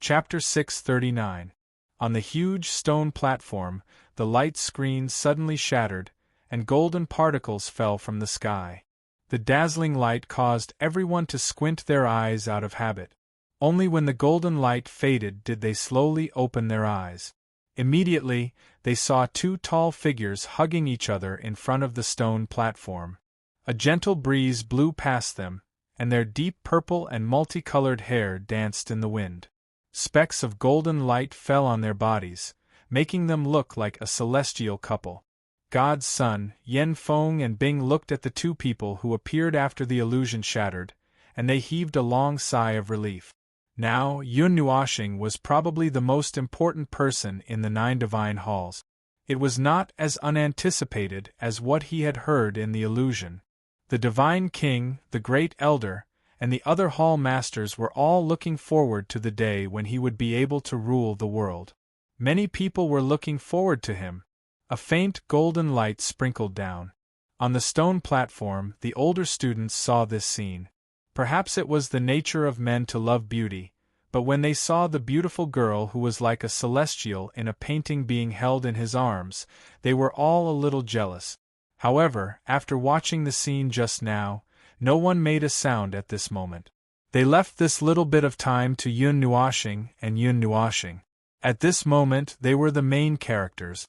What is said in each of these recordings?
Chapter 639. On the huge stone platform, the light screen suddenly shattered, and golden particles fell from the sky. The dazzling light caused everyone to squint their eyes out of habit. Only when the golden light faded did they slowly open their eyes. Immediately, they saw two tall figures hugging each other in front of the stone platform. A gentle breeze blew past them, and their deep purple and multicolored hair danced in the wind. Specks of golden light fell on their bodies, making them look like a celestial couple. God's son, Yen Feng and Bing looked at the two people who appeared after the illusion shattered, and they heaved a long sigh of relief. Now, Yun Nuoxing was probably the most important person in the 9 divine halls. It was not as unanticipated as what he had heard in the illusion. The divine king, the great elder, and the other hall masters were all looking forward to the day when he would be able to rule the world. Many people were looking forward to him. A faint golden light sprinkled down. On the stone platform, the older students saw this scene. Perhaps it was the nature of men to love beauty, but when they saw the beautiful girl who was like a celestial in a painting being held in his arms, they were all a little jealous. However, after watching the scene just now, no one made a sound at this moment. They left this little bit of time to Yun Nuoxing and Yun Nuoxing. At this moment they were the main characters.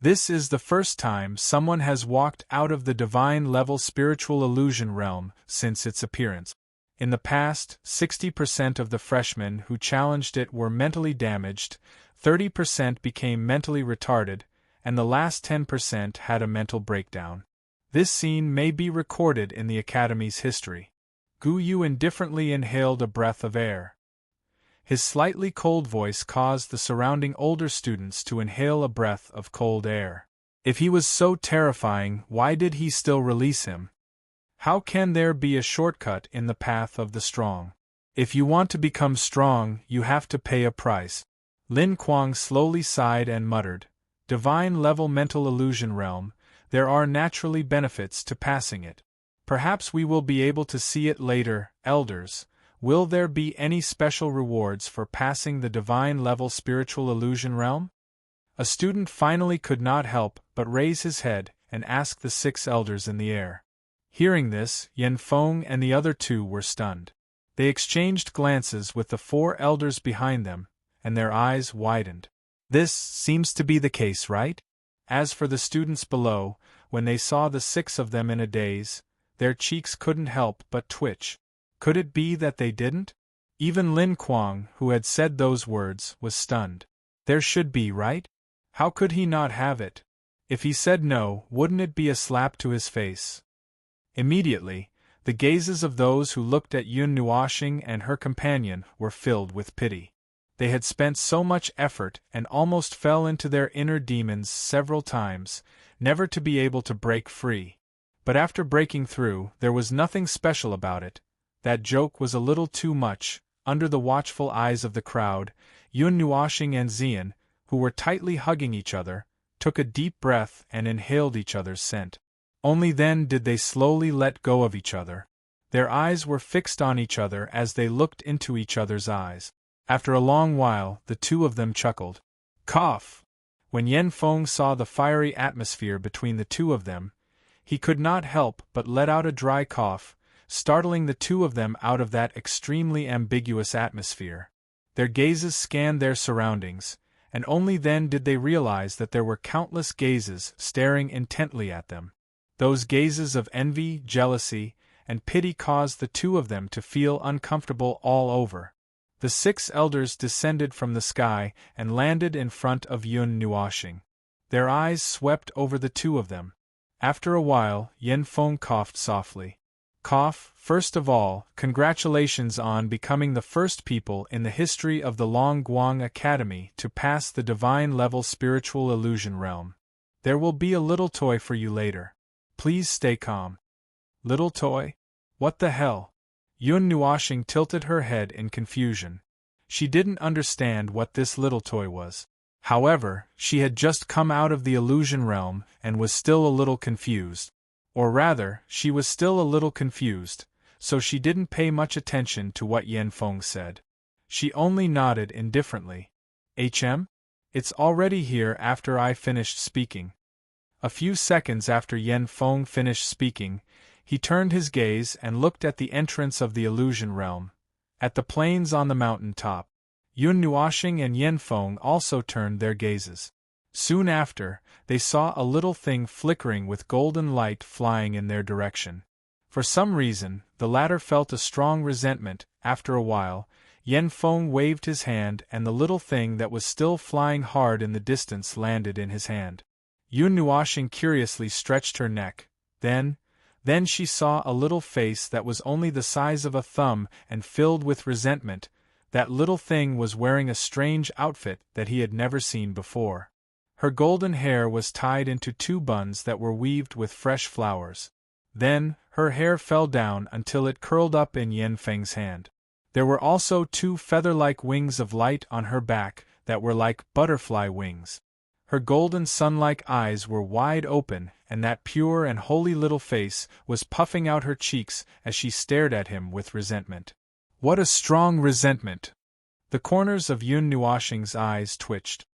This is the first time someone has walked out of the divine-level spiritual illusion realm since its appearance. In the past, 60% of the freshmen who challenged it were mentally damaged, 30% became mentally retarded, and the last 10% had a mental breakdown. This scene may be recorded in the Academy's history. Gu Yu indifferently inhaled a breath of air. His slightly cold voice caused the surrounding older students to inhale a breath of cold air. If he was so terrifying, why did he still release him? How can there be a shortcut in the path of the strong? If you want to become strong, you have to pay a price. Lin Kuang slowly sighed and muttered, "Divine-level mental illusion realm, there are naturally benefits to passing it. Perhaps we will be able to see it later, elders. Will there be any special rewards for passing the divine-level spiritual illusion realm?" A student finally could not help but raise his head and ask the 6 elders in the air. Hearing this, Yen Feng and the other 2 were stunned. They exchanged glances with the 4 elders behind them, and their eyes widened. This seems to be the case, right? As for the students below, when they saw the 6 of them in a daze, their cheeks couldn't help but twitch. Could it be that they didn't? Even Lin Kuang, who had said those words, was stunned. There should be, right? How could he not have it? If he said no, wouldn't it be a slap to his face? Immediately, the gazes of those who looked at Yun Nuoxing and her companion were filled with pity. They had spent so much effort and almost fell into their inner demons several times, never to be able to break free. But after breaking through, there was nothing special about it. That joke was a little too much. Under the watchful eyes of the crowd, Yun Nuoxing and Xian, who were tightly hugging each other, took a deep breath and inhaled each other's scent. Only then did they slowly let go of each other. Their eyes were fixed on each other as they looked into each other's eyes. After a long while, the 2 of them chuckled. Cough! When Yen Feng saw the fiery atmosphere between the 2 of them, he could not help but let out a dry cough, startling the 2 of them out of that extremely ambiguous atmosphere. Their gazes scanned their surroundings, and only then did they realize that there were countless gazes staring intently at them. Those gazes of envy, jealousy, and pity caused the 2 of them to feel uncomfortable all over. The 6 elders descended from the sky and landed in front of Yun Nuoxing. Their eyes swept over the 2 of them. After a while, Yen Feng coughed softly. Cough, first of all, congratulations on becoming the first people in the history of the Long Guang Academy to pass the divine-level spiritual illusion realm. There will be a little toy for you later. Please stay calm. Little toy? What the hell? Yun Nuoxing tilted her head in confusion. She didn't understand what this little toy was. However, she had just come out of the illusion realm and was still a little confused. Or rather, she was still a little confused, so she didn't pay much attention to what Yen Feng said. She only nodded indifferently. It's already here after I finished speaking. A few seconds after Yen Feng finished speaking, he turned his gaze and looked at the entrance of the illusion realm, at the plains on the mountain top. Yun Nuoxing and Yen Feng also turned their gazes. Soon after, they saw a little thing flickering with golden light flying in their direction. For some reason, the latter felt a strong resentment. After a while, Yen Feng waved his hand and the little thing that was still flying hard in the distance landed in his hand. Yun Nuoxing curiously stretched her neck. Then she saw a little face that was only the size of a thumb and filled with resentment. That little thing was wearing a strange outfit that he had never seen before. Her golden hair was tied into 2 buns that were weaved with fresh flowers. Then, her hair fell down until it curled up in Yen Feng's hand. There were also 2 feather-like wings of light on her back that were like butterfly wings. Her golden sun-like eyes were wide open, and that pure and holy little face was puffing out her cheeks as she stared at him with resentment. What a strong resentment! The corners of Yun Nuoxing's eyes twitched.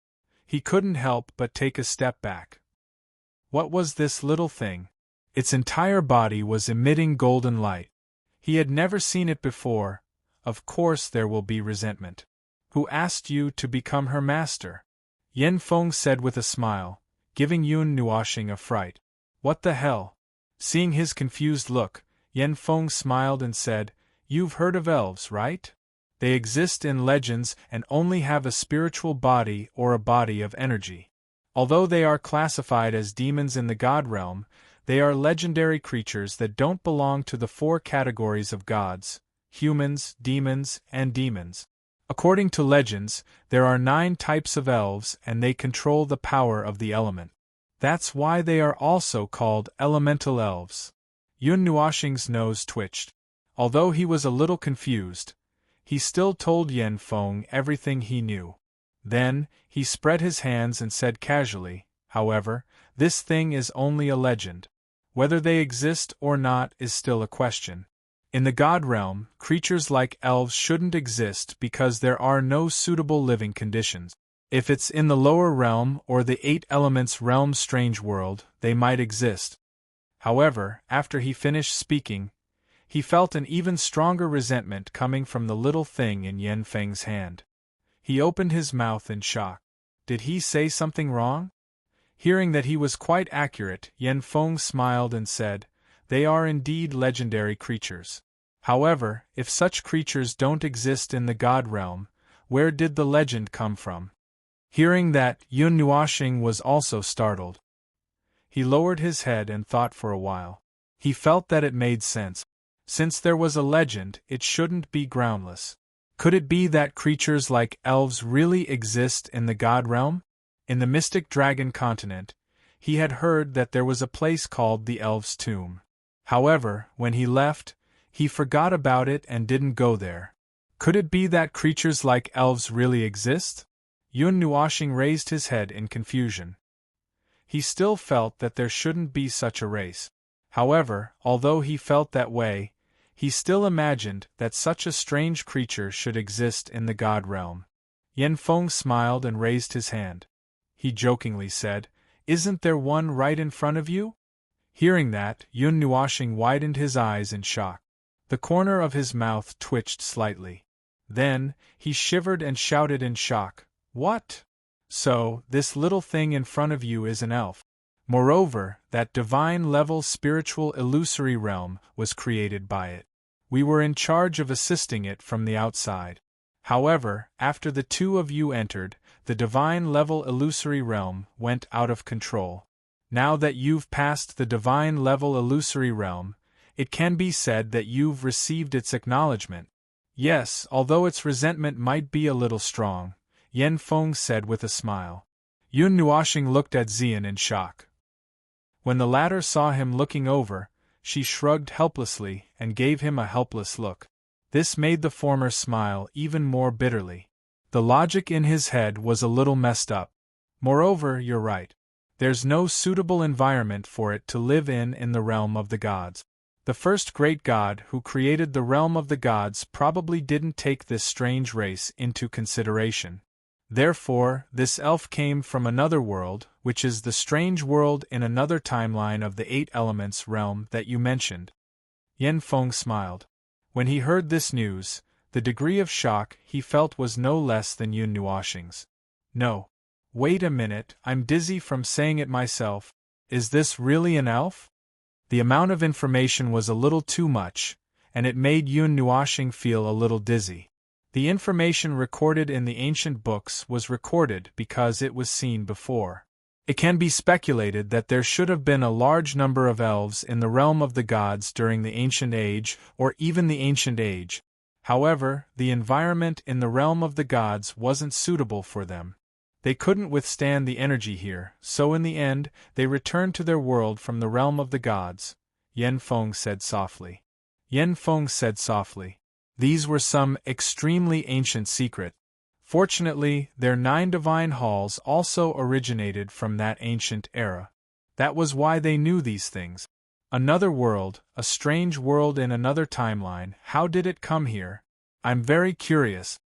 He couldn't help but take a step back. What was this little thing? Its entire body was emitting golden light. He had never seen it before. Of course there will be resentment. Who asked you to become her master? Yen Feng said with a smile, giving Yun Nuoxing a fright. What the hell? Seeing his confused look, Yen Feng smiled and said, You've heard of elves, right? They exist in legends and only have a spiritual body or a body of energy. Although they are classified as demons in the god realm, they are legendary creatures that don't belong to the 4 categories of gods: humans, demons, and demons. According to legends, there are 9 types of elves and they control the power of the element. That's why they are also called elemental elves. Yun Nuoxing's nose twitched. Although he was a little confused, he still told Yen Feng everything he knew. Then, he spread his hands and said casually, however, this thing is only a legend. Whether they exist or not is still a question. In the god realm, creatures like elves shouldn't exist because there are no suitable living conditions. If it's in the lower realm or the 8 elements realm strange world, they might exist. However, after he finished speaking, he felt an even stronger resentment coming from the little thing in Yen Feng's hand. He opened his mouth in shock. Did he say something wrong? Hearing that he was quite accurate, Yen Feng smiled and said, They are indeed legendary creatures. However, if such creatures don't exist in the god realm, where did the legend come from? Hearing that, Yun Nuoxing was also startled. He lowered his head and thought for a while. He felt that it made sense. Since there was a legend, it shouldn't be groundless. Could it be that creatures like elves really exist in the god realm? In the mystic dragon continent, he had heard that there was a place called the Elves' Tomb. However, when he left, he forgot about it and didn't go there. Could it be that creatures like elves really exist? Yun Nuoxing raised his head in confusion. He still felt that there shouldn't be such a race. However, although he felt that way, he still imagined that such a strange creature should exist in the god realm. Yen Feng smiled and raised his hand. He jokingly said, Isn't there one right in front of you? Hearing that, Yun Nuoxing widened his eyes in shock. The corner of his mouth twitched slightly. Then, he shivered and shouted in shock, What? So, this little thing in front of you is an elf. Moreover, that divine-level spiritual illusory realm was created by it. We were in charge of assisting it from the outside. However, after the 2 of you entered, the divine-level illusory realm went out of control. Now that you've passed the divine-level illusory realm, it can be said that you've received its acknowledgement. Yes, although its resentment might be a little strong, Yen Feng said with a smile. Yun Nuoxing looked at Xian in shock. When the latter saw him looking over, she shrugged helplessly and gave him a helpless look. This made the former smile even more bitterly. The logic in his head was a little messed up. Moreover, you're right. There's no suitable environment for it to live in the realm of the gods. The first great god who created the realm of the gods probably didn't take this strange race into consideration. Therefore, this elf came from another world, which is the strange world in another timeline of the 8 elements realm that you mentioned. Yan Feng smiled. When he heard this news, the degree of shock he felt was no less than Yun Nuoxing's. No. Wait a minute, I'm dizzy from saying it myself. Is this really an elf? The amount of information was a little too much, and it made Yun Nuoxing feel a little dizzy. The information recorded in the ancient books was recorded because it was seen before. It can be speculated that there should have been a large number of elves in the realm of the gods during the Ancient Age, or even the Ancient Age. However, the environment in the realm of the gods wasn't suitable for them. They couldn't withstand the energy here, so in the end, they returned to their world from the realm of the gods, Yan Feng said softly. Yan Feng said softly. These were some extremely ancient secret. Fortunately, their 9 divine halls also originated from that ancient era. That was why they knew these things. Another world, a strange world in another timeline, how did it come here? I'm very curious.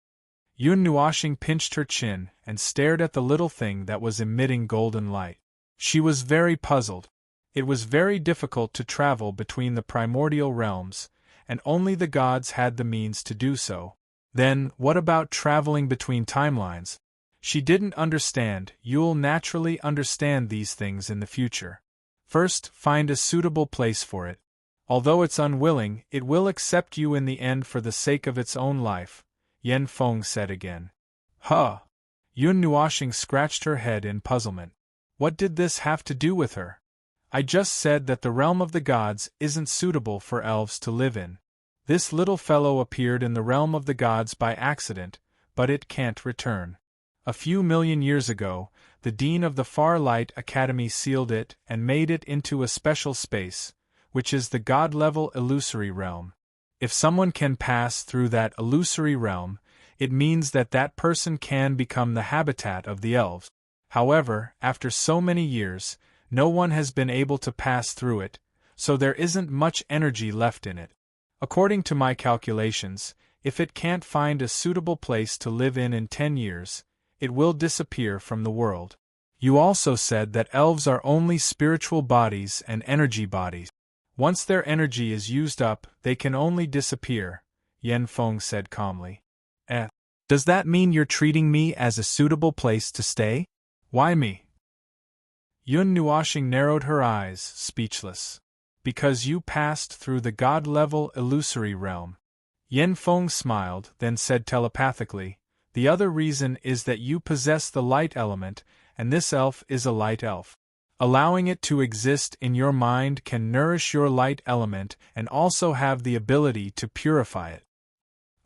Yun Nuoxing pinched her chin and stared at the little thing that was emitting golden light. She was very puzzled. It was very difficult to travel between the primordial realms, and only the gods had the means to do so. Then, what about traveling between timelines? She didn't understand. You'll naturally understand these things in the future. First, find a suitable place for it. Although it's unwilling, it will accept you in the end for the sake of its own life, Yan Feng said again. Huh! Yun Nuoxing scratched her head in puzzlement. What did this have to do with her? I just said that the realm of the gods isn't suitable for elves to live in. This little fellow appeared in the realm of the gods by accident, but it can't return. A few million years ago, the dean of the Far Light Academy sealed it and made it into a special space, which is the god-level illusory realm. If someone can pass through that illusory realm, it means that that person can become the habitat of the elves. However, after so many years, no one has been able to pass through it, so there isn't much energy left in it. According to my calculations, if it can't find a suitable place to live in 10 years, it will disappear from the world. You also said that elves are only spiritual bodies and energy bodies. Once their energy is used up, they can only disappear, Yan Feng said calmly. Does that mean you're treating me as a suitable place to stay? Why me? Yun Nuoxing narrowed her eyes, speechless. Because you passed through the god-level illusory realm. Yan Feng smiled, then said telepathically, the other reason is that you possess the light element, and this elf is a light elf. Allowing it to exist in your mind can nourish your light element and also have the ability to purify it.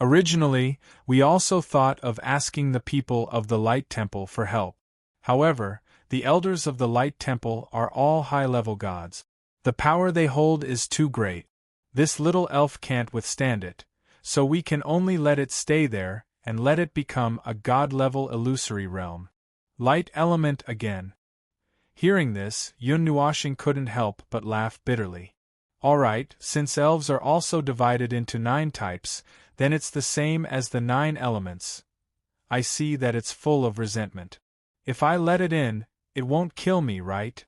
Originally, we also thought of asking the people of the Light Temple for help. However, the elders of the Light Temple are all high-level gods. The power they hold is too great. This little elf can't withstand it, so we can only let it stay there and let it become a god-level illusory realm. Light element again. Hearing this, Yun Nuoxing couldn't help but laugh bitterly. Alright, since elves are also divided into 9 types, then it's the same as the 9 elements. I see that it's full of resentment. If I let it in, it won't kill me, right?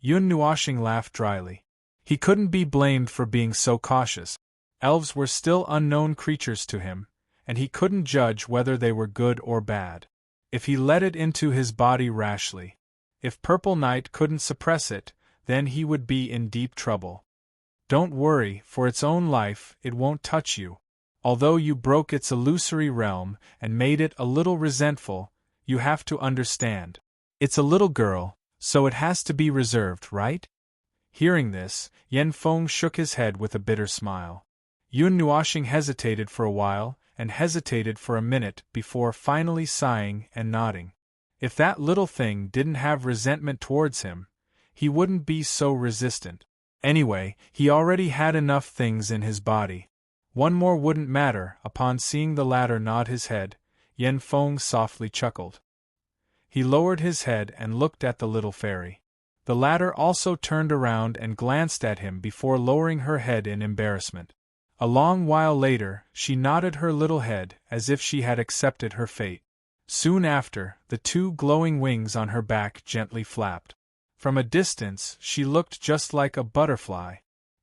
Yun Nuoxing laughed dryly. He couldn't be blamed for being so cautious. Elves were still unknown creatures to him, and he couldn't judge whether they were good or bad. If he let it into his body rashly, if Purple Night couldn't suppress it, then he would be in deep trouble. Don't worry, for its own life, it won't touch you. Although you broke its illusory realm and made it a little resentful, you have to understand. It's a little girl, so it has to be reserved, right? Hearing this, Yan Feng shook his head with a bitter smile. Yun Nuoxing hesitated for a while, and hesitated for a minute before finally sighing and nodding. If that little thing didn't have resentment towards him, he wouldn't be so resistant. Anyway, he already had enough things in his body. One more wouldn't matter. Upon seeing the latter nod his head, Yan Feng softly chuckled. He lowered his head and looked at the little fairy. The latter also turned around and glanced at him before lowering her head in embarrassment. A long while later, she nodded her little head as if she had accepted her fate. Soon after, the two glowing wings on her back gently flapped. From a distance, she looked just like a butterfly.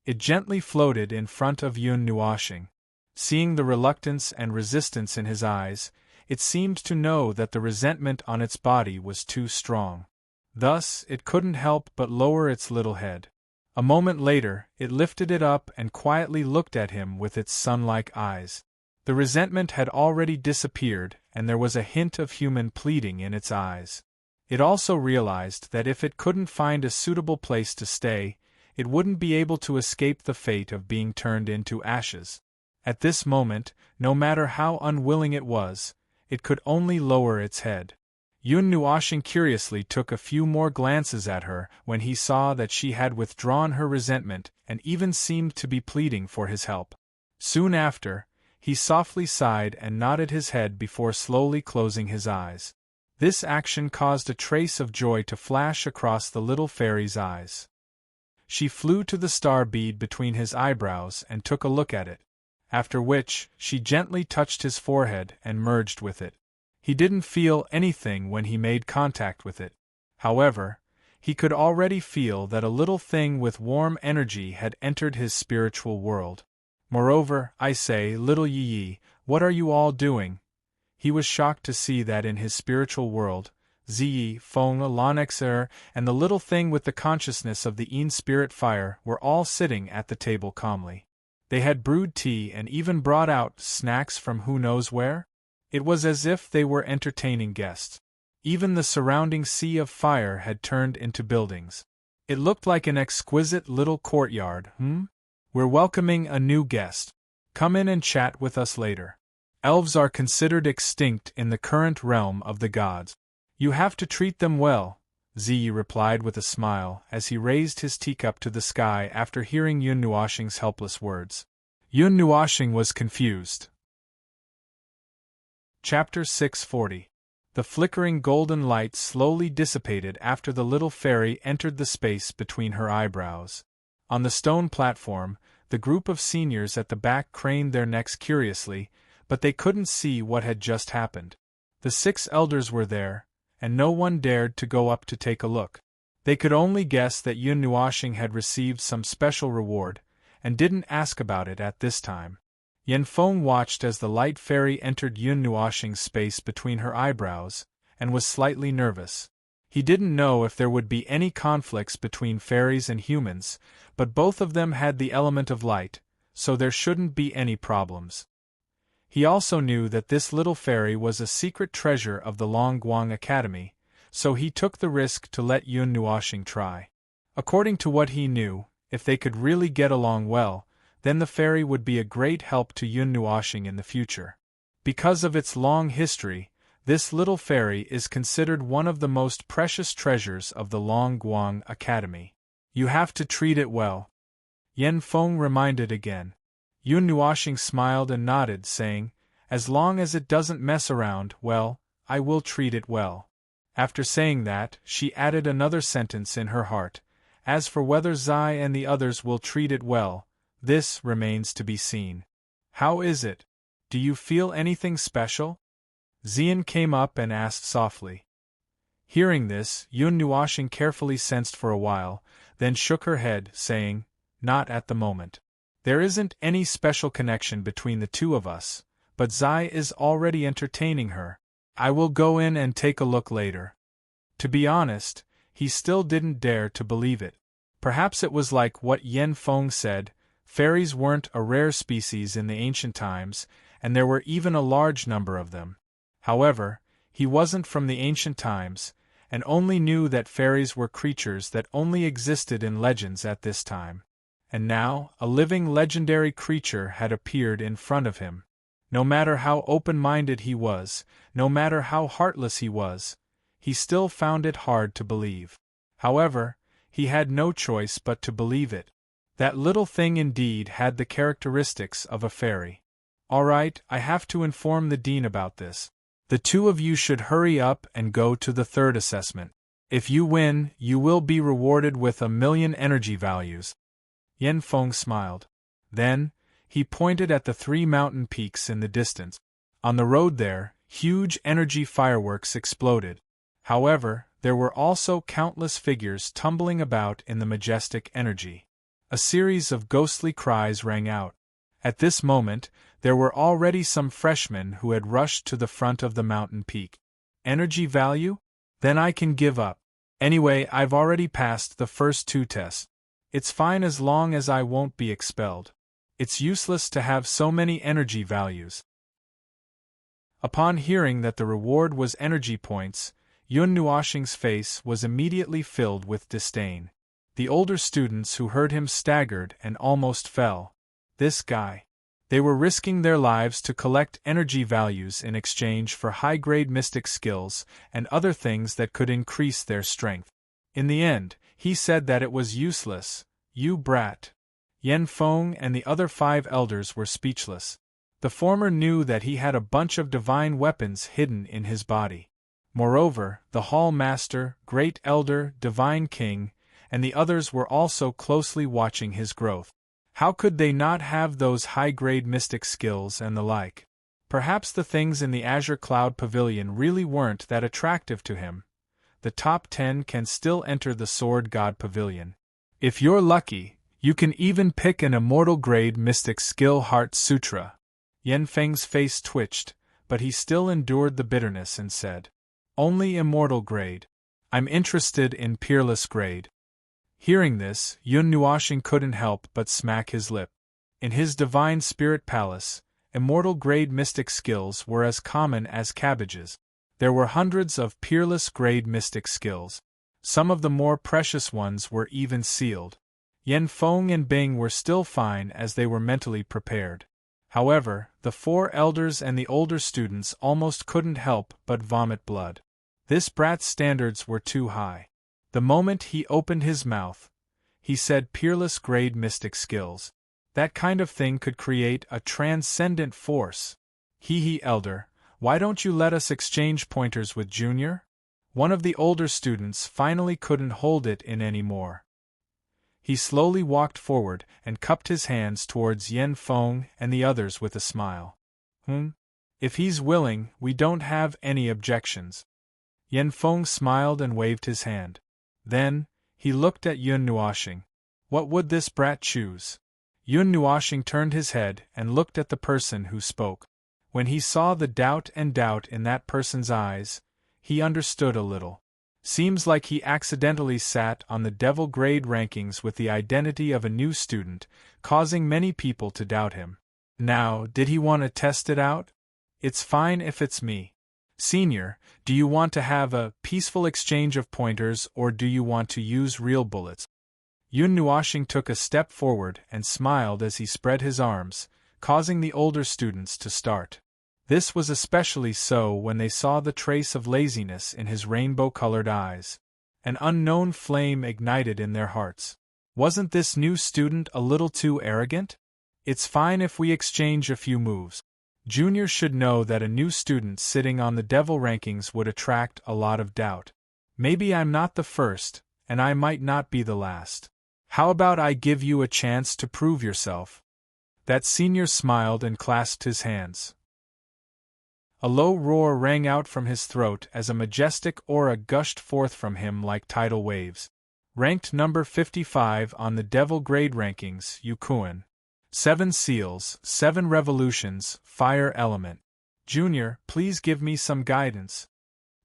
It gently floated in front of Yun Nuoshing. Seeing the reluctance and resistance in his eyes, it seemed to know that the resentment on its body was too strong. Thus, it couldn't help but lower its little head. A moment later, it lifted it up and quietly looked at him with its sun-like eyes. The resentment had already disappeared, and there was a hint of human pleading in its eyes. It also realized that if it couldn't find a suitable place to stay, it wouldn't be able to escape the fate of being turned into ashes. At this moment, no matter how unwilling it was, it could only lower its head. Yun Nuoshing curiously took a few more glances at her when he saw that she had withdrawn her resentment and even seemed to be pleading for his help. Soon after, he softly sighed and nodded his head before slowly closing his eyes. This action caused a trace of joy to flash across the little fairy's eyes. She flew to the star bead between his eyebrows and took a look at it, after which she gently touched his forehead and merged with it. He didn't feel anything when he made contact with it. However, he could already feel that a little thing with warm energy had entered his spiritual world. Moreover, I say, little Yi, what are you all doing? He was shocked to see that in his spiritual world, Ziyi, Feng, Lanexer, and the little thing with the consciousness of the Yin spirit fire were all sitting at the table calmly. They had brewed tea and even brought out snacks from who knows where? It was as if they were entertaining guests. Even the surrounding sea of fire had turned into buildings. It looked like an exquisite little courtyard. We're welcoming a new guest. Come in and chat with us later. Elves are considered extinct in the current realm of the gods. You have to treat them well, Ziyi replied with a smile as he raised his teacup to the sky after hearing Yun Nuoshing's helpless words. Yun Nuoshing was confused. Chapter 640. The flickering golden light slowly dissipated after the little fairy entered the space between her eyebrows. On the stone platform, the group of seniors at the back craned their necks curiously, but they couldn't see what had just happened. The 6 elders were there, and no one dared to go up to take a look. They could only guess that Yun Nuoshing had received some special reward, and didn't ask about it at this time. Yen Feng watched as the light fairy entered Yun Nuoshing's space between her eyebrows, and was slightly nervous. He didn't know if there would be any conflicts between fairies and humans, but both of them had the element of light, so there shouldn't be any problems. He also knew that this little fairy was a secret treasure of the Longguang Academy, so he took the risk to let Yun Nuoshing try. According to what he knew, if they could really get along well, then the fairy would be a great help to Yun Nuoshing in the future. Because of its long history, this little fairy is considered one of the most precious treasures of the Longguang Academy. You have to treat it well. Yen Feng reminded again. Yun Nuoshing smiled and nodded, saying, as long as it doesn't mess around, well, I will treat it well. After saying that, she added another sentence in her heart. As for whether Zai and the others will treat it well, this remains to be seen. How is it? Do you feel anything special? Xian came up and asked softly. Hearing this, Yun Nuoshing carefully sensed for a while, then shook her head, saying, not at the moment. There isn't any special connection between the two of us, but Zai is already entertaining her. I will go in and take a look later. To be honest, he still didn't dare to believe it. Perhaps it was like what Yen Feng said, fairies weren't a rare species in the ancient times, and there were even a large number of them. However, he wasn't from the ancient times, and only knew that fairies were creatures that only existed in legends at this time. And now, a living legendary creature had appeared in front of him. No matter how open-minded he was, no matter how heartless he was, he still found it hard to believe. However, he had no choice but to believe it. That little thing indeed had the characteristics of a fairy. All right, I have to inform the dean about this. The two of you should hurry up and go to the third assessment. If you win, you will be rewarded with 1,000,000 energy values. Yan Feng smiled. Then, he pointed at the 3 mountain peaks in the distance. On the road there, huge energy fireworks exploded. However, there were also countless figures tumbling about in the majestic energy. A series of ghostly cries rang out. At this moment, there were already some freshmen who had rushed to the front of the mountain peak. Energy value? Then I can give up. Anyway, I've already passed the first 2 tests. It's fine as long as I won't be expelled. It's useless to have so many energy values. Upon hearing that the reward was energy points, Yun Nuoxing's face was immediately filled with disdain. The older students who heard him staggered and almost fell. This guy. They were risking their lives to collect energy values in exchange for high-grade mystic skills and other things that could increase their strength. In the end, he said that it was useless. You brat. Yan Feng and the other 5 elders were speechless. The former knew that he had a bunch of divine weapons hidden in his body. Moreover, the Hall Master, Great Elder, Divine King, and the others were also closely watching his growth. How could they not have those high-grade mystic skills and the like? Perhaps the things in the Azure Cloud Pavilion really weren't that attractive to him. The top 10 can still enter the Sword God Pavilion. If you're lucky, you can even pick an immortal-grade mystic skill Heart Sutra. Yan Feng's face twitched, but he still endured the bitterness and said, Only immortal grade. I'm interested in peerless grade. Hearing this, Yun Nuoxing couldn't help but smack his lip. In his Divine Spirit Palace, immortal-grade mystic skills were as common as cabbages. There were hundreds of peerless-grade mystic skills. Some of the more precious ones were even sealed. Yan Feng and Bing were still fine as they were mentally prepared. However, the 4 elders and the older students almost couldn't help but vomit blood. This brat's standards were too high. The moment he opened his mouth, he said peerless-grade mystic skills. That kind of thing could create a transcendent force. Hee elder, why don't you let us exchange pointers with Junior? One of the older students finally couldn't hold it in anymore. He slowly walked forward and cupped his hands towards Yan Feng and the others with a smile. If he's willing, we don't have any objections. Yan Feng smiled and waved his hand. Then, he looked at Yun Nuoxing. What would this brat choose? Yun Nuoxing turned his head and looked at the person who spoke. When he saw the doubt in that person's eyes, he understood a little. Seems like he accidentally sat on the devil grade rankings with the identity of a new student, causing many people to doubt him. Now, did he want to test it out? It's fine if it's me. Senior, do you want to have a peaceful exchange of pointers or do you want to use real bullets? Yun Nuoxing took a step forward and smiled as he spread his arms, causing the older students to start. This was especially so when they saw the trace of laziness in his rainbow-colored eyes. An unknown flame ignited in their hearts. Wasn't this new student a little too arrogant? It's fine if we exchange a few moves. Junior should know that a new student sitting on the devil rankings would attract a lot of doubt. Maybe I'm not the first, and I might not be the last. How about I give you a chance to prove yourself? That senior smiled and clasped his hands. A low roar rang out from his throat as a majestic aura gushed forth from him like tidal waves. Ranked number 55 on the devil grade rankings, Yukuan. 7 seals, 7 revolutions, fire element. Junior, please give me some guidance.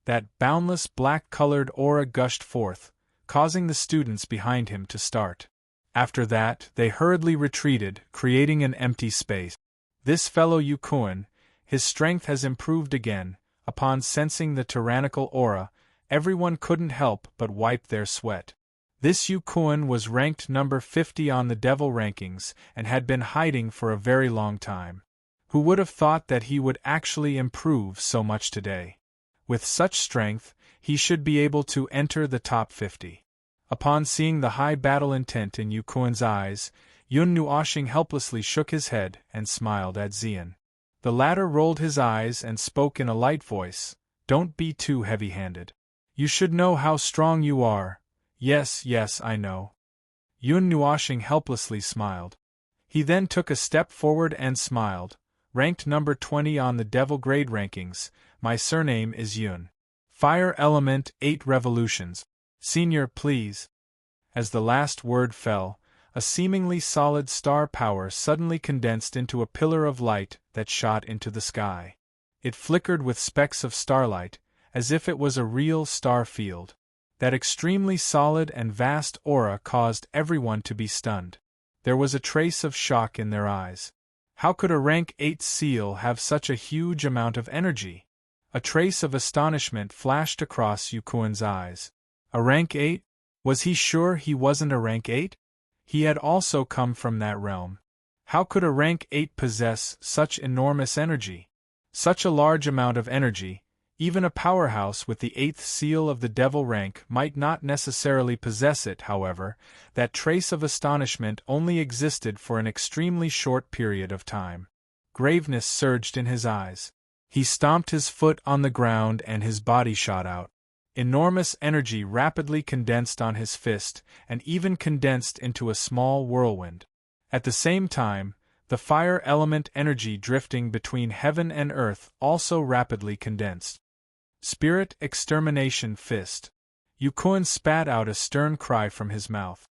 That boundless black-colored aura gushed forth, causing the students behind him to start. After that, they hurriedly retreated, creating an empty space. This fellow Yukuan, his strength has improved again. Upon sensing the tyrannical aura, everyone couldn't help but wipe their sweat. This Yukuan was ranked number 50 on the devil rankings and had been hiding for a very long time. Who would have thought that he would actually improve so much today? With such strength, he should be able to enter the top 50. Upon seeing the high battle intent in Yukuan's eyes, Yun Nuoxing helplessly shook his head and smiled at Xian. The latter rolled his eyes and spoke in a light voice, "Don't be too heavy-handed. You should know how strong you are. Yes, yes, I know. Yun Nuashing helplessly smiled. He then took a step forward and smiled. Ranked number 20 on the Devil Grade rankings, my surname is Yun. Fire element, 8 revolutions. Senior, please. As the last word fell, a seemingly solid star power suddenly condensed into a pillar of light that shot into the sky. It flickered with specks of starlight, as if it was a real star field. That extremely solid and vast aura caused everyone to be stunned. There was a trace of shock in their eyes. How could a rank 8 seal have such a huge amount of energy? A trace of astonishment flashed across Yukuan's eyes. A rank 8? Was he sure he wasn't a rank 8? He had also come from that realm. How could a rank 8 possess such enormous energy? Such a large amount of energy, even a powerhouse with the 8th seal of the devil rank might not necessarily possess it. However, that trace of astonishment only existed for an extremely short period of time. Graveness surged in his eyes. He stomped his foot on the ground and his body shot out. Enormous energy rapidly condensed on his fist, and even condensed into a small whirlwind. At the same time, the fire element energy drifting between heaven and earth also rapidly condensed. Spirit extermination fist. Yukuan spat out a stern cry from his mouth.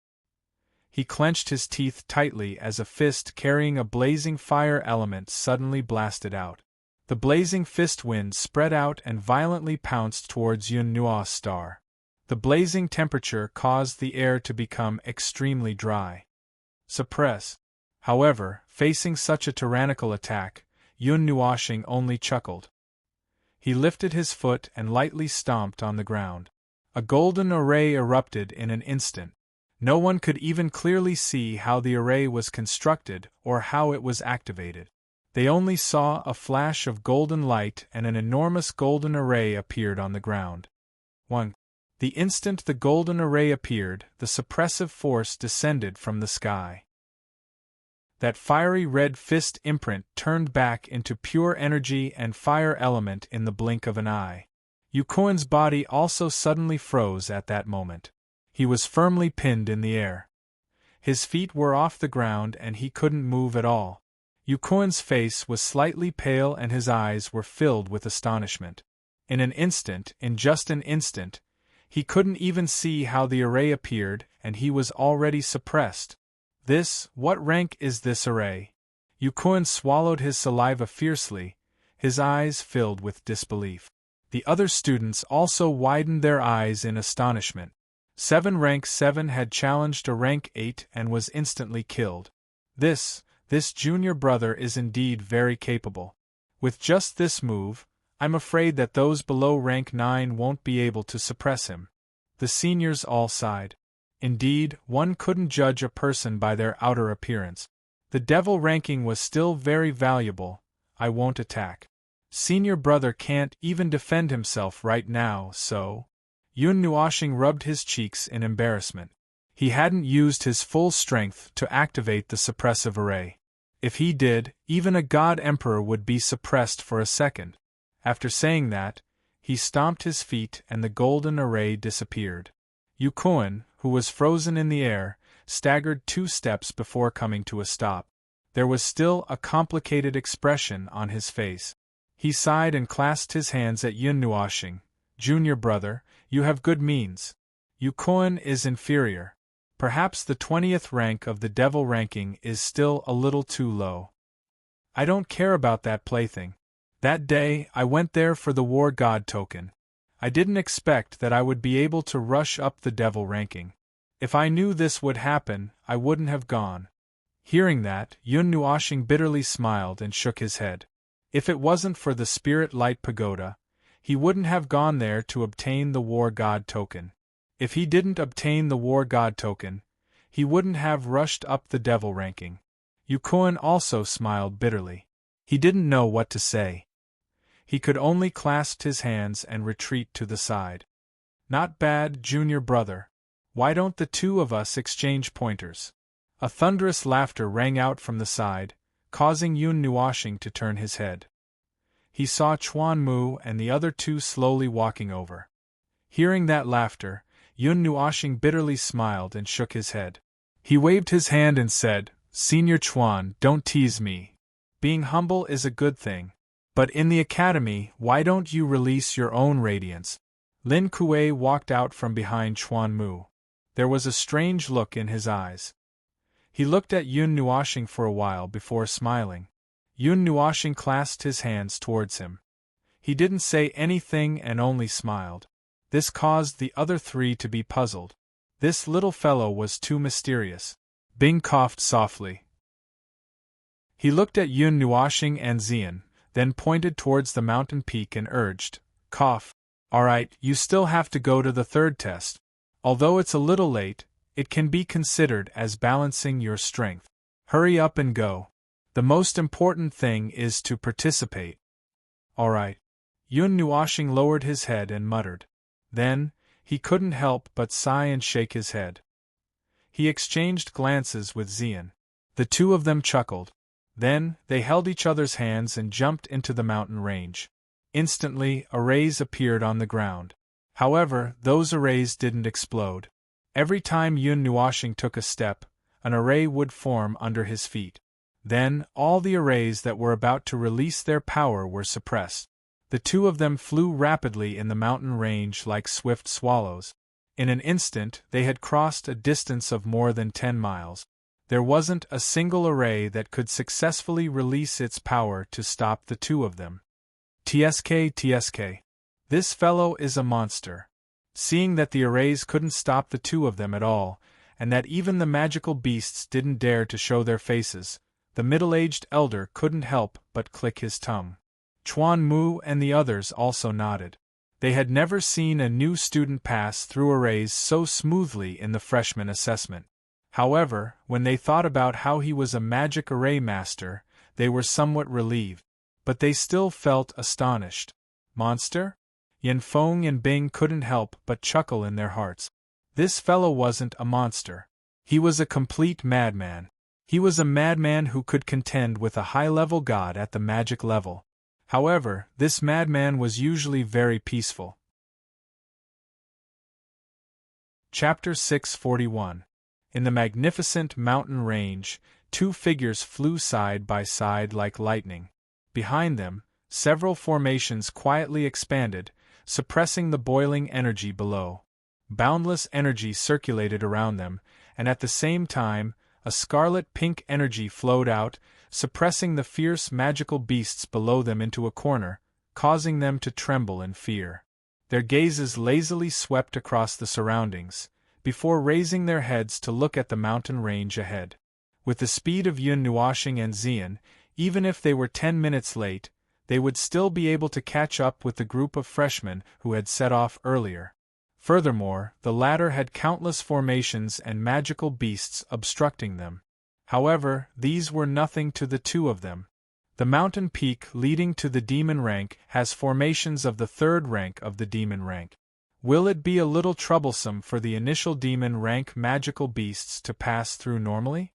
He clenched his teeth tightly as a fist carrying a blazing fire element suddenly blasted out. The blazing fist wind spread out and violently pounced towards Yun Nua's star. The blazing temperature caused the air to become extremely dry. Suppress. However, facing such a tyrannical attack, Yun Nuashing only chuckled. He lifted his foot and lightly stomped on the ground. A golden array erupted in an instant. No one could even clearly see how the array was constructed or how it was activated. They only saw a flash of golden light and an enormous golden array appeared on the ground. 1. The instant the golden array appeared, the suppressive force descended from the sky. That fiery red fist imprint turned back into pure energy and fire element in the blink of an eye. Yukuan's body also suddenly froze at that moment. He was firmly pinned in the air. His feet were off the ground and he couldn't move at all. Yukuan's face was slightly pale and his eyes were filled with astonishment. In just an instant, he couldn't even see how the array appeared and he was already suppressed. What rank is this array? Yukuan swallowed his saliva fiercely, his eyes filled with disbelief. The other students also widened their eyes in astonishment. Rank 7 had challenged a rank 8 and was instantly killed. This junior brother is indeed very capable. With just this move, I'm afraid that those below rank 9 won't be able to suppress him. The seniors all sighed. Indeed, one couldn't judge a person by their outer appearance. The devil ranking was still very valuable. I won't attack. Senior brother can't even defend himself right now, so... Yun Nuashing rubbed his cheeks in embarrassment. He hadn't used his full strength to activate the suppressive array. If he did, even a god emperor would be suppressed for a second. After saying that, he stomped his feet and the golden array disappeared. Yukuan, who was frozen in the air, staggered 2 steps before coming to a stop. There was still a complicated expression on his face. He sighed and clasped his hands at Yun Nuashing. Junior brother, you have good means. Yukuan is inferior. Perhaps the 20th rank of the devil ranking is still a little too low. I don't care about that plaything. That day, I went there for the war god token. I didn't expect that I would be able to rush up the devil ranking. If I knew this would happen, I wouldn't have gone. Hearing that, Yun Nuashing bitterly smiled and shook his head. If it wasn't for the Spirit Light Pagoda, he wouldn't have gone there to obtain the war god token. If he didn't obtain the war god token, he wouldn't have rushed up the devil ranking. Yukuan also smiled bitterly. He didn't know what to say. He could only clasp his hands and retreat to the side. Not bad, junior brother. Why don't the two of us exchange pointers? A thunderous laughter rang out from the side, causing Yun Nuashing to turn his head. He saw Chuan Mu and the other two slowly walking over. Hearing that laughter, Yun Nuoxing bitterly smiled and shook his head. He waved his hand and said, "Senior Chuan, don't tease me. Being humble is a good thing. But in the academy, why don't you release your own radiance?" Lin Kuei walked out from behind Chuan Mu. There was a strange look in his eyes. He looked at Yun Nuoxing for a while before smiling. Yun Nuoxing clasped his hands towards him. He didn't say anything and only smiled. This caused the other three to be puzzled. This little fellow was too mysterious. Bing coughed softly. He looked at Yun Nuoxing and Xian, then pointed towards the mountain peak and urged, "Cough. All right, you still have to go to the third test. Although it's a little late, it can be considered as balancing your strength. Hurry up and go. The most important thing is to participate." "All right." Yun Nuoxing lowered his head and muttered. Then, he couldn't help but sigh and shake his head. He exchanged glances with Xian. The two of them chuckled. Then, they held each other's hands and jumped into the mountain range. Instantly, arrays appeared on the ground. However, those arrays didn't explode. Every time Yun Nuoxing took a step, an array would form under his feet. Then, all the arrays that were about to release their power were suppressed. The two of them flew rapidly in the mountain range like swift swallows. In an instant, they had crossed a distance of more than 10 miles. There wasn't a single array that could successfully release its power to stop the two of them. TSK. This fellow is a monster. Seeing that the arrays couldn't stop the two of them at all, and that even the magical beasts didn't dare to show their faces, the middle-aged elder couldn't help but click his tongue. Chuan Mu and the others also nodded. They had never seen a new student pass through arrays so smoothly in the freshman assessment. However, when they thought about how he was a magic array master, they were somewhat relieved. But they still felt astonished. Monster? Yanfeng and Bing couldn't help but chuckle in their hearts. This fellow wasn't a monster. He was a complete madman. He was a madman who could contend with a high-level god at the magic level. However, this madman was usually very peaceful. Chapter 641. In the magnificent mountain range, two figures flew side by side like lightning. Behind them, several formations quietly expanded, suppressing the boiling energy below. Boundless energy circulated around them, and at the same time, a scarlet-pink energy flowed out, suppressing the fierce magical beasts below them into a corner, causing them to tremble in fear. Their gazes lazily swept across the surroundings, before raising their heads to look at the mountain range ahead. With the speed of Yun Nuoxing and Xian, even if they were 10 minutes late, they would still be able to catch up with the group of freshmen who had set off earlier. Furthermore, the latter had countless formations and magical beasts obstructing them. However, these were nothing to the two of them. The mountain peak leading to the demon rank has formations of the third rank of the demon rank. Will it be a little troublesome for the initial demon rank magical beasts to pass through normally?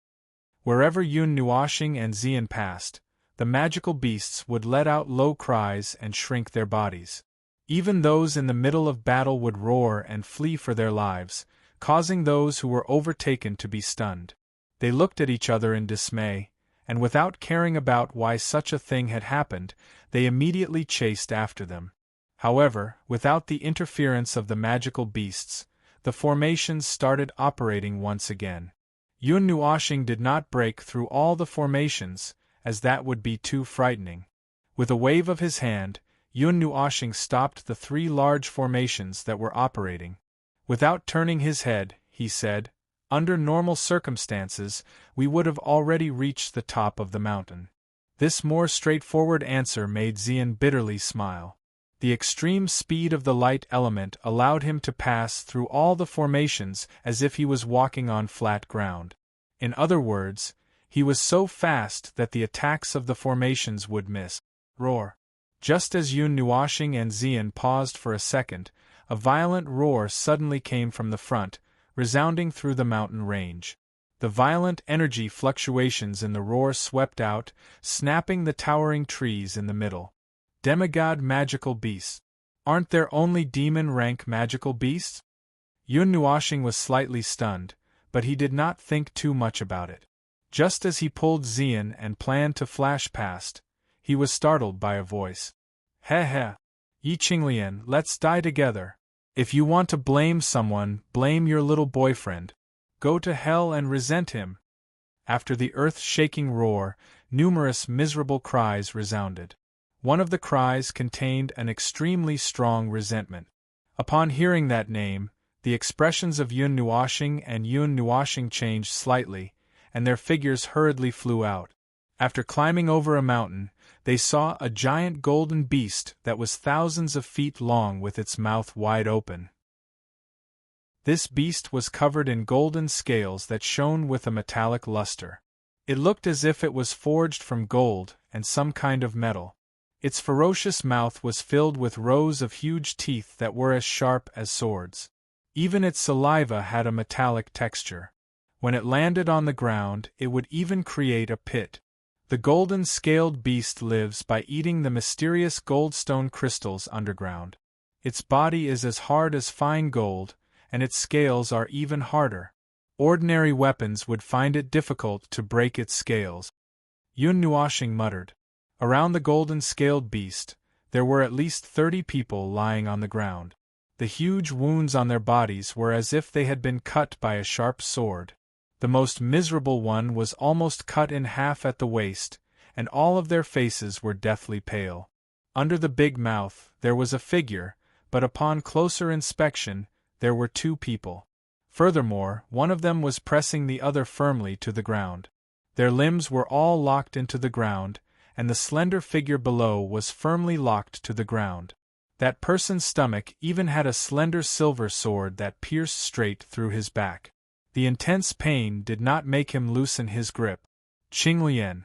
Wherever Yun Nuoxing and Xian passed, the magical beasts would let out low cries and shrink their bodies. Even those in the middle of battle would roar and flee for their lives, causing those who were overtaken to be stunned. They looked at each other in dismay, and without caring about why such a thing had happened, they immediately chased after them. However, without the interference of the magical beasts, the formations started operating once again. Yun Nuoxing did not break through all the formations, as that would be too frightening. With a wave of his hand, Yun Nuoxing stopped the 3 large formations that were operating. Without turning his head, he said, "Under normal circumstances, we would have already reached the top of the mountain." This more straightforward answer made Xian bitterly smile. The extreme speed of the light element allowed him to pass through all the formations as if he was walking on flat ground. In other words, he was so fast that the attacks of the formations would miss. Roar. Just as Yun Nuoxing and Xian paused for a second, a violent roar suddenly came from the front, resounding through the mountain range. The violent energy fluctuations in the roar swept out, snapping the towering trees in the middle. Demigod magical beasts. Aren't there only demon-rank magical beasts? Yun Nuashing was slightly stunned, but he did not think too much about it. Just as he pulled Xian and planned to flash past, he was startled by a voice. He he! Yi Qinglian, let's die together. If you want to blame someone, blame your little boyfriend. Go to hell and resent him. After the earth-shaking roar, numerous miserable cries resounded. One of the cries contained an extremely strong resentment. Upon hearing that name, the expressions of Yun Nuashing and Yun Nuashing changed slightly, and their figures hurriedly flew out. After climbing over a mountain, they saw a giant golden beast that was thousands of feet long with its mouth wide open. This beast was covered in golden scales that shone with a metallic luster. It looked as if it was forged from gold and some kind of metal. Its ferocious mouth was filled with rows of huge teeth that were as sharp as swords. Even its saliva had a metallic texture. When it landed on the ground, it would even create a pit. The golden-scaled beast lives by eating the mysterious goldstone crystals underground. Its body is as hard as fine gold, and its scales are even harder. Ordinary weapons would find it difficult to break its scales. Yun Nuashing muttered. Around the golden-scaled beast, there were at least 30 people lying on the ground. The huge wounds on their bodies were as if they had been cut by a sharp sword. The most miserable one was almost cut in half at the waist, and all of their faces were deathly pale. Under the big mouth, there was a figure, but upon closer inspection, there were 2 people. Furthermore, one of them was pressing the other firmly to the ground. Their limbs were all locked into the ground, and the slender figure below was firmly locked to the ground. That person's stomach even had a slender silver sword that pierced straight through his back. The intense pain did not make him loosen his grip. Qinglian.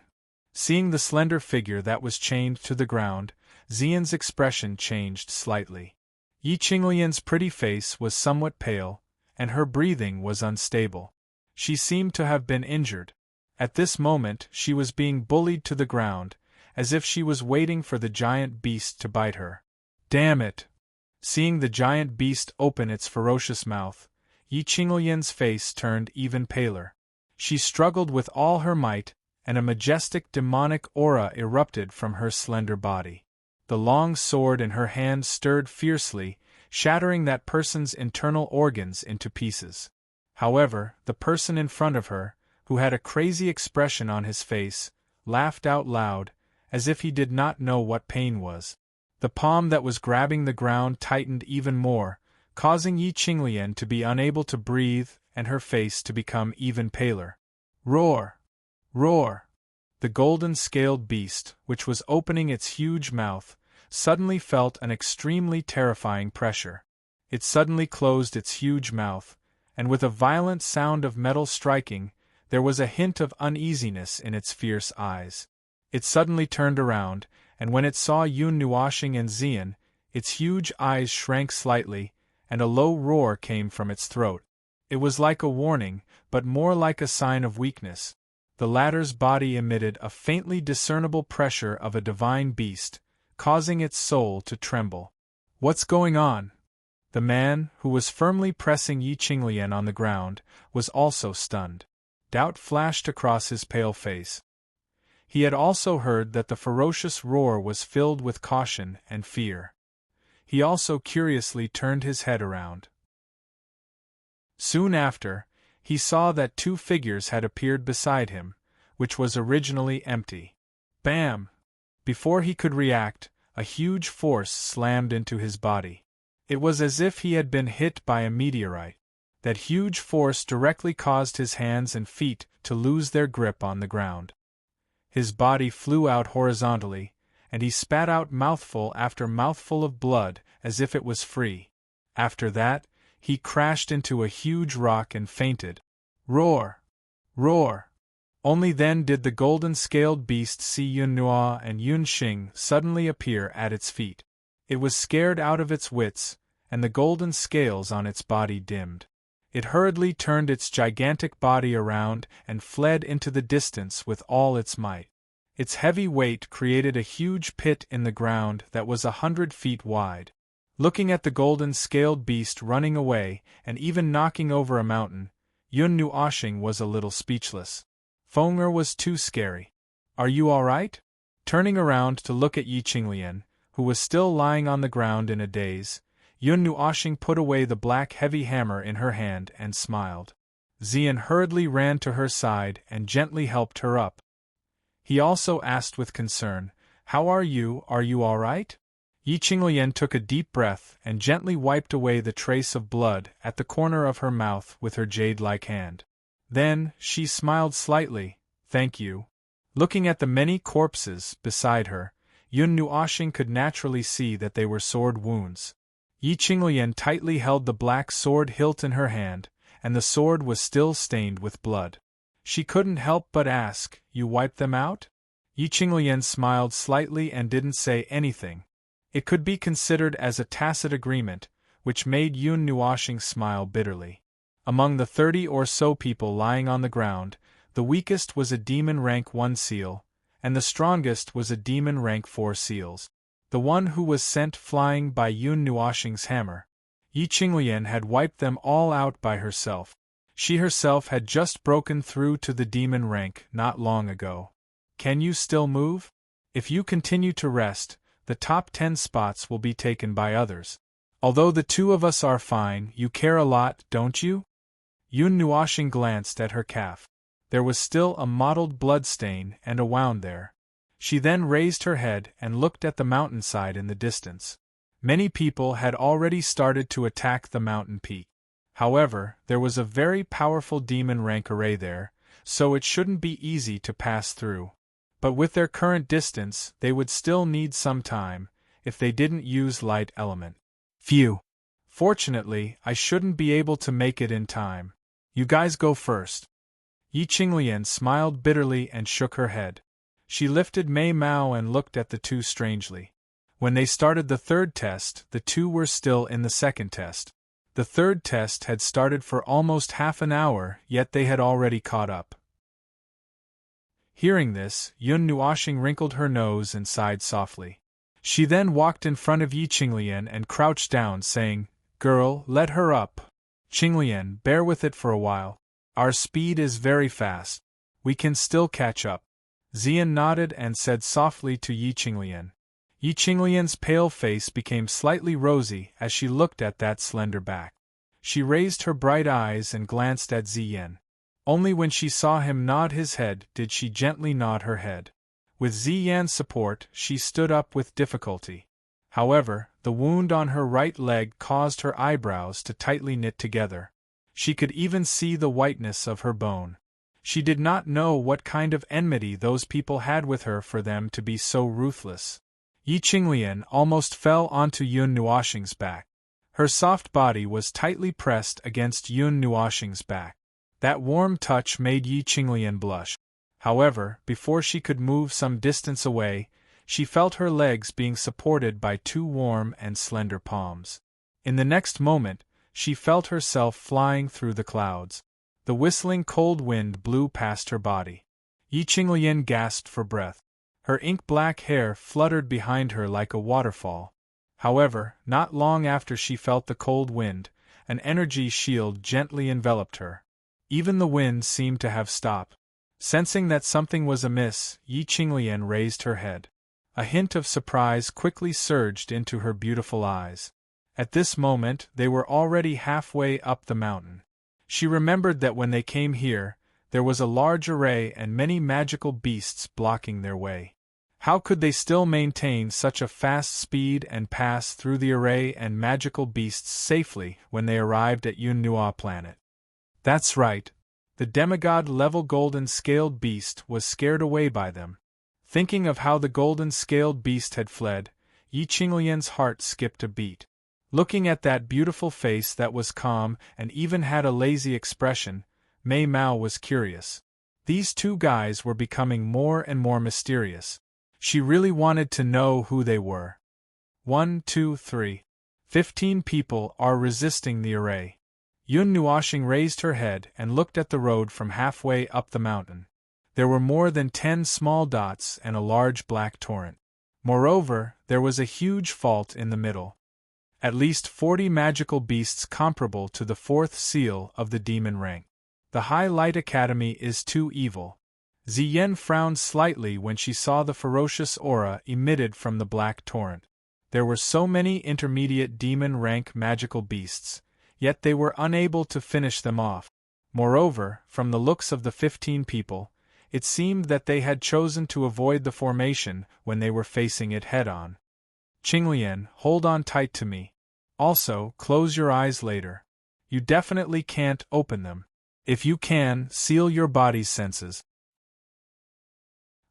Seeing the slender figure that was chained to the ground, Xian's expression changed slightly. Yi Qinglian's pretty face was somewhat pale, and her breathing was unstable. She seemed to have been injured. At this moment she was being bullied to the ground, as if she was waiting for the giant beast to bite her. Damn it! Seeing the giant beast open its ferocious mouth, Yi Qinglian's face turned even paler. She struggled with all her might, and a majestic demonic aura erupted from her slender body. The long sword in her hand stirred fiercely, shattering that person's internal organs into pieces. However, the person in front of her, who had a crazy expression on his face, laughed out loud, as if he did not know what pain was. The palm that was grabbing the ground tightened even more, causing Yi Qinglian to be unable to breathe and her face to become even paler. Roar! Roar! The golden-scaled beast, which was opening its huge mouth, suddenly felt an extremely terrifying pressure. It suddenly closed its huge mouth, and with a violent sound of metal striking, there was a hint of uneasiness in its fierce eyes. It suddenly turned around, and when it saw Yun Nuashing and Xian, its huge eyes shrank slightly, and a low roar came from its throat. It was like a warning, but more like a sign of weakness. The latter's body emitted a faintly discernible pressure of a divine beast, causing its soul to tremble. What's going on? The man, who was firmly pressing Yi Qinglian on the ground, was also stunned. Doubt flashed across his pale face. He had also heard that the ferocious roar was filled with caution and fear. He also curiously turned his head around. Soon after, he saw that 2 figures had appeared beside him, which was originally empty. Bam! Before he could react, a huge force slammed into his body. It was as if he had been hit by a meteorite. That huge force directly caused his hands and feet to lose their grip on the ground. His body flew out horizontally, and he spat out mouthful after mouthful of blood as if it was free. After that, he crashed into a huge rock and fainted. Roar! Roar! Only then did the golden-scaled beast see Yun Nua and Yun Xing suddenly appear at its feet. It was scared out of its wits, and the golden scales on its body dimmed. It hurriedly turned its gigantic body around and fled into the distance with all its might. Its heavy weight created a huge pit in the ground that was 100 feet wide. Looking at the golden-scaled beast running away and even knocking over a mountain, Yun Nuoshing was a little speechless. Feng'er was too scary. Are you all right? Turning around to look at Yi Qinglian, who was still lying on the ground in a daze, Yun Nuoshing put away the black heavy hammer in her hand and smiled. Xian hurriedly ran to her side and gently helped her up. He also asked with concern, "How are you all right?" Yi Qinglian took a deep breath and gently wiped away the trace of blood at the corner of her mouth with her jade-like hand. Then, she smiled slightly, "Thank you." Looking at the many corpses beside her, Yun Nuoshing could naturally see that they were sword wounds. Yi Qinglian tightly held the black sword hilt in her hand, and the sword was still stained with blood. She couldn't help but ask, "You wiped them out?" Yi Qinglian smiled slightly and didn't say anything. It could be considered as a tacit agreement, which made Yun Nuoshing smile bitterly. Among the 30 or so people lying on the ground, the weakest was a demon rank 1 seal, and the strongest was a demon rank 4 seals. The one who was sent flying by Yun Nuoshing's hammer. Yi Qinglian had wiped them all out by herself. She herself had just broken through to the demon rank not long ago. Can you still move? If you continue to rest, the top 10 spots will be taken by others. Although the two of us are fine, you care a lot, don't you? Yun Nuoshing glanced at her calf. There was still a mottled blood stain and a wound there. She then raised her head and looked at the mountainside in the distance. Many people had already started to attack the mountain peak. However, there was a very powerful demon rank array there, so it shouldn't be easy to pass through. But with their current distance, they would still need some time, if they didn't use light element. Phew! Fortunately, I shouldn't be able to make it in time. You guys go first. Yi Qinglian smiled bitterly and shook her head. She lifted Mei Mao and looked at the two strangely. When they started the third test, the two were still in the second test. The third test had started for almost half an hour, yet they had already caught up. Hearing this, Yun Nuoshing wrinkled her nose and sighed softly. She then walked in front of Yi Qinglian and crouched down, saying, "Girl, let her up. Qinglian, bear with it for a while. Our speed is very fast. We can still catch up." Xian nodded and said softly to Yi Qinglian. Yi Qinglian's pale face became slightly rosy as she looked at that slender back. She raised her bright eyes and glanced at Xian. Only when she saw him nod his head did she gently nod her head. With Xian's support, she stood up with difficulty. However, the wound on her right leg caused her eyebrows to tightly knit together. She could even see the whiteness of her bone. She did not know what kind of enmity those people had with her for them to be so ruthless. Yi Qinglian almost fell onto Yun Nuoshing's back. Her soft body was tightly pressed against Yun Nuoshing's back. That warm touch made Yi Qinglian blush. However, before she could move some distance away, she felt her legs being supported by two warm and slender palms. In the next moment, she felt herself flying through the clouds. The whistling cold wind blew past her body. Yi Qinglian gasped for breath. Her ink-black hair fluttered behind her like a waterfall. However, not long after she felt the cold wind, an energy shield gently enveloped her. Even the wind seemed to have stopped. Sensing that something was amiss, Yi Qinglian raised her head. A hint of surprise quickly surged into her beautiful eyes. At this moment, they were already halfway up the mountain. She remembered that when they came here, there was a large array and many magical beasts blocking their way. How could they still maintain such a fast speed and pass through the array and magical beasts safely when they arrived at Yun Nuo planet? That's right. The demigod-level golden-scaled beast was scared away by them. Thinking of how the golden-scaled beast had fled, Yi Qinglian's heart skipped a beat. Looking at that beautiful face that was calm and even had a lazy expression, Mei Mao was curious. These two guys were becoming more and more mysterious. She really wanted to know who they were. 1, 2, 3. 15 people are resisting the array. Yun Nuoshing raised her head and looked at the road from halfway up the mountain. There were more than 10 small dots and a large black torrent. Moreover, there was a huge fault in the middle. At least 40 magical beasts comparable to the fourth seal of the demon rank. The High Light Academy is too evil. Ziyen frowned slightly when she saw the ferocious aura emitted from the black torrent. There were so many intermediate demon rank magical beasts, yet they were unable to finish them off. Moreover, from the looks of the 15 people, it seemed that they had chosen to avoid the formation when they were facing it head-on. Qinglian, hold on tight to me. Also, close your eyes later. You definitely can't open them. If you can, seal your body's senses.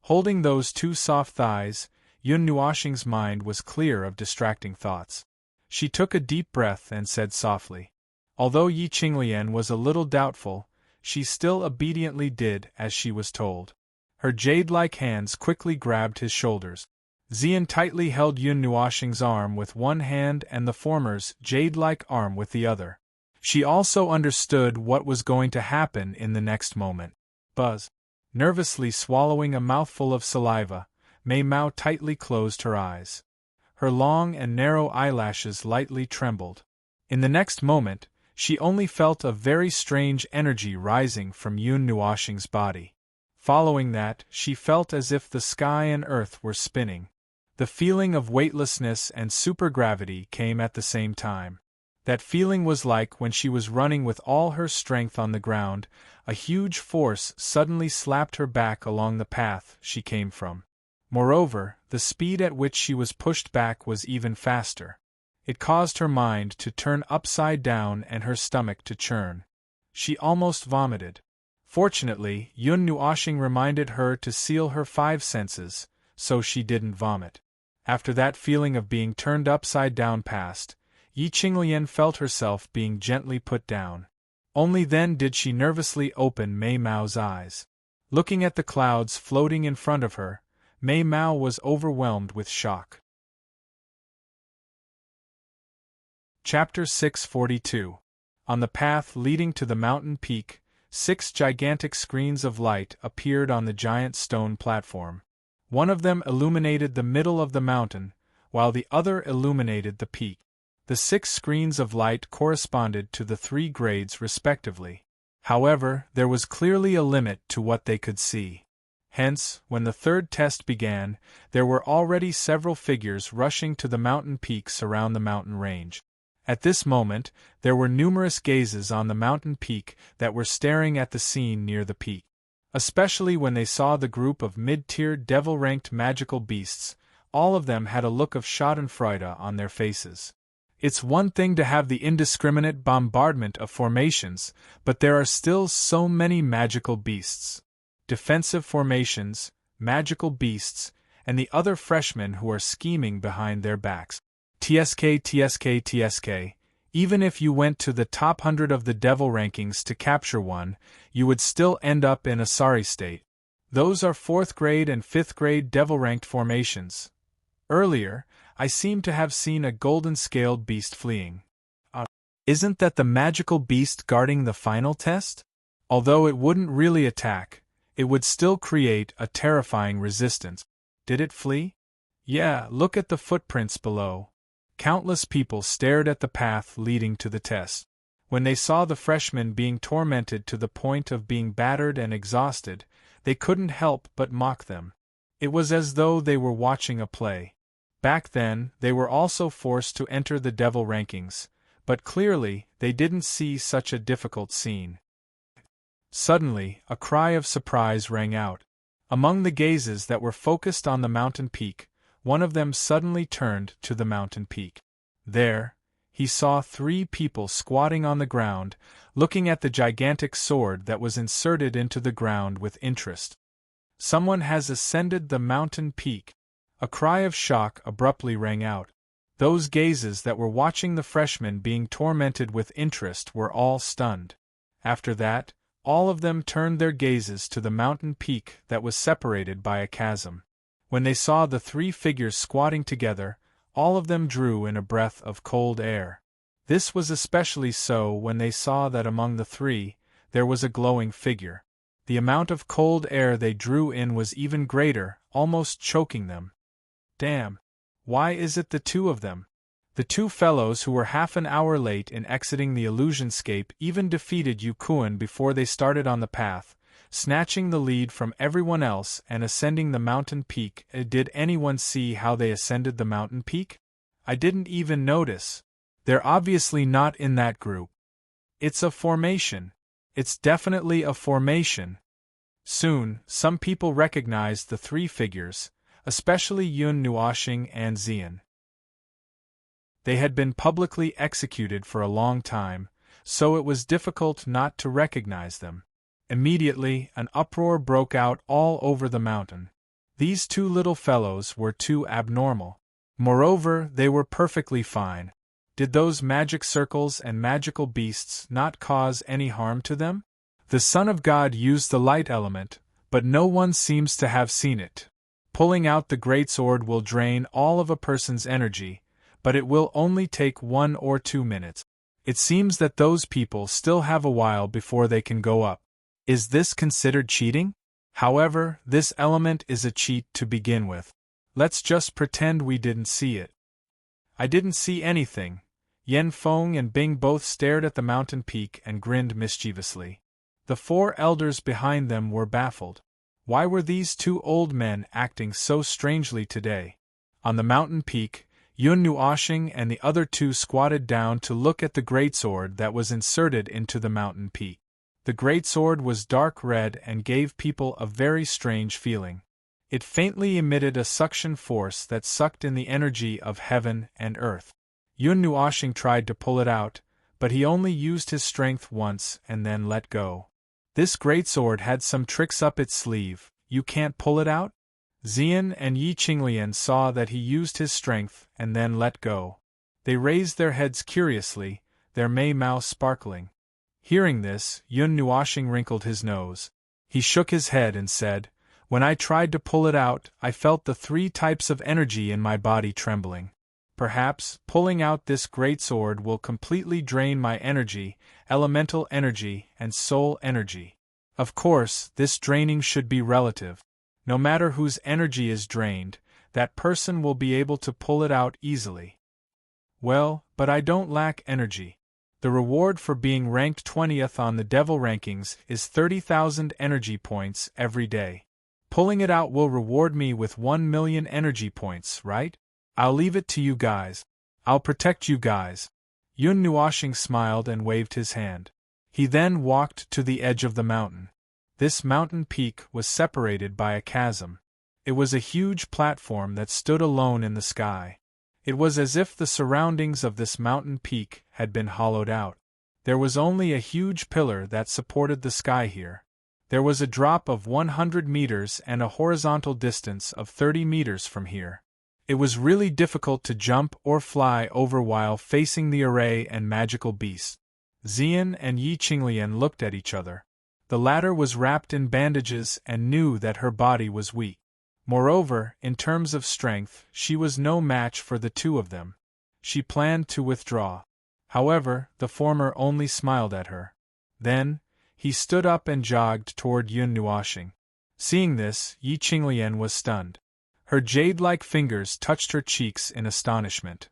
Holding those two soft thighs, Yun Nuoxing's mind was clear of distracting thoughts. She took a deep breath and said softly. Although Yi Qinglian was a little doubtful, she still obediently did as she was told. Her jade-like hands quickly grabbed his shoulders. Ziyen tightly held Yun Nuoxing's arm with one hand and the former's jade-like arm with the other. She also understood what was going to happen in the next moment. Buzz. Nervously swallowing a mouthful of saliva, Mei Mao tightly closed her eyes. Her long and narrow eyelashes lightly trembled. In the next moment, she only felt a very strange energy rising from Yun Nuoxing's body. Following that, she felt as if the sky and earth were spinning. The feeling of weightlessness and supergravity came at the same time. That feeling was like when she was running with all her strength on the ground, a huge force suddenly slapped her back along the path she came from. Moreover, the speed at which she was pushed back was even faster. It caused her mind to turn upside down and her stomach to churn. She almost vomited. Fortunately, Yun Nuoxing reminded her to seal her 5 senses, so she didn't vomit. After that feeling of being turned upside down passed, Yi Qinglian felt herself being gently put down. Only then did she nervously open Mei Mao's eyes. Looking at the clouds floating in front of her, Mei Mao was overwhelmed with shock. Chapter 642. On the path leading to the mountain peak, 6 gigantic screens of light appeared on the giant stone platform. One of them illuminated the middle of the mountain, while the other illuminated the peak. The 6 screens of light corresponded to the 3 grades respectively. However, there was clearly a limit to what they could see. Hence, when the third test began, there were already several figures rushing to the mountain peaks around the mountain range. At this moment, there were numerous gazes on the mountain peak that were staring at the scene near the peak. Especially when they saw the group of mid-tier devil-ranked magical beasts, all of them had a look of schadenfreude on their faces. It's one thing to have the indiscriminate bombardment of formations, but there are still so many magical beasts. Defensive formations, magical beasts, and the other freshmen who are scheming behind their backs. TSK. Even if you went to the top 100 of the devil rankings to capture one, you would still end up in a sorry state. Those are 4th grade and 5th grade devil-ranked formations. Earlier, I seem to have seen a golden-scaled beast fleeing. Isn't that the magical beast guarding the final test? Although it wouldn't really attack, it would still create a terrifying resistance. Did it flee? Yeah, look at the footprints below. Countless people stared at the path leading to the test. When they saw the freshmen being tormented to the point of being battered and exhausted, they couldn't help but mock them. It was as though they were watching a play. Back then, they were also forced to enter the devil rankings, but clearly, they didn't see such a difficult scene. Suddenly, a cry of surprise rang out. Among the gazes that were focused on the mountain peak, one of them suddenly turned to the mountain peak. There, he saw 3 people squatting on the ground, looking at the gigantic sword that was inserted into the ground with interest. Someone has ascended the mountain peak. A cry of shock abruptly rang out. Those gazes that were watching the freshmen being tormented with interest were all stunned. After that, all of them turned their gazes to the mountain peak that was separated by a chasm. When they saw the 3 figures squatting together, all of them drew in a breath of cold air. This was especially so when they saw that among the 3, there was a glowing figure. The amount of cold air they drew in was even greater, almost choking them. Damn! Why is it the 2 of them? The two fellows who were half an hour late in exiting the illusionscape even defeated Yukuan before they started on the path, snatching the lead from everyone else and ascending the mountain peak. Did anyone see how they ascended the mountain peak? I didn't even notice. They're obviously not in that group. It's a formation. It's definitely a formation. Soon, some people recognized the three figures, especially Yun Nuoxing and Xian. They had been publicly executed for a long time, so it was difficult not to recognize them. Immediately, an uproar broke out all over the mountain. These two little fellows were too abnormal. Moreover, they were perfectly fine. Did those magic circles and magical beasts not cause any harm to them? The Son of God used the light element, but no one seems to have seen it. Pulling out the great sword will drain all of a person's energy, but it will only take 1 or 2 minutes. It seems that those people still have a while before they can go up. Is this considered cheating? However, this element is a cheat to begin with. Let's just pretend we didn't see it. I didn't see anything. Yen Feng and Bing both stared at the mountain peak and grinned mischievously. The 4 elders behind them were baffled. Why were these 2 old men acting so strangely today? On the mountain peak, Yun Nuoxing and the other 2 squatted down to look at the greatsword that was inserted into the mountain peak. The greatsword was dark red and gave people a very strange feeling. It faintly emitted a suction force that sucked in the energy of heaven and earth. Yun Nuoxing tried to pull it out, but he only used his strength once and then let go. This greatsword had some tricks up its sleeve. You can't pull it out? Xian and Yi Qinglian saw that he used his strength and then let go. They raised their heads curiously, their mouths sparkling. Hearing this, Yun Nuoxing wrinkled his nose. He shook his head and said, "When I tried to pull it out, I felt the 3 types of energy in my body trembling. Perhaps, pulling out this great sword will completely drain my energy, elemental energy, and soul energy. Of course, this draining should be relative. No matter whose energy is drained, that person will be able to pull it out easily. Well, but I don't lack energy. The reward for being ranked 20th on the devil rankings is 30,000 energy points every day. Pulling it out will reward me with 1 million energy points, right? I'll leave it to you guys. I'll protect you guys." Yun Nuoxing smiled and waved his hand. He then walked to the edge of the mountain. This mountain peak was separated by a chasm. It was a huge platform that stood alone in the sky. It was as if the surroundings of this mountain peak had been hollowed out. There was only a huge pillar that supported the sky here. There was a drop of 100 meters and a horizontal distance of 30 meters from here. It was really difficult to jump or fly over while facing the array and magical beasts. Xian and Yi Qinglian looked at each other. The latter was wrapped in bandages and knew that her body was weak. Moreover, in terms of strength, she was no match for the 2 of them. She planned to withdraw. However, the former only smiled at her. Then, he stood up and jogged toward Yun Nuoxing. Seeing this, Yi Qinglian was stunned. Her jade-like fingers touched her cheeks in astonishment.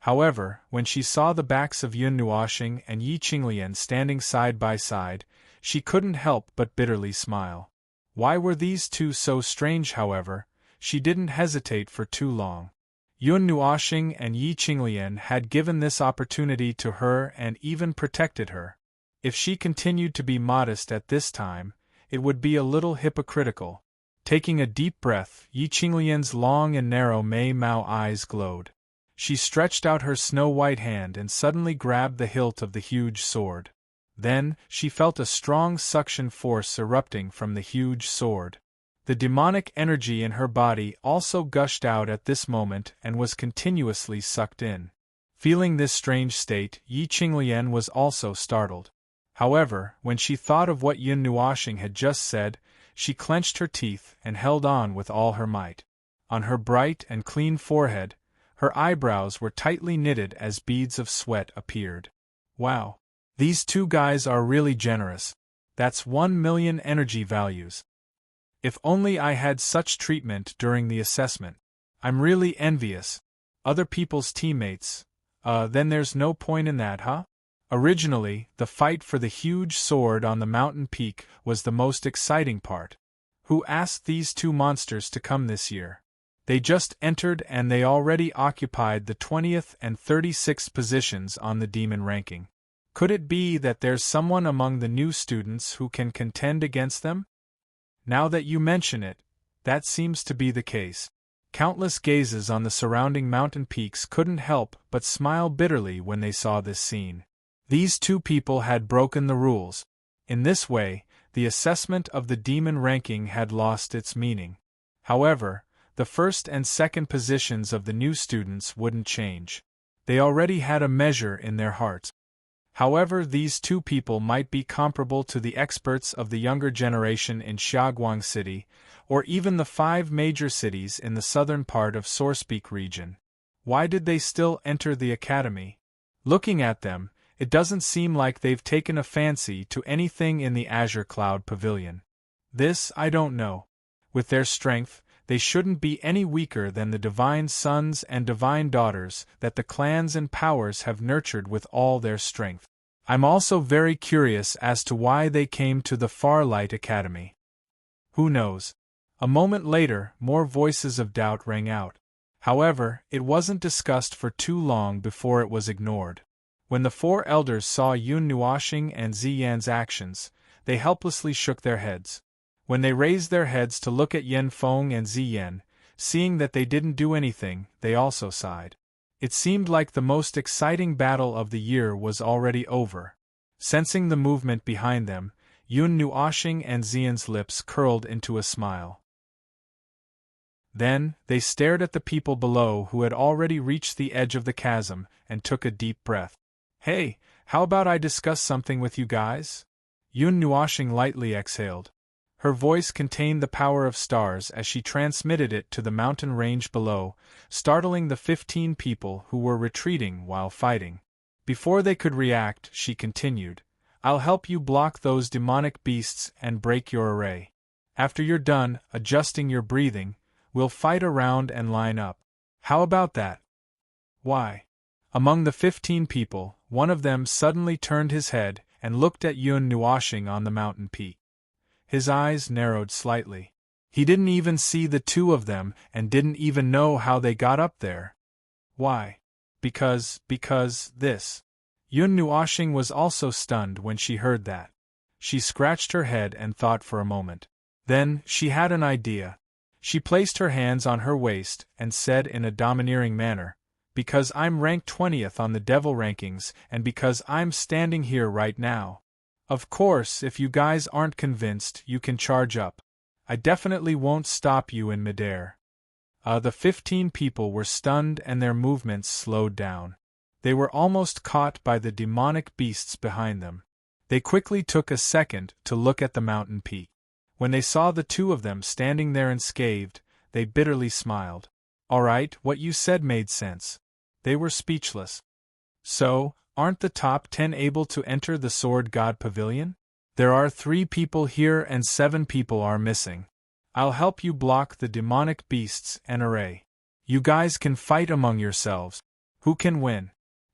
However, when she saw the backs of Yun Nuoxing and Yi Qinglian standing side by side, she couldn't help but bitterly smile. Why were these 2 so strange? However, she didn't hesitate for too long. Yun Nuoxing and Yi Qinglian had given this opportunity to her and even protected her. If she continued to be modest at this time, it would be a little hypocritical. Taking a deep breath, Yi Qinglian's long and narrow Mao eyes glowed. She stretched out her snow-white hand and suddenly grabbed the hilt of the huge sword. Then, she felt a strong suction force erupting from the huge sword. The demonic energy in her body also gushed out at this moment and was continuously sucked in. Feeling this strange state, Yi Qinglian was also startled. However, when she thought of what Yun Nuoxing had just said, she clenched her teeth and held on with all her might. On her bright and clean forehead, her eyebrows were tightly knitted as beads of sweat appeared. Wow! These 2 guys are really generous. That's 1 million energy values. If only I had such treatment during the assessment. I'm really envious. Other people's teammates. Then there's no point in that, huh? Originally, the fight for the huge sword on the mountain peak was the most exciting part. Who asked these two monsters to come this year? They just entered and they already occupied the 20th and 36th positions on the demon ranking. Could it be that there's someone among the new students who can contend against them? Now that you mention it, that seems to be the case. Countless gazes on the surrounding mountain peaks couldn't help but smile bitterly when they saw this scene. These two people had broken the rules. In this way, the assessment of the demon ranking had lost its meaning. However, the first and second positions of the new students wouldn't change. They already had a measure in their hearts. However, these two people might be comparable to the experts of the younger generation in Xiaoguang City, or even the 5 major cities in the southern part of Sourcepeak region. Why did they still enter the academy? Looking at them, it doesn't seem like they've taken a fancy to anything in the Azure Cloud Pavilion. This, I don't know. With their strength, they shouldn't be any weaker than the divine sons and divine daughters that the clans and powers have nurtured with all their strength. I'm also very curious as to why they came to the Farlight Academy. Who knows? A moment later, more voices of doubt rang out. However, it wasn't discussed for too long before it was ignored. When the 4 elders saw Yun Nuoxing and Ziyan's actions, they helplessly shook their heads. When they raised their heads to look at Yan Feng and Ziyan, seeing that they didn't do anything, they also sighed. It seemed like the most exciting battle of the year was already over. Sensing the movement behind them, Yun Nuoxing and Ziyan's lips curled into a smile. Then, they stared at the people below who had already reached the edge of the chasm, and took a deep breath. Hey, how about I discuss something with you guys? Yun Nuoxing lightly exhaled. Her voice contained the power of stars as she transmitted it to the mountain range below, startling the 15 people who were retreating while fighting. Before they could react, she continued, I'll help you block those demonic beasts and break your array. After you're done adjusting your breathing, we'll fight around and line up. How about that? Why? Among the 15 people, one of them suddenly turned his head and looked at Yun Nuoxing on the mountain peak. His eyes narrowed slightly. He didn't even see the two of them and didn't even know how they got up there. Why? Because this. Yun Nuoxing was also stunned when she heard that. She scratched her head and thought for a moment. Then, she had an idea. She placed her hands on her waist and said in a domineering manner, Because I'm ranked 20th on the devil rankings and because I'm standing here right now. Of course, if you guys aren't convinced, you can charge up. I definitely won't stop you in midair. The 15 people were stunned and their movements slowed down. They were almost caught by the demonic beasts behind them. They quickly took a second to look at the mountain peak. When they saw the two of them standing there unscathed, they bitterly smiled. All right, what you said made sense. They were speechless. So, aren't the top 10 able to enter the Sword God Pavilion? There are 3 people here and 7 people are missing. I'll help you block the demonic beasts and array. You guys can fight among yourselves. Who can win?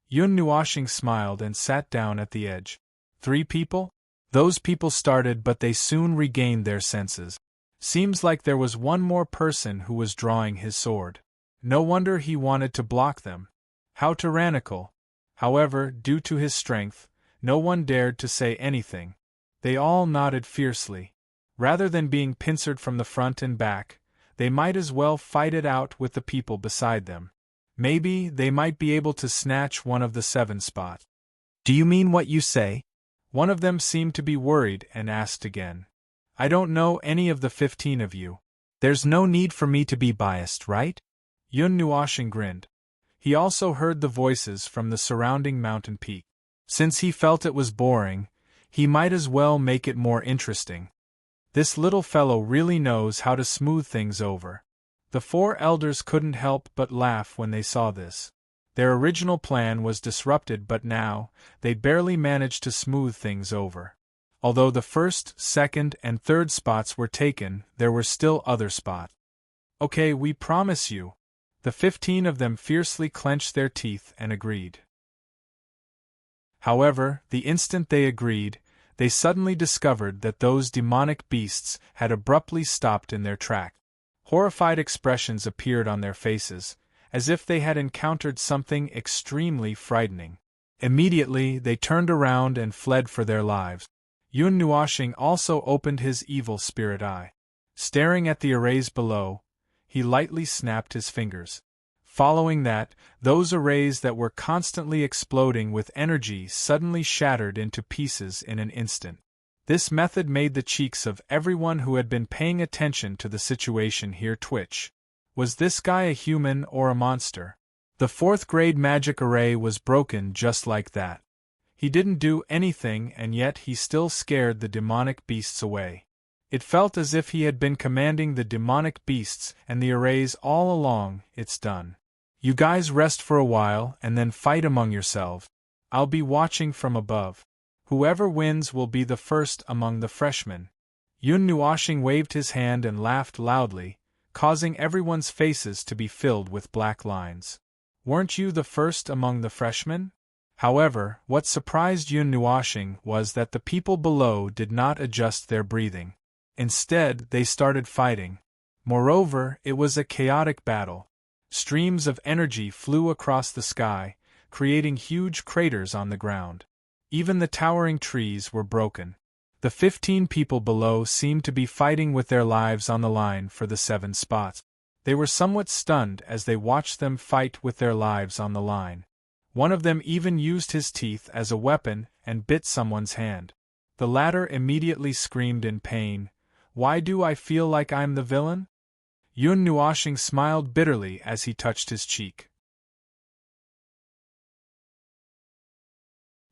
Yun Nuoxing smiled and sat down at the edge. 3 people? Those people started but they soon regained their senses. Seems like there was one more person who was drawing his sword. No wonder he wanted to block them. How tyrannical. However, due to his strength, no one dared to say anything. They all nodded fiercely. Rather than being pincered from the front and back, they might as well fight it out with the people beside them. Maybe they might be able to snatch one of the 7 spots. Do you mean what you say? One of them seemed to be worried and asked again. I don't know any of the 15 of you. There's no need for me to be biased, right? Yun Nuoxing grinned. He also heard the voices from the surrounding mountain peak. Since he felt it was boring, he might as well make it more interesting. This little fellow really knows how to smooth things over. The 4 elders couldn't help but laugh when they saw this. Their original plan was disrupted but now, they barely managed to smooth things over. Although the first, second, and third spots were taken, there were still other spots. Okay, we promise you. The 15 of them fiercely clenched their teeth and agreed. However, the instant they agreed, they suddenly discovered that those demonic beasts had abruptly stopped in their track. Horrified expressions appeared on their faces, as if they had encountered something extremely frightening. Immediately, they turned around and fled for their lives. Yun Nuoxing also opened his evil spirit eye. Staring at the arrays below, he lightly snapped his fingers. Following that, those arrays that were constantly exploding with energy suddenly shattered into pieces in an instant. This method made the cheeks of everyone who had been paying attention to the situation here twitch. Was this guy a human or a monster? The 4th grade magic array was broken just like that. He didn't do anything and yet he still scared the demonic beasts away. It felt as if he had been commanding the demonic beasts and the arrays all along. It's done. You guys rest for a while and then fight among yourselves. I'll be watching from above. Whoever wins will be the first among the freshmen. Yun Nuoxing waved his hand and laughed loudly, causing everyone's faces to be filled with black lines. Weren't you the first among the freshmen? However, what surprised Yun Nuoxing was that the people below did not adjust their breathing. Instead, they started fighting. Moreover, it was a chaotic battle. Streams of energy flew across the sky, creating huge craters on the ground. Even the towering trees were broken. The 15 people below seemed to be fighting with their lives on the line for the 7 spots. They were somewhat stunned as they watched them fight with their lives on the line. One of them even used his teeth as a weapon and bit someone's hand. The latter immediately screamed in pain, "Why do I feel like I'm the villain?" Yun Nuoxing smiled bitterly as he touched his cheek.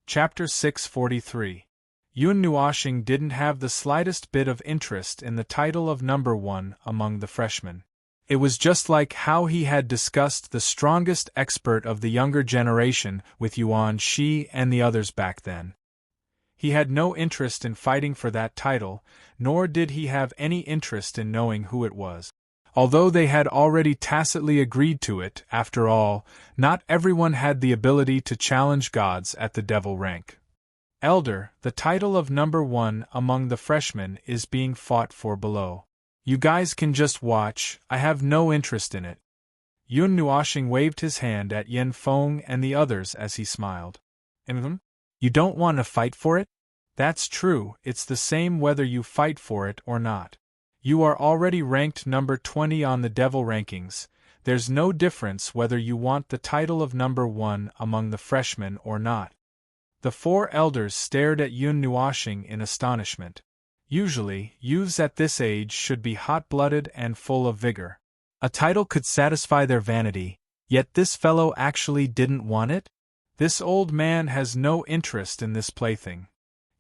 Chapter 643. Yun Nuoxing didn't have the slightest bit of interest in the title of number 1 among the freshmen. It was just like how he had discussed the strongest expert of the younger generation with Yuan Shi and the others back then. He had no interest in fighting for that title, nor did he have any interest in knowing who it was. Although they had already tacitly agreed to it, after all, not everyone had the ability to challenge gods at the devil rank. Elder, the title of number 1 among the freshmen is being fought for below. You guys can just watch, I have no interest in it. Yun Nuoxing waved his hand at Yen Feng and the others as he smiled. You don't want to fight for it? That's true, it's the same whether you fight for it or not. You are already ranked number 20 on the devil rankings. There's no difference whether you want the title of number 1 among the freshmen or not. The 4 elders stared at Yun Nuoxing in astonishment. Usually, youths at this age should be hot-blooded and full of vigor. A title could satisfy their vanity, yet this fellow actually didn't want it? This old man has no interest in this plaything.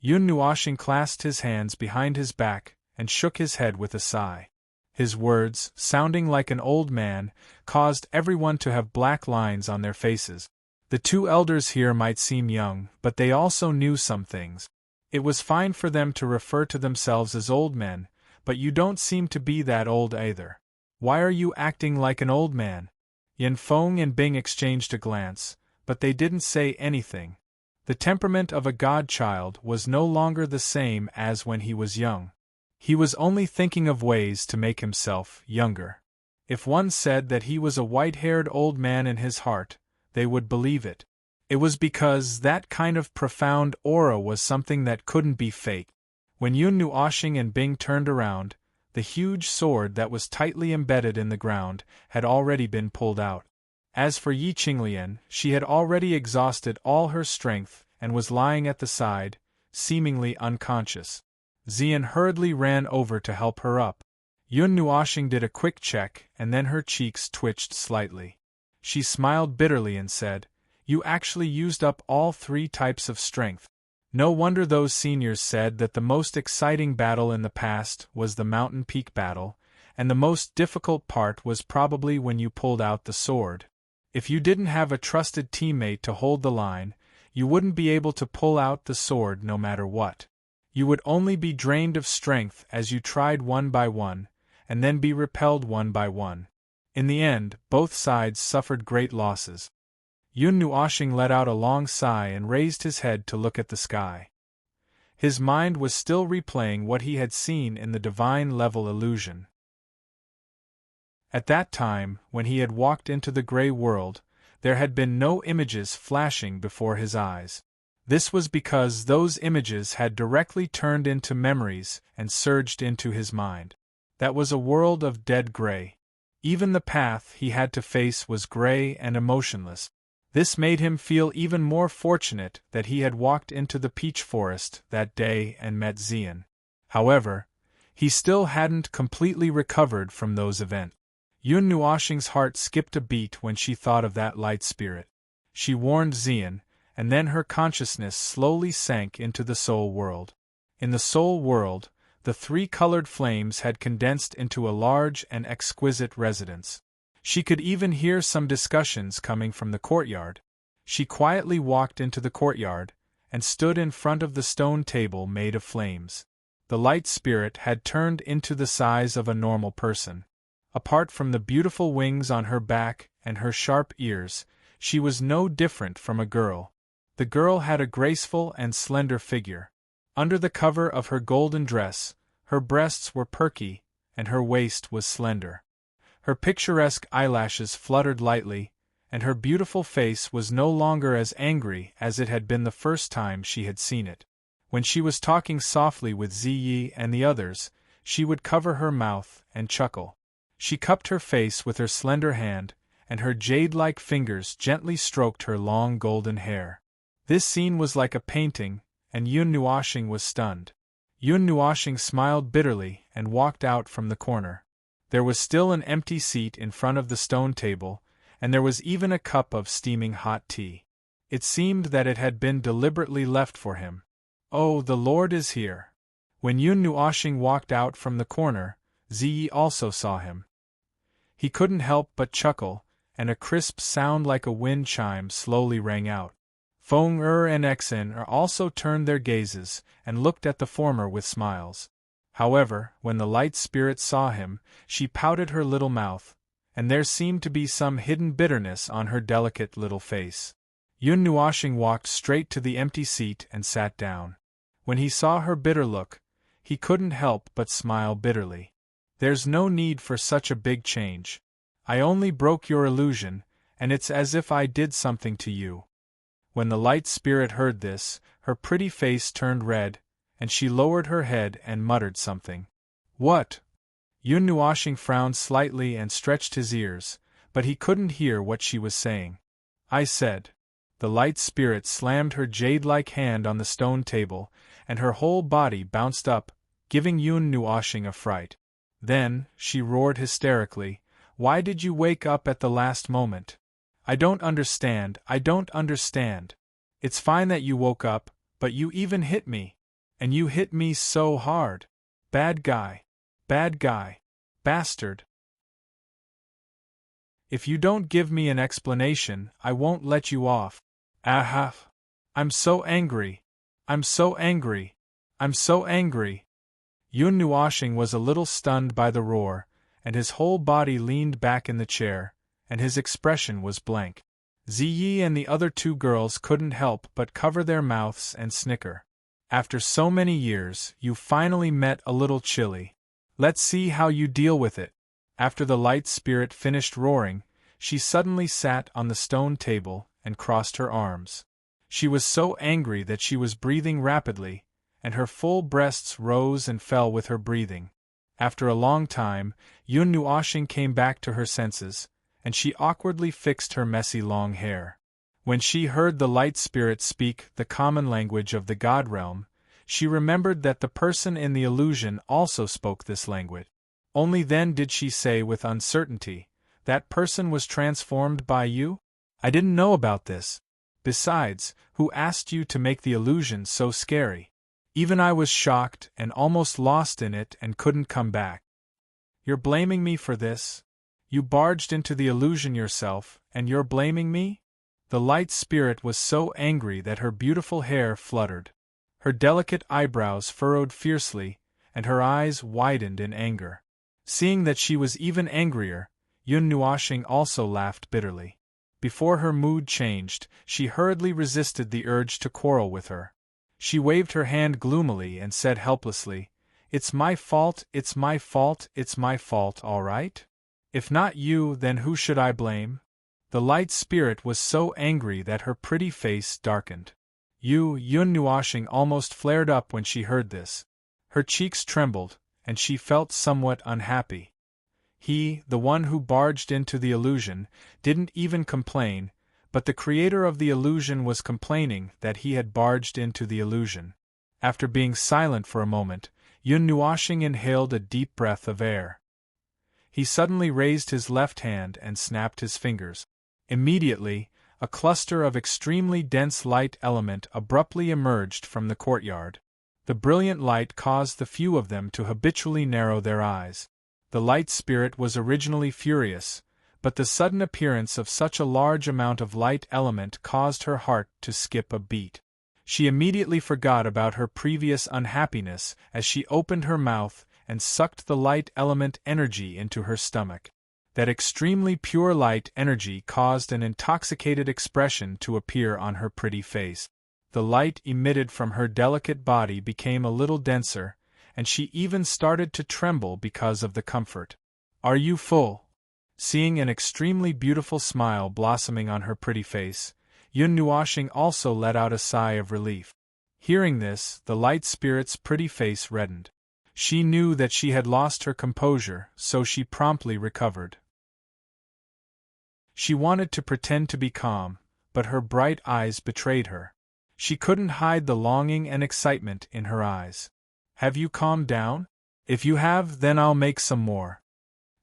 Yun Nuoxing clasped his hands behind his back and shook his head with a sigh. His words, sounding like an old man, caused everyone to have black lines on their faces. The 2 elders here might seem young, but they also knew some things. It was fine for them to refer to themselves as old men, but you don't seem to be that old either. Why are you acting like an old man? Yen Feng and Bing exchanged a glance, but they didn't say anything. The temperament of a godchild was no longer the same as when he was young. He was only thinking of ways to make himself younger. If one said that he was a white-haired old man in his heart, they would believe it. It was because that kind of profound aura was something that couldn't be faked. When Yun Nuoxing and Bing turned around, the huge sword that was tightly embedded in the ground had already been pulled out. As for Yi Qinglian, she had already exhausted all her strength and was lying at the side, seemingly unconscious. Xian hurriedly ran over to help her up. Yun Nuoxing did a quick check and then her cheeks twitched slightly. She smiled bitterly and said, "You actually used up all 3 types of strength. No wonder those seniors said that the most exciting battle in the past was the mountain peak battle, and the most difficult part was probably when you pulled out the sword. If you didn't have a trusted teammate to hold the line, you wouldn't be able to pull out the sword no matter what. You would only be drained of strength as you tried one by one, and then be repelled one by one. In the end, both sides suffered great losses. Yun Nuoshing let out a long sigh and raised his head to look at the sky. His mind was still replaying what he had seen in the divine level illusion. At that time, when he had walked into the gray world, there had been no images flashing before his eyes. This was because those images had directly turned into memories and surged into his mind. That was a world of dead gray. Even the path he had to face was gray and emotionless. This made him feel even more fortunate that he had walked into the peach forest that day and met Xian. However, he still hadn't completely recovered from those events. Yun Nuoshing's heart skipped a beat when she thought of that light spirit. She warned Xian, and then her consciousness slowly sank into the soul world. In the soul world, the three colored flames had condensed into a large and exquisite residence. She could even hear some discussions coming from the courtyard. She quietly walked into the courtyard, and stood in front of the stone table made of flames. The light spirit had turned into the size of a normal person. Apart from the beautiful wings on her back and her sharp ears, she was no different from a girl. The girl had a graceful and slender figure. Under the cover of her golden dress, her breasts were perky, and her waist was slender. Her picturesque eyelashes fluttered lightly, and her beautiful face was no longer as angry as it had been the first time she had seen it. When she was talking softly with Ziyi and the others, she would cover her mouth and chuckle. She cupped her face with her slender hand, and her jade-like fingers gently stroked her long golden hair. This scene was like a painting, and Yun Nuoshing was stunned. Yun Nuoshing smiled bitterly and walked out from the corner. There was still an empty seat in front of the stone table, and there was even a cup of steaming hot tea. It seemed that it had been deliberately left for him. Oh, the Lord is here! When Yun Nuoshing walked out from the corner, Ziyi also saw him. He couldn't help but chuckle, and a crisp sound like a wind chime slowly rang out. Feng and Xen also turned their gazes and looked at the former with smiles. However, when the light spirit saw him, she pouted her little mouth, and there seemed to be some hidden bitterness on her delicate little face. Yun Nuoshing walked straight to the empty seat and sat down. When he saw her bitter look, he couldn't help but smile bitterly. There's no need for such a big change. I only broke your illusion, and it's as if I did something to you. When the light spirit heard this, her pretty face turned red, and she lowered her head and muttered something. What? Yun Nuoshing frowned slightly and stretched his ears, but he couldn't hear what she was saying. I said. The light spirit slammed her jade-like hand on the stone table, and her whole body bounced up, giving Yun Nuoshing a fright. Then, she roared hysterically, Why did you wake up at the last moment? I don't understand. It's fine that you woke up, but you even hit me. And you hit me so hard. Bad guy. Bastard. If you don't give me an explanation, I won't let you off. Aha! I'm so angry. Yun Nuoshing was a little stunned by the roar, and his whole body leaned back in the chair, and his expression was blank. Ziyi and the other two girls couldn't help but cover their mouths and snicker. After so many years, you finally met a little chilly. Let's see how you deal with it. After the light spirit finished roaring, she suddenly sat on the stone table and crossed her arms. She was so angry that she was breathing rapidly, and her full breasts rose and fell with her breathing. After a long time, Yun Nuoshing came back to her senses, and she awkwardly fixed her messy long hair. When she heard the light spirit speak the common language of the God realm, she remembered that the person in the illusion also spoke this language. Only then did she say with uncertainty, That person was transformed by you? I didn't know about this. Besides, who asked you to make the illusion so scary? Even I was shocked and almost lost in it and couldn't come back. You're blaming me for this? You barged into the illusion yourself, and you're blaming me? The light spirit was so angry that her beautiful hair fluttered. Her delicate eyebrows furrowed fiercely, and her eyes widened in anger. Seeing that she was even angrier, Yun Nuoxing also laughed bitterly. Before her mood changed, she hurriedly resisted the urge to quarrel with her. She waved her hand gloomily and said helplessly, "It's my fault, it's my fault, it's my fault, all right? If not you, then who should I blame?" The light spirit was so angry that her pretty face darkened. Yun Nuoxing almost flared up when she heard this. Her cheeks trembled, and she felt somewhat unhappy. He, the one who barged into the illusion, didn't even complain, but the creator of the illusion was complaining that he had barged into the illusion. After being silent for a moment, Yun Nuoxing inhaled a deep breath of air. He suddenly raised his left hand and snapped his fingers. Immediately, a cluster of extremely dense light element abruptly emerged from the courtyard. The brilliant light caused the few of them to habitually narrow their eyes. The light spirit was originally furious, but the sudden appearance of such a large amount of light element caused her heart to skip a beat. She immediately forgot about her previous unhappiness as she opened her mouth and sucked the light element energy into her stomach. That extremely pure light energy caused an intoxicated expression to appear on her pretty face. The light emitted from her delicate body became a little denser, and she even started to tremble because of the comfort. "Are you full?" Seeing an extremely beautiful smile blossoming on her pretty face, Yun Nuoxing also let out a sigh of relief. Hearing this, the light spirit's pretty face reddened. She knew that she had lost her composure, so she promptly recovered. She wanted to pretend to be calm, but her bright eyes betrayed her. She couldn't hide the longing and excitement in her eyes. "Have you calmed down? If you have, then I'll make some more."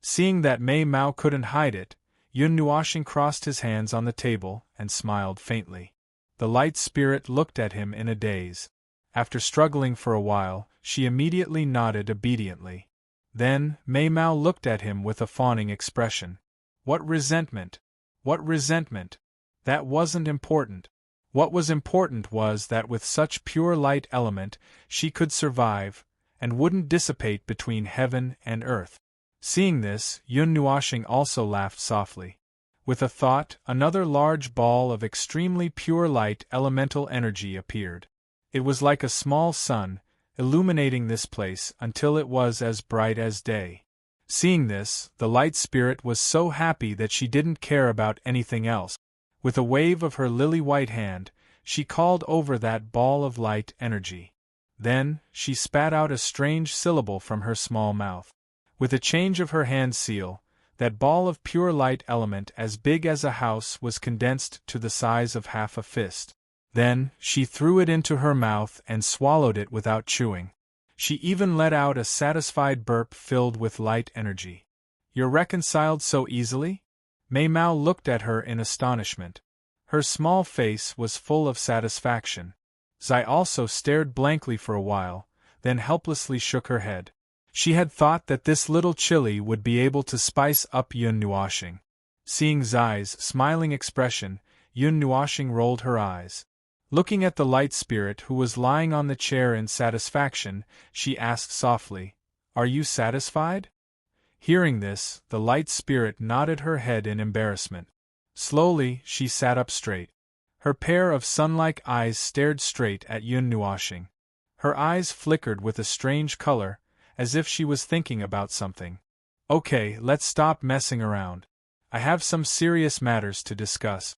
Seeing that Mei Mao couldn't hide it, Yun Nuoxing crossed his hands on the table and smiled faintly. The light spirit looked at him in a daze. After struggling for a while, she immediately nodded obediently. Then, Mei Mao looked at him with a fawning expression. What resentment! What resentment! That wasn't important. What was important was that with such pure light element, she could survive, and wouldn't dissipate between heaven and earth. Seeing this, Yun Nuoxing also laughed softly. With a thought, another large ball of extremely pure light elemental energy appeared. It was like a small sun, illuminating this place until it was as bright as day. Seeing this, the light spirit was so happy that she didn't care about anything else. With a wave of her lily-white hand, she called over that ball of light energy. Then, she spat out a strange syllable from her small mouth. With a change of her hand seal, that ball of pure light element as big as a house was condensed to the size of half a fist. Then, she threw it into her mouth and swallowed it without chewing. She even let out a satisfied burp filled with light energy. "You're reconciled so easily?" Mei Mao looked at her in astonishment. Her small face was full of satisfaction. Zai also stared blankly for a while, then helplessly shook her head. She had thought that this little chili would be able to spice up Yun Nuoxing. Seeing Zai's smiling expression, Yun Nuoxing rolled her eyes. Looking at the light spirit who was lying on the chair in satisfaction, she asked softly, "Are you satisfied?" Hearing this, the light spirit nodded her head in embarrassment. Slowly, she sat up straight. Her pair of sun-like eyes stared straight at Yun Nuoxing. Her eyes flickered with a strange color, as if she was thinking about something. "Okay, let's stop messing around. I have some serious matters to discuss."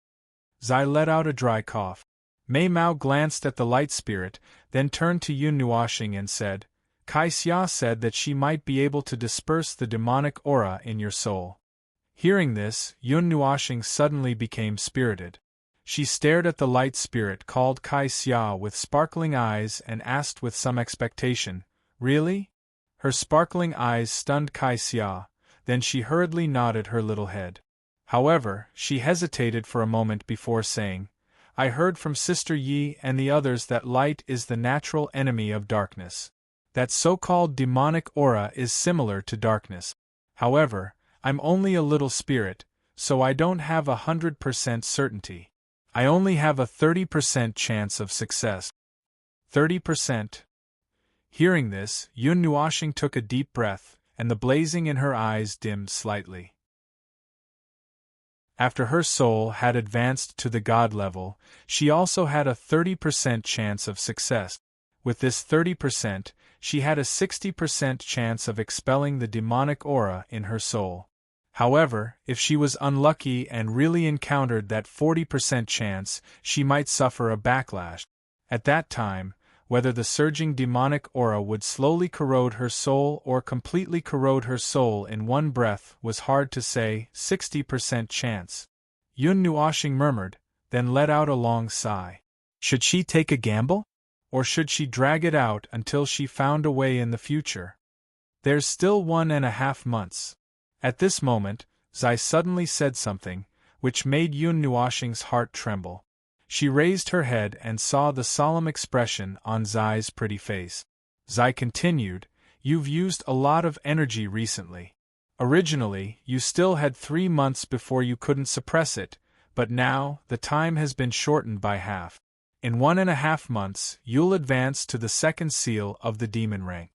Zai let out a dry cough. Mei Mao glanced at the light spirit, then turned to Yun Nuoxing and said, "Kai Xia said that she might be able to disperse the demonic aura in your soul." Hearing this, Yun Nuoxing suddenly became spirited. She stared at the light spirit called Kai Xia with sparkling eyes and asked with some expectation, "Really?" Her sparkling eyes stunned Kai Xia, then she hurriedly nodded her little head. However, she hesitated for a moment before saying, "I heard from Sister Yi and the others that light is the natural enemy of darkness. That so-called demonic aura is similar to darkness. However, I'm only a little spirit, so I don't have 100% certainty. I only have a 30% chance of success." 30%? Hearing this, Yun Nuoxing took a deep breath, and the blazing in her eyes dimmed slightly. After her soul had advanced to the god level, she also had a 30% chance of success. With this 30%, she had a 60% chance of expelling the demonic aura in her soul. However, if she was unlucky and really encountered that 40% chance, she might suffer a backlash. At that time, whether the surging demonic aura would slowly corrode her soul or completely corrode her soul in one breath was hard to say. 60% chance. Yun Nuoxing murmured, then let out a long sigh. Should she take a gamble? Or should she drag it out until she found a way in the future? There's still 1.5 months. At this moment, Zai suddenly said something, which made Yun Nuoxing's heart tremble. She raised her head and saw the solemn expression on Zai's pretty face. Zai continued, "You've used a lot of energy recently. Originally, you still had 3 months before you couldn't suppress it, but now, the time has been shortened by half. In 1.5 months, you'll advance to the second seal of the demon rank."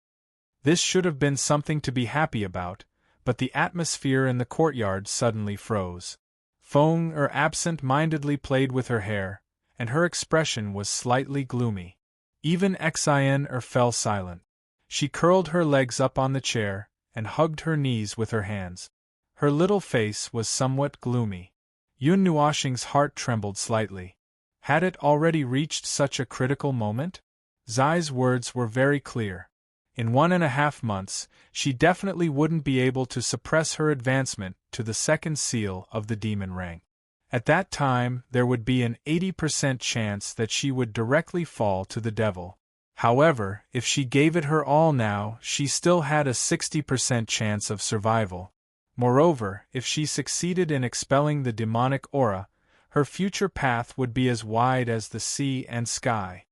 This should have been something to be happy about, but the atmosphere in the courtyard suddenly froze. Feng absent-mindedly played with her hair, and her expression was slightly gloomy. Even Xian fell silent. She curled her legs up on the chair, and hugged her knees with her hands. Her little face was somewhat gloomy. Yun Nuoxing's heart trembled slightly. Had it already reached such a critical moment? Zai's words were very clear. In 1.5 months, she definitely wouldn't be able to suppress her advancement to the second seal of the demon rank. At that time, there would be an 80% chance that she would directly fall to the devil. However, if she gave it her all now, she still had a 60% chance of survival. Moreover, if she succeeded in expelling the demonic aura, her future path would be as wide as the sea and sky.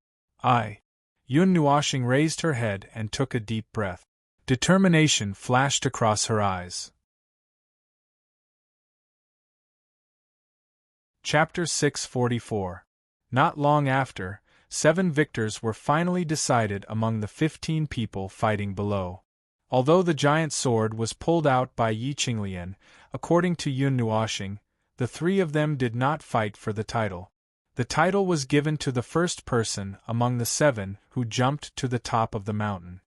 Yun Nuoxing raised her head and took a deep breath. Determination flashed across her eyes. Chapter 644. Not long after, 7 victors were finally decided among the 15 people fighting below. Although the giant sword was pulled out by Yi Qinglian, according to Yun Nuoxing, the 3 of them did not fight for the title. The title was given to the first person among the 7 who jumped to the top of the mountain.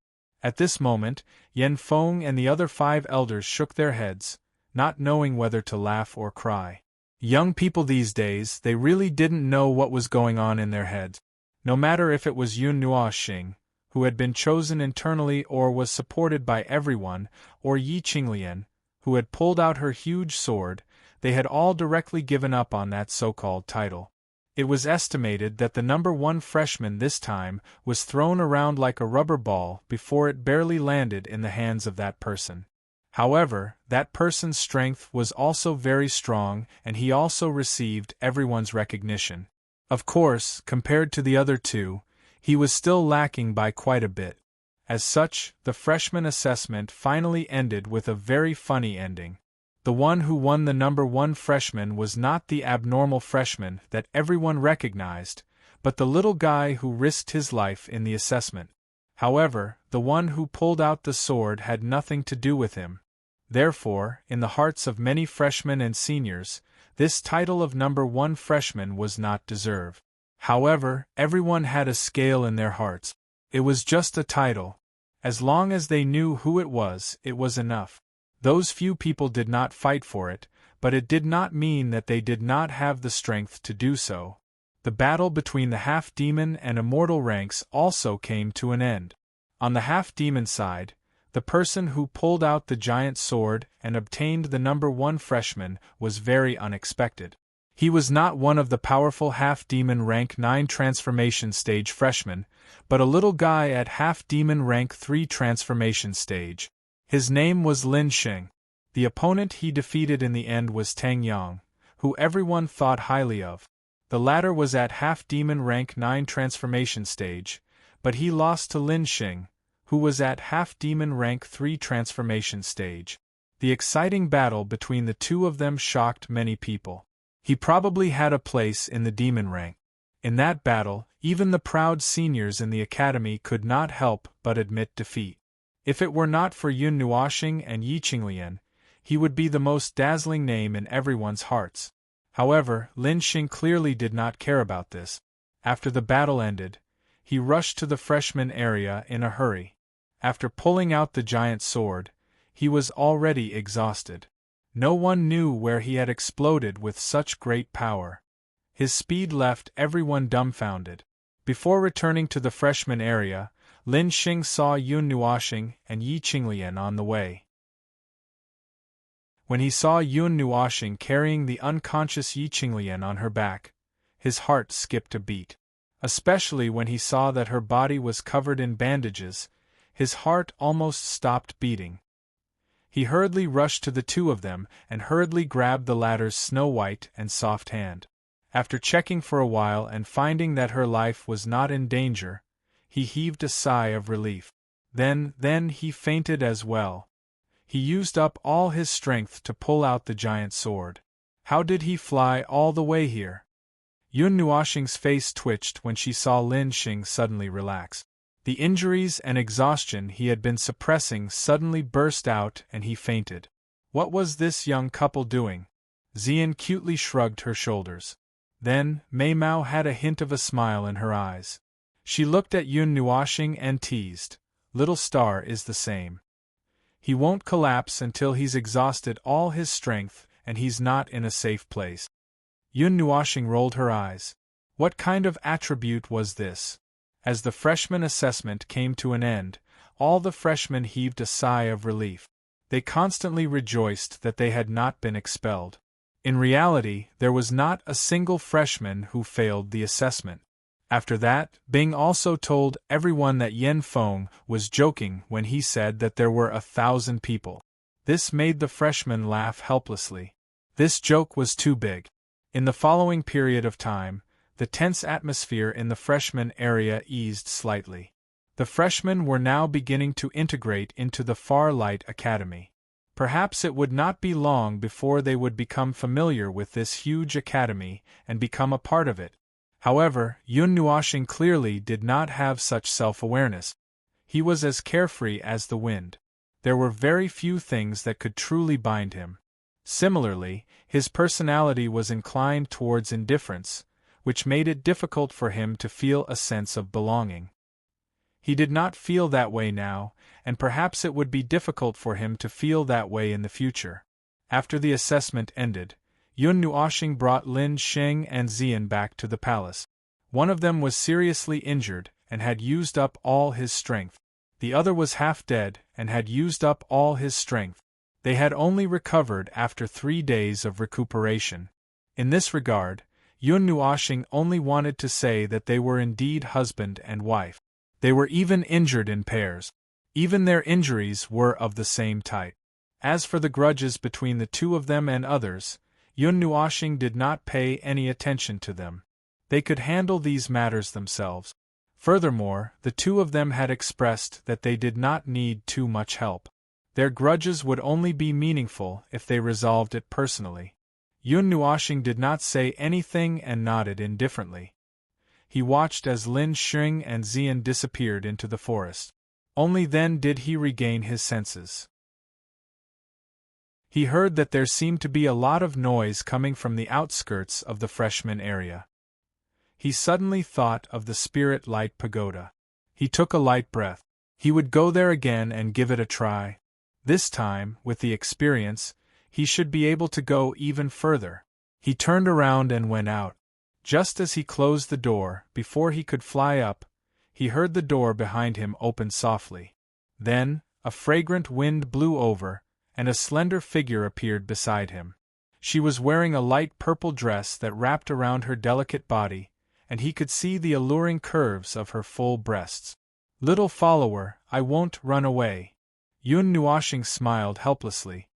At this moment, Yan Feng and the other 5 elders shook their heads, not knowing whether to laugh or cry. Young people these days, they really didn't know what was going on in their heads. No matter if it was Yun Nuoxing, who had been chosen internally or was supported by everyone, or Yi Qinglian, who had pulled out her huge sword, they had all directly given up on that so-called title. It was estimated that the number 1 freshman this time was thrown around like a rubber ball before it barely landed in the hands of that person. However, that person's strength was also very strong and he also received everyone's recognition. Of course, compared to the other 2, he was still lacking by quite a bit. As such, the freshman assessment finally ended with a very funny ending. The one who won the number 1 freshman was not the abnormal freshman that everyone recognized, but the little guy who risked his life in the assessment. However, the one who pulled out the sword had nothing to do with him. Therefore, in the hearts of many freshmen and seniors, this title of number 1 freshman was not deserved. However, everyone had a scale in their hearts. It was just a title. As long as they knew who it was enough. Those few people did not fight for it, but it did not mean that they did not have the strength to do so. The battle between the half-demon and immortal ranks also came to an end. On the half-demon side, the person who pulled out the giant sword and obtained the number 1 freshman was very unexpected. He was not one of the powerful half-demon rank 9 transformation stage freshmen, but a little guy at half-demon rank 3 transformation stage. His name was Lin Xing. The opponent he defeated in the end was Tang Yang, who everyone thought highly of. The latter was at half-demon rank 9 transformation stage, but he lost to Lin Xing, who was at half-demon rank 3 transformation stage. The exciting battle between the 2 of them shocked many people. He probably had a place in the demon rank. In that battle, even the proud seniors in the academy could not help but admit defeat. If it were not for Yun Nuoxing and Yi Qinglian, He would be the most dazzling name in everyone's hearts. However, Lin Xing clearly did not care about this. After the battle ended, he rushed to the freshman area in a hurry. After pulling out the giant sword, he was already exhausted. No one knew where he had exploded with such great power. His speed left everyone dumbfounded. Before returning to the freshman area, Lin Xing saw Yun Nuoxing and Yi Qinglian on the way. When he saw Yun Nuoxing carrying the unconscious Yi Qinglian on her back, his heart skipped a beat. Especially when he saw that her body was covered in bandages, his heart almost stopped beating. He hurriedly rushed to the two of them and hurriedly grabbed the latter's snow-white and soft hand. After checking for a while and finding that her life was not in danger, he heaved a sigh of relief. Then he fainted as well. He used up all his strength to pull out the giant sword. How did he fly all the way here? Yun Nuoxing's face twitched when she saw Lin Xing suddenly relax. The injuries and exhaustion he had been suppressing suddenly burst out and he fainted. What was this young couple doing? Xian cutely shrugged her shoulders. Then, Mei Mao had a hint of a smile in her eyes. She looked at Yun Nuoxing and teased, "Little star is the same. He won't collapse until he's exhausted all his strength and he's not in a safe place." Yun Nuoxing rolled her eyes. What kind of attribute was this? As the freshman assessment came to an end, all the freshmen heaved a sigh of relief. They constantly rejoiced that they had not been expelled. In reality, there was not a single freshman who failed the assessment. After that, Bing also told everyone that Yan Feng was joking when he said that there were 1,000 people. This made the freshmen laugh helplessly. This joke was too big. In the following period of time, the tense atmosphere in the freshman area eased slightly. The freshmen were now beginning to integrate into the Farlight Academy. Perhaps it would not be long before they would become familiar with this huge academy and become a part of it. However, Yun Nuoxing clearly did not have such self-awareness. He was as carefree as the wind. There were very few things that could truly bind him. Similarly, his personality was inclined towards indifference, which made it difficult for him to feel a sense of belonging. He did not feel that way now, and perhaps it would be difficult for him to feel that way in the future. After the assessment ended, Yun Nuoxing brought Lin Xing and Xian back to the palace. One of them was seriously injured and had used up all his strength. The other was half dead and had used up all his strength. They had only recovered after 3 days of recuperation. In this regard, Yun Nuoxing only wanted to say that they were indeed husband and wife. They were even injured in pairs. Even their injuries were of the same type. As for the grudges between the two of them and others, Yun Nuoxing did not pay any attention to them. They could handle these matters themselves. Furthermore, the two of them had expressed that they did not need too much help. Their grudges would only be meaningful if they resolved it personally. Yun Nuoxing did not say anything and nodded indifferently. He watched as Lin Xing and Xian disappeared into the forest. Only then did he regain his senses. He heard that there seemed to be a lot of noise coming from the outskirts of the freshman area. He suddenly thought of the Spirit Light Pagoda. He took a light breath. He would go there again and give it a try. This time, with the experience, he should be able to go even further. He turned around and went out. Just as he closed the door, before he could fly up, he heard the door behind him open softly. Then, a fragrant wind blew over, and a slender figure appeared beside him. She was wearing a light purple dress that wrapped around her delicate body, and he could see the alluring curves of her full breasts. "Little follower, I won't run away." Yun Nuoxing smiled helplessly.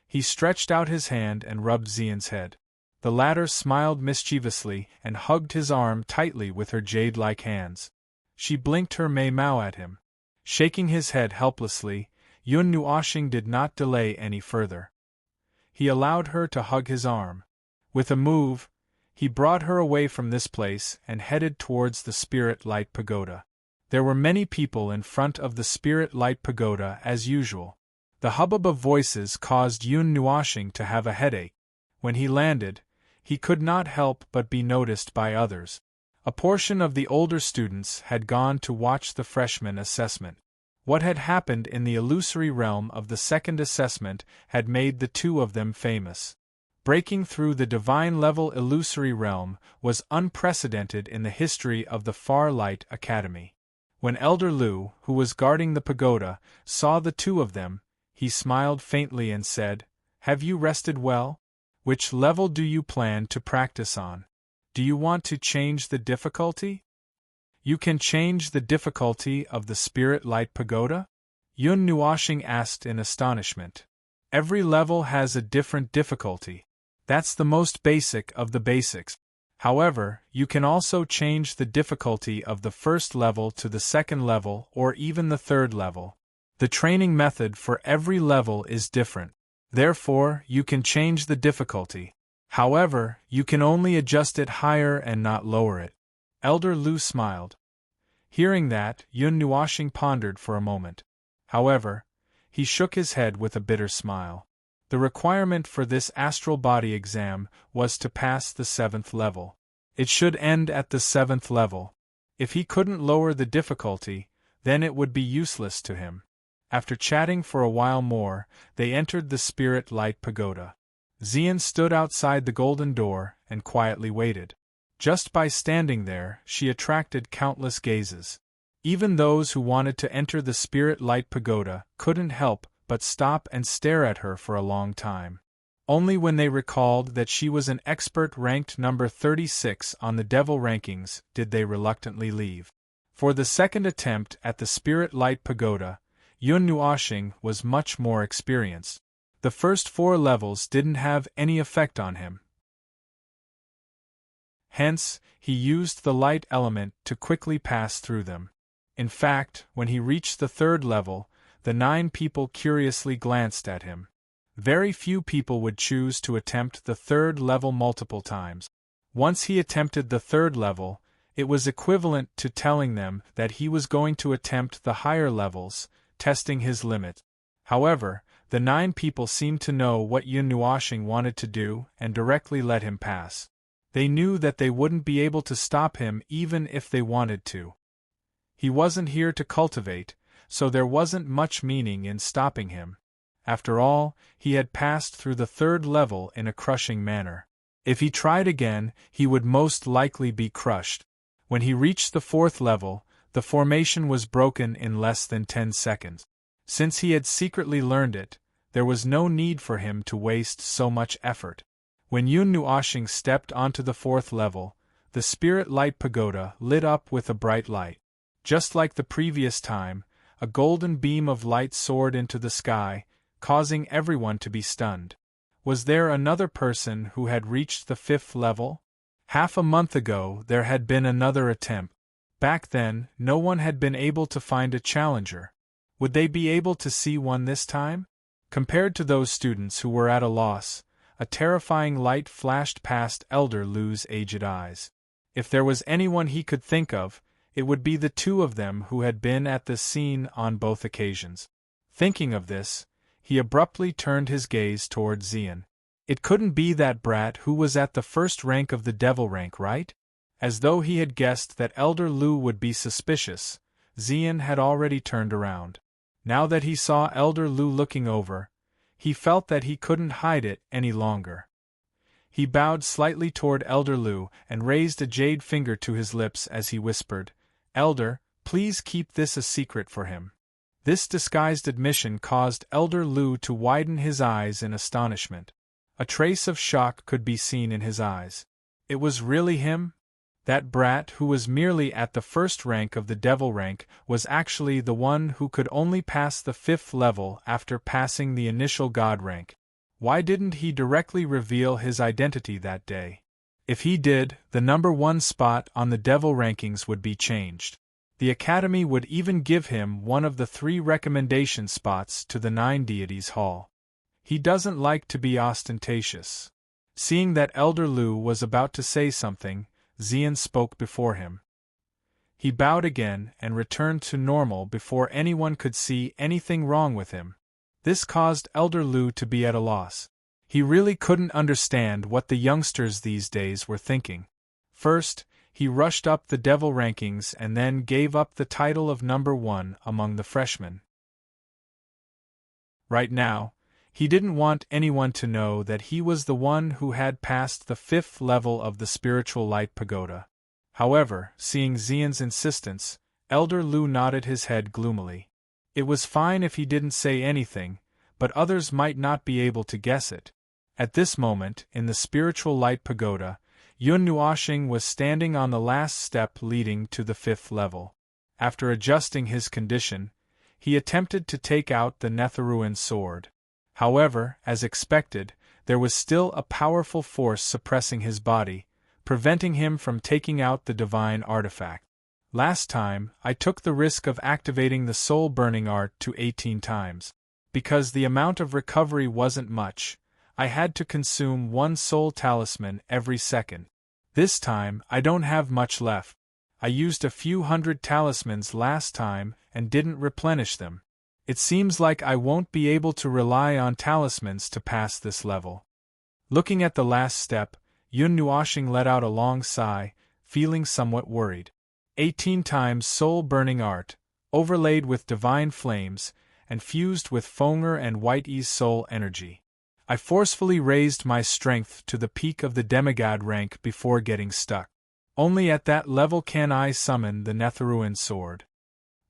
He stretched out his hand and rubbed Xian's head. The latter smiled mischievously and hugged his arm tightly with her jade-like hands. She blinked her Mei Mao at him. Shaking his head helplessly, Yun Nuoxing did not delay any further. He allowed her to hug his arm. With a move, he brought her away from this place and headed towards the Spirit Light Pagoda. There were many people in front of the Spirit Light Pagoda as usual. The hubbub of voices caused Yun Nuashing to have a headache. When he landed, he could not help but be noticed by others. A portion of the older students had gone to watch the freshman assessment. What had happened in the illusory realm of the second assessment had made the two of them famous. Breaking through the divine-level illusory realm was unprecedented in the history of the Far Light Academy. When Elder Lu, who was guarding the pagoda, saw the two of them, he smiled faintly and said, "Have you rested well? Which level do you plan to practice on? Do you want to change the difficulty?" "You can change the difficulty of the Spirit Light Pagoda?" Yun Nuashing asked in astonishment. "Every level has a different difficulty. That's the most basic of the basics. However, you can also change the difficulty of the first level to the second level or even the third level. The training method for every level is different. Therefore, you can change the difficulty. However, you can only adjust it higher and not lower it." Elder Lu smiled. Hearing that, Yun Nuashing pondered for a moment. However, he shook his head with a bitter smile. The requirement for this astral body exam was to pass the 7th level. It should end at the 7th level. If he couldn't lower the difficulty, then it would be useless to him. After chatting for a while more, they entered the Spirit Light Pagoda. Xian stood outside the golden door and quietly waited. Just by standing there, she attracted countless gazes. Even those who wanted to enter the Spirit Light Pagoda couldn't help but stop and stare at her for a long time. Only when they recalled that she was an expert ranked number 36 on the Devil rankings did they reluctantly leave. For the second attempt at the Spirit Light Pagoda, Yun Nuashing was much more experienced. The first 4 levels didn't have any effect on him. Hence, he used the light element to quickly pass through them. In fact, when he reached the 3rd level, the 9 people curiously glanced at him. Very few people would choose to attempt the 3rd level multiple times. Once he attempted the 3rd level, it was equivalent to telling them that he was going to attempt the higher levels, testing his limit. However, the 9 people seemed to know what Yun Nuashing wanted to do and directly let him pass. They knew that they wouldn't be able to stop him even if they wanted to. He wasn't here to cultivate, so there wasn't much meaning in stopping him. After all, he had passed through the 3rd level in a crushing manner. If he tried again, he would most likely be crushed. When he reached the 4th level, the formation was broken in less than 10 seconds. Since he had secretly learned it, there was no need for him to waste so much effort. When Yun Nuashing stepped onto the 4th level, the Spirit Light Pagoda lit up with a bright light. Just like the previous time, a golden beam of light soared into the sky, causing everyone to be stunned. Was there another person who had reached the 5th level? Half a month ago there had been another attempt. Back then, no one had been able to find a challenger. Would they be able to see one this time? Compared to those students who were at a loss, a terrifying light flashed past Elder Lu's aged eyes. If there was anyone he could think of, it would be the 2 of them who had been at the scene on both occasions. Thinking of this, he abruptly turned his gaze toward Xian. It couldn't be that brat who was at the 1st rank of the Devil rank, right? As though he had guessed that Elder Lu would be suspicious, Xian had already turned around. Now that he saw Elder Lu looking over, he felt that he couldn't hide it any longer. He bowed slightly toward Elder Lu and raised a jade finger to his lips as he whispered, "Elder, please keep this a secret for him." This disguised admission caused Elder Lu to widen his eyes in astonishment. A trace of shock could be seen in his eyes. It was really him? That brat who was merely at the 1st rank of the Devil rank was actually the one who could only pass the 5th level after passing the initial God rank. Why didn't he directly reveal his identity that day? If he did, the number 1 spot on the Devil rankings would be changed. The Academy would even give him one of the 3 recommendation spots to the 9 Deities Hall. He doesn't like to be ostentatious. Seeing that Elder Lu was about to say something, Xian spoke before him. He bowed again and returned to normal before anyone could see anything wrong with him. This caused Elder Lu to be at a loss. He really couldn't understand what the youngsters these days were thinking. First, he rushed up the devil rankings and then gave up the title of number 1 among the freshmen. Right now, he didn't want anyone to know that he was the one who had passed the 5th level of the spiritual light pagoda. However, seeing Xian's insistence, Elder Lu nodded his head gloomily. It was fine if he didn't say anything, but others might not be able to guess it. At this moment, in the spiritual light pagoda, Yun Nuoxing was standing on the last step leading to the 5th level. After adjusting his condition, he attempted to take out the Netherruin sword. However, as expected, there was still a powerful force suppressing his body, preventing him from taking out the divine artifact. Last time, I took the risk of activating the soul-burning art to 18 times. Because the amount of recovery wasn't much, I had to consume 1 soul talisman every second. This time, I don't have much left. I used a few hundred talismans last time and didn't replenish them. It seems like I won't be able to rely on talismans to pass this level. Looking at the last step, Yun Nuoxing let out a long sigh, feeling somewhat worried. 18 times soul-burning art, overlaid with divine flames, and fused with Fonger and White-E's soul energy. I forcefully raised my strength to the peak of the demigod rank before getting stuck. Only at that level can I summon the Netherruin sword.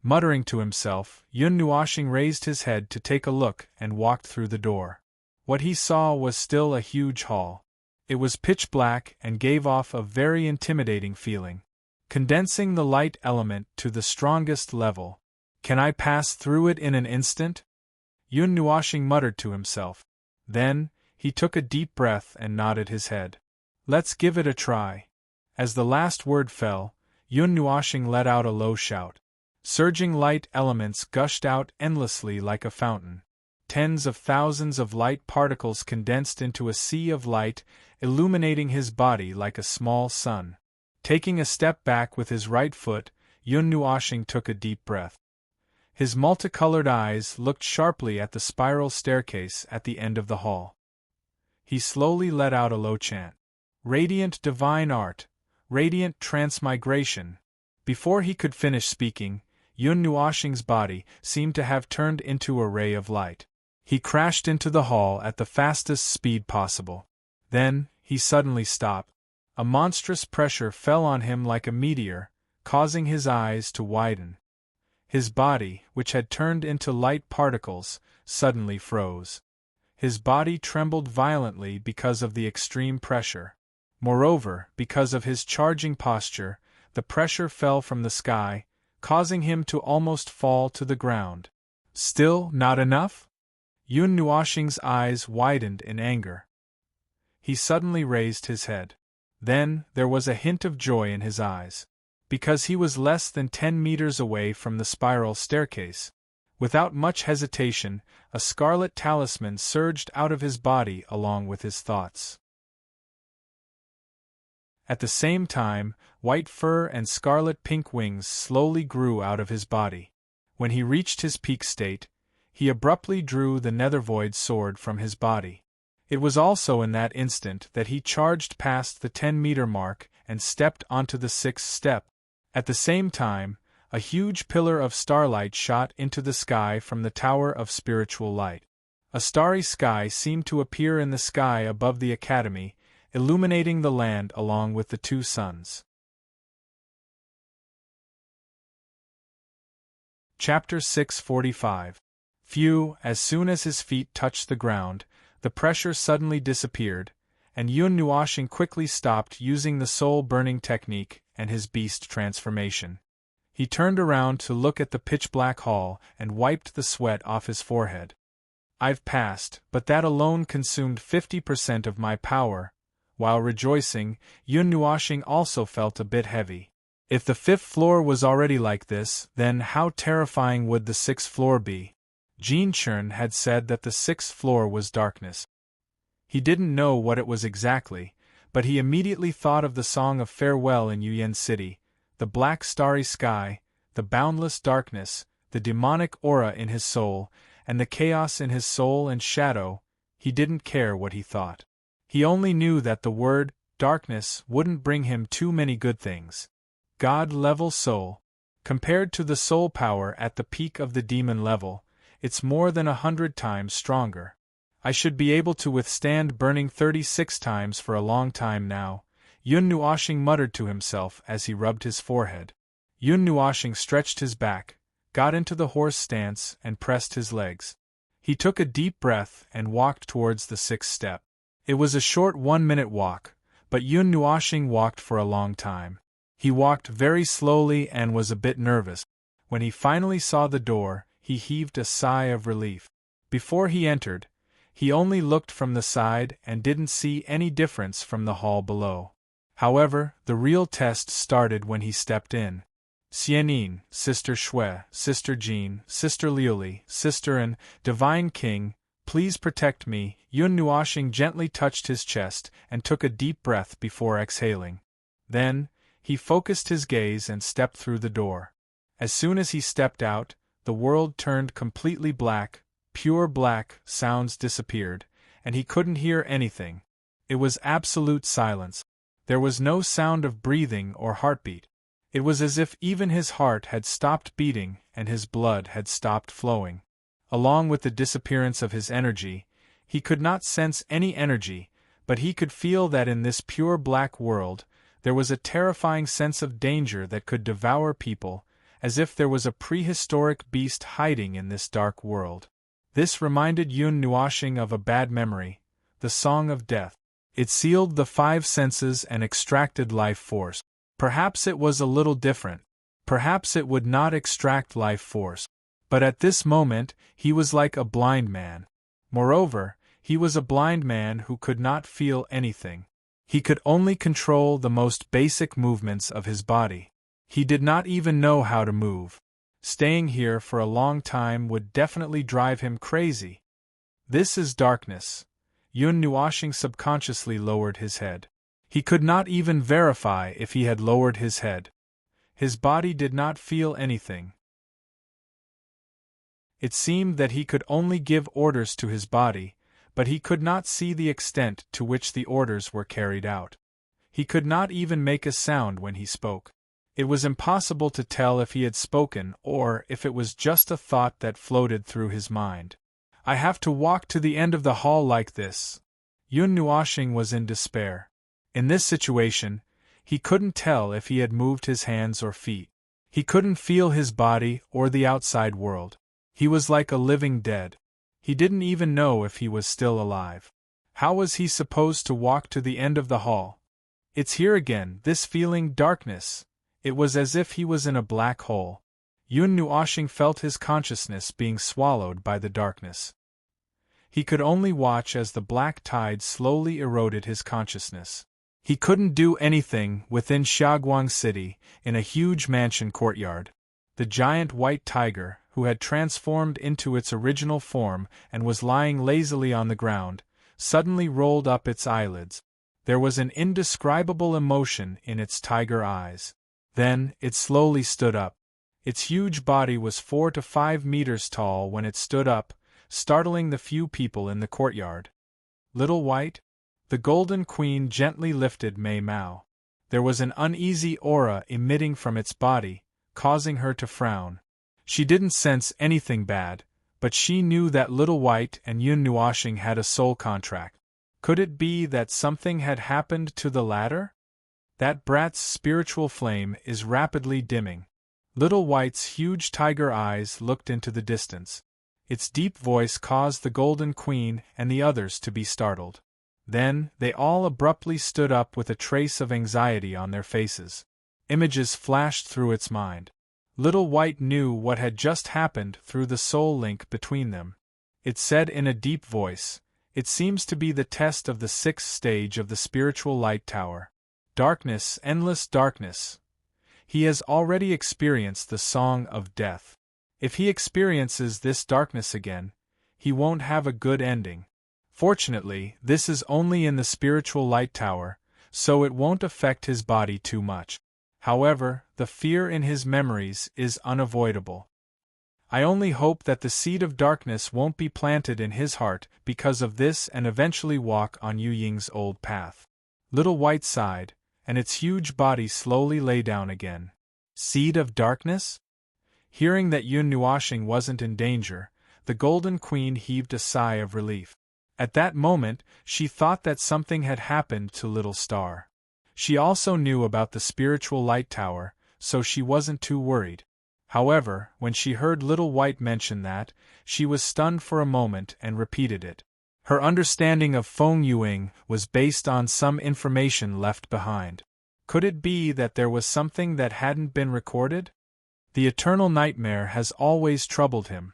Muttering to himself, Yun Nuoxing raised his head to take a look and walked through the door. What he saw was still a huge hall. It was pitch black and gave off a very intimidating feeling. Condensing the light element to the strongest level. Can I pass through it in an instant? Yun Nuoxing muttered to himself. Then, he took a deep breath and nodded his head. Let's give it a try. As the last word fell, Yun Nuoxing let out a low shout. Surging light elements gushed out endlessly like a fountain. Tens of thousands of light particles condensed into a sea of light, illuminating his body like a small sun. Taking a step back with his right foot, Yun Nuoxing took a deep breath. His multicolored eyes looked sharply at the spiral staircase at the end of the hall. He slowly let out a low chant. Radiant divine art, radiant transmigration. Before he could finish speaking, Yun Nuoxing's body seemed to have turned into a ray of light. He crashed into the hall at the fastest speed possible. Then, he suddenly stopped. A monstrous pressure fell on him like a meteor, causing his eyes to widen. His body, which had turned into light particles, suddenly froze. His body trembled violently because of the extreme pressure. Moreover, because of his charging posture, the pressure fell from the sky, causing him to almost fall to the ground. Still not enough? Yun Nuoxing's eyes widened in anger. He suddenly raised his head. Then, there was a hint of joy in his eyes. Because he was less than 10 meters away from the spiral staircase. Without much hesitation, a scarlet talisman surged out of his body along with his thoughts. At the same time, white fur and scarlet-pink wings slowly grew out of his body. When he reached his peak state, he abruptly drew the Nethervoid sword from his body. It was also in that instant that he charged past the 10-meter mark and stepped onto the 6th step. At the same time, a huge pillar of starlight shot into the sky from the Tower of Spiritual Light. A starry sky seemed to appear in the sky above the academy, illuminating the land along with the 2 suns. Chapter 645. Phew! As soon as his feet touched the ground, the pressure suddenly disappeared, and Yun Nuoxing quickly stopped using the soul-burning technique and his beast transformation. He turned around to look at the pitch-black hall and wiped the sweat off his forehead. I've passed, but that alone consumed 50% of my power. While rejoicing, Yun Nuoxing also felt a bit heavy. If the 5th floor was already like this, then how terrifying would the 6th floor be? Jean Chern had said that the 6th floor was darkness. He didn't know what it was exactly, but he immediately thought of the song of farewell in Yuyan City, the black starry sky, the boundless darkness, the demonic aura in his soul, and the chaos in his soul and shadow, he didn't care what he thought. He only knew that the word, darkness, wouldn't bring him too many good things. God-level soul. Compared to the soul power at the peak of the demon level, it's more than 100 times stronger. I should be able to withstand burning 36 times for a long time now, Yun Nuoshing muttered to himself as he rubbed his forehead. Yun Nuoshing stretched his back, got into the horse stance and pressed his legs. He took a deep breath and walked towards the 6th step. It was a short 1-minute walk, but Yun Nuoshing walked for a long time. He walked very slowly and was a bit nervous. When he finally saw the door, he heaved a sigh of relief. Before he entered, he only looked from the side and didn't see any difference from the hall below. However, the real test started when he stepped in. Xianin, Sister Shui, Sister Jean, Sister Liuli, Sister and Divine King, please protect me. Yun Nuoshing gently touched his chest and took a deep breath before exhaling. Then, he focused his gaze and stepped through the door. As soon as he stepped out, the world turned completely black, pure black, sounds disappeared, and he couldn't hear anything. It was absolute silence. There was no sound of breathing or heartbeat. It was as if even his heart had stopped beating and his blood had stopped flowing. Along with the disappearance of his energy, he could not sense any energy, but he could feel that in this pure black world, there was a terrifying sense of danger that could devour people, as if there was a prehistoric beast hiding in this dark world. This reminded Yun Nuoshing of a bad memory, the Song of Death. It sealed the 5 senses and extracted life force. Perhaps it was a little different. Perhaps it would not extract life force. But at this moment, he was like a blind man. Moreover, he was a blind man who could not feel anything. He could only control the most basic movements of his body. He did not even know how to move. Staying here for a long time would definitely drive him crazy. This is darkness. Yun Nuoshing subconsciously lowered his head. He could not even verify if he had lowered his head. His body did not feel anything. It seemed that he could only give orders to his body, but he could not see the extent to which the orders were carried out. He could not even make a sound when he spoke. It was impossible to tell if he had spoken or if it was just a thought that floated through his mind. I have to walk to the end of the hall like this. Yun Nuoshing was in despair. In this situation, he couldn't tell if he had moved his hands or feet. He couldn't feel his body or the outside world. He was like a living dead. He didn't even know if he was still alive. How was he supposed to walk to the end of the hall? It's here again, this feeling, darkness. It was as if he was in a black hole. Yun Nuoshing felt his consciousness being swallowed by the darkness. He could only watch as the black tide slowly eroded his consciousness. He couldn't do anything within Xiaoguang City, in a huge mansion courtyard. The giant white tiger, who had transformed into its original form and was lying lazily on the ground, suddenly rolled up its eyelids. There was an indescribable emotion in its tiger eyes. Then, it slowly stood up. Its huge body was 4 to 5 meters tall when it stood up, startling the few people in the courtyard. Little White? The Golden Queen gently lifted Mei Mao. There was an uneasy aura emitting from its body, causing her to frown. She didn't sense anything bad, but she knew that Little White and Yun Nuoshing had a soul contract. Could it be that something had happened to the latter? That brat's spiritual flame is rapidly dimming. Little White's huge tiger eyes looked into the distance. Its deep voice caused the Golden Queen and the others to be startled. Then, they all abruptly stood up with a trace of anxiety on their faces. Images flashed through its mind. Little White knew what had just happened through the soul link between them. It said in a deep voice, "It seems to be the test of the 6th stage of the spiritual light tower. Darkness, endless darkness. He has already experienced the Song of Death. If he experiences this darkness again, he won't have a good ending. Fortunately, this is only in the spiritual light tower, so it won't affect his body too much. However, the fear in his memories is unavoidable. I only hope that the seed of darkness won't be planted in his heart because of this and eventually walk on Yu Ying's old path. Little White sighed, and its huge body slowly lay down again. Seed of darkness? Hearing that Yun Nuoxing wasn't in danger, the Golden Queen heaved a sigh of relief. At that moment, she thought that something had happened to Little Star. She also knew about the spiritual light tower, so she wasn't too worried. However, when she heard Little White mention that, she was stunned for a moment and repeated it. Her understanding of Feng Yuing was based on some information left behind. Could it be that there was something that hadn't been recorded? The eternal nightmare has always troubled him.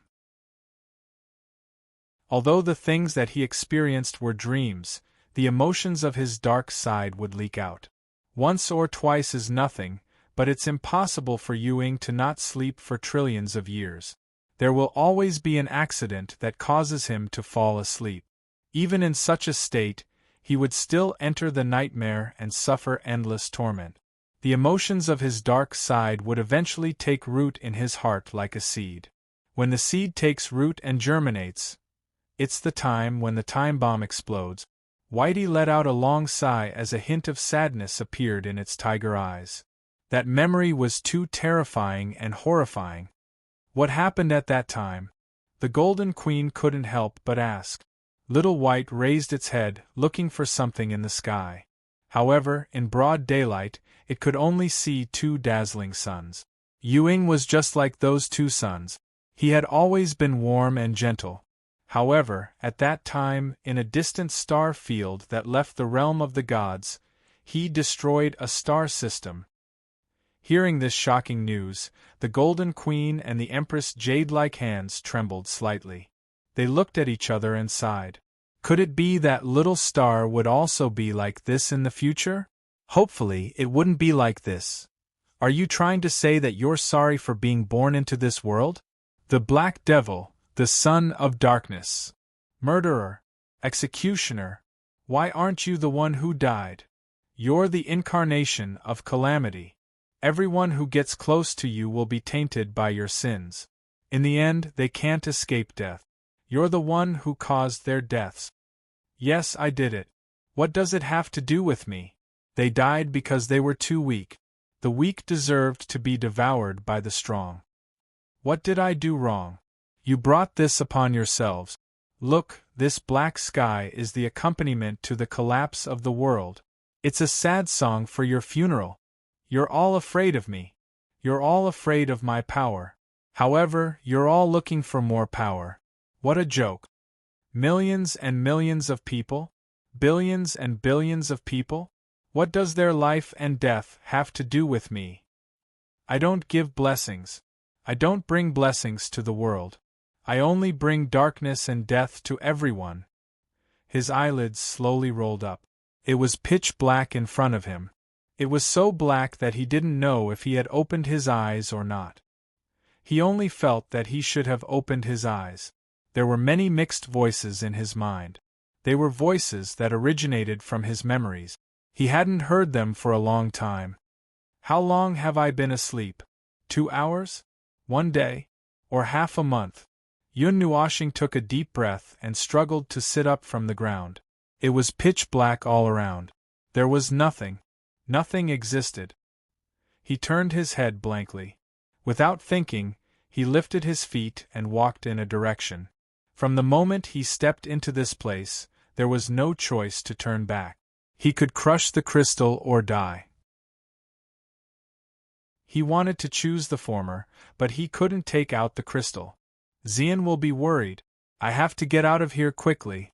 Although the things that he experienced were dreams, the emotions of his dark side would leak out. Once or twice is nothing, but it's impossible for Yuing to not sleep for trillions of years. There will always be an accident that causes him to fall asleep. Even in such a state, he would still enter the nightmare and suffer endless torment. The emotions of his dark side would eventually take root in his heart like a seed. When the seed takes root and germinates, it's the time when the time bomb explodes. Whitey let out a long sigh as a hint of sadness appeared in its tiger eyes. That memory was too terrifying and horrifying. What happened at that time? The Golden Queen couldn't help but ask. Little White raised its head, looking for something in the sky. However, in broad daylight, it could only see two dazzling suns. Yuing was just like those two suns. He had always been warm and gentle. However, at that time, in a distant star field that left the realm of the gods, he destroyed a star system. Hearing this shocking news, the Golden Queen and the Empress' jade-like hands trembled slightly. They looked at each other and sighed. Could it be that Little Star would also be like this in the future? Hopefully, it wouldn't be like this. Are you trying to say that you're sorry for being born into this world? The Black Devil, the son of darkness. Murderer. Executioner. Why aren't you the one who died? You're the incarnation of calamity. Everyone who gets close to you will be tainted by your sins. In the end, they can't escape death. You're the one who caused their deaths. Yes, I did it. What does it have to do with me? They died because they were too weak. The weak deserved to be devoured by the strong. What did I do wrong? You brought this upon yourselves. Look, this black sky is the accompaniment to the collapse of the world. It's a sad song for your funeral. You're all afraid of me. You're all afraid of my power. However, you're all looking for more power. What a joke. Millions and millions of people? Billions and billions of people? What does their life and death have to do with me? I don't give blessings. I don't bring blessings to the world. I only bring darkness and death to everyone. His eyelids slowly rolled up. It was pitch black in front of him. It was so black that he didn't know if he had opened his eyes or not. He only felt that he should have opened his eyes. There were many mixed voices in his mind. They were voices that originated from his memories. He hadn't heard them for a long time. How long have I been asleep? 2 hours? 1 day? Or half a month? Yun Nuoxing took a deep breath and struggled to sit up from the ground. It was pitch black all around. There was nothing. Nothing existed. He turned his head blankly. Without thinking, he lifted his feet and walked in a direction. From the moment he stepped into this place, there was no choice to turn back. He could crush the crystal or die. He wanted to choose the former, but he couldn't take out the crystal. Xian will be worried. I have to get out of here quickly.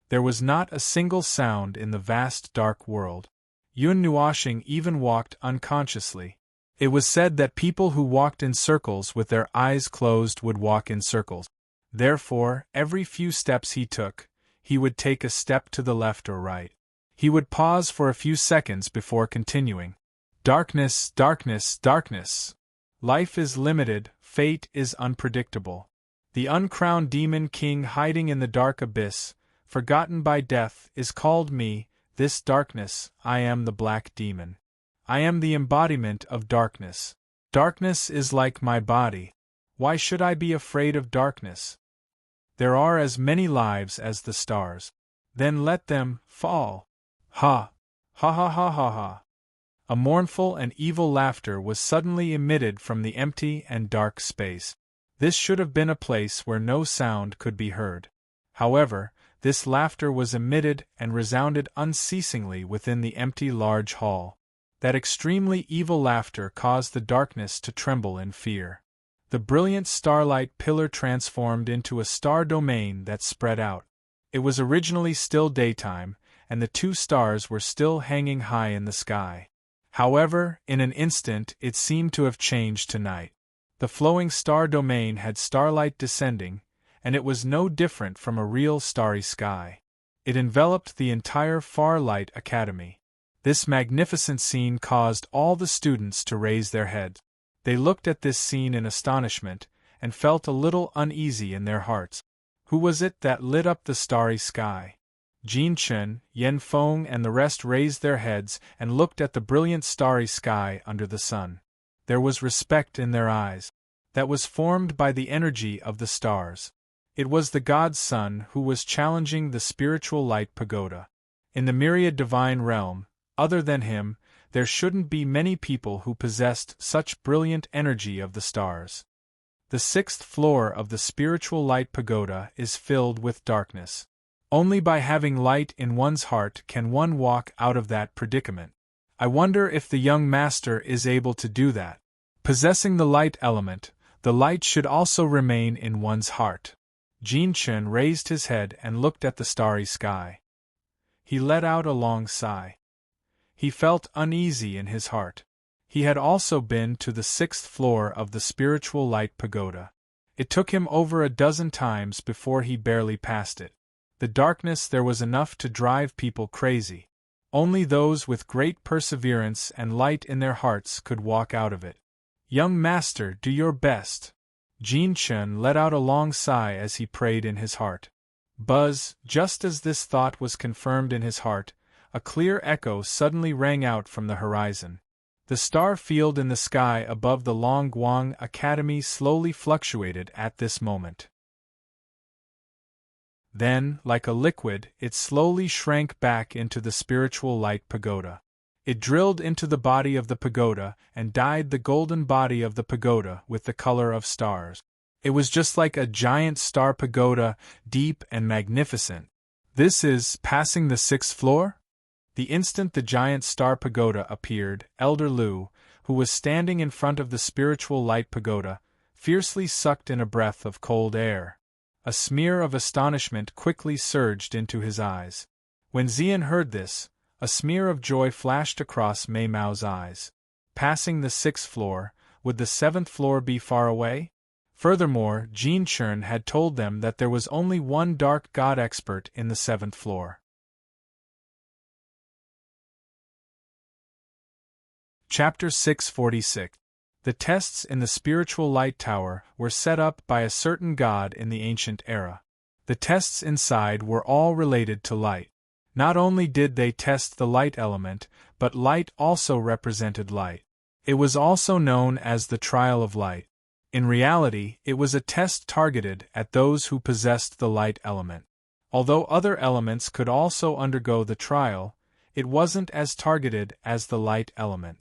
There was not a single sound in the vast dark world. Yun Nuoxing even walked unconsciously. It was said that people who walked in circles with their eyes closed would walk in circles. Therefore, every few steps he took, he would take a step to the left or right. He would pause for a few seconds before continuing. Darkness, darkness, darkness. Life is limited, fate is unpredictable. The uncrowned demon king hiding in the dark abyss, forgotten by death, is called me, this darkness. I am the black demon. I am the embodiment of darkness. Darkness is like my body. Why should I be afraid of darkness? There are as many lives as the stars. Then let them fall. Ha! Ha ha ha ha ha! A mournful and evil laughter was suddenly emitted from the empty and dark space. This should have been a place where no sound could be heard. However, this laughter was emitted and resounded unceasingly within the empty large hall. That extremely evil laughter caused the darkness to tremble in fear. The brilliant starlight pillar transformed into a star domain that spread out. It was originally still daytime, and the two stars were still hanging high in the sky. However, in an instant it seemed to have changed to night. The flowing star domain had starlight descending, and it was no different from a real starry sky. It enveloped the entire Farlight Academy. This magnificent scene caused all the students to raise their heads. They looked at this scene in astonishment, and felt a little uneasy in their hearts. Who was it that lit up the starry sky? Jin Chen, Yen Feng and the rest raised their heads and looked at the brilliant starry sky under the sun. There was respect in their eyes. That was formed by the energy of the stars. It was the God's Son who was challenging the spiritual light pagoda. In the myriad divine realm, other than him, there shouldn't be many people who possessed such brilliant energy of the stars. The sixth floor of the spiritual light pagoda is filled with darkness. Only by having light in one's heart can one walk out of that predicament. I wonder if the young master is able to do that. Possessing the light element, the light should also remain in one's heart. Jin Chen raised his head and looked at the starry sky. He let out a long sigh. He felt uneasy in his heart. He had also been to the sixth floor of the spiritual light pagoda. It took him over a dozen times before he barely passed it. The darkness there was enough to drive people crazy. Only those with great perseverance and light in their hearts could walk out of it. Young master, do your best. Jin Chen let out a long sigh as he prayed in his heart. Buzz, just as this thought was confirmed in his heart, a clear echo suddenly rang out from the horizon. The star field in the sky above the Longguang Academy slowly fluctuated at this moment. Then, like a liquid, it slowly shrank back into the spiritual light pagoda. It drilled into the body of the pagoda and dyed the golden body of the pagoda with the color of stars. It was just like a giant star pagoda, deep and magnificent. This is passing the sixth floor? The instant the giant star pagoda appeared, Elder Lu, who was standing in front of the spiritual light pagoda, fiercely sucked in a breath of cold air. A smear of astonishment quickly surged into his eyes. When Xian heard this, a smear of joy flashed across Mei Mao's eyes. Passing the sixth floor, would the seventh floor be far away? Furthermore, Jin Chen had told them that there was only one dark god expert in the seventh floor. Chapter 646. The tests in the spiritual light tower were set up by a certain god in the ancient era. The tests inside were all related to light. Not only did they test the light element, but light also represented light. It was also known as the trial of light. In reality, it was a test targeted at those who possessed the light element. Although other elements could also undergo the trial, it wasn't as targeted as the light element.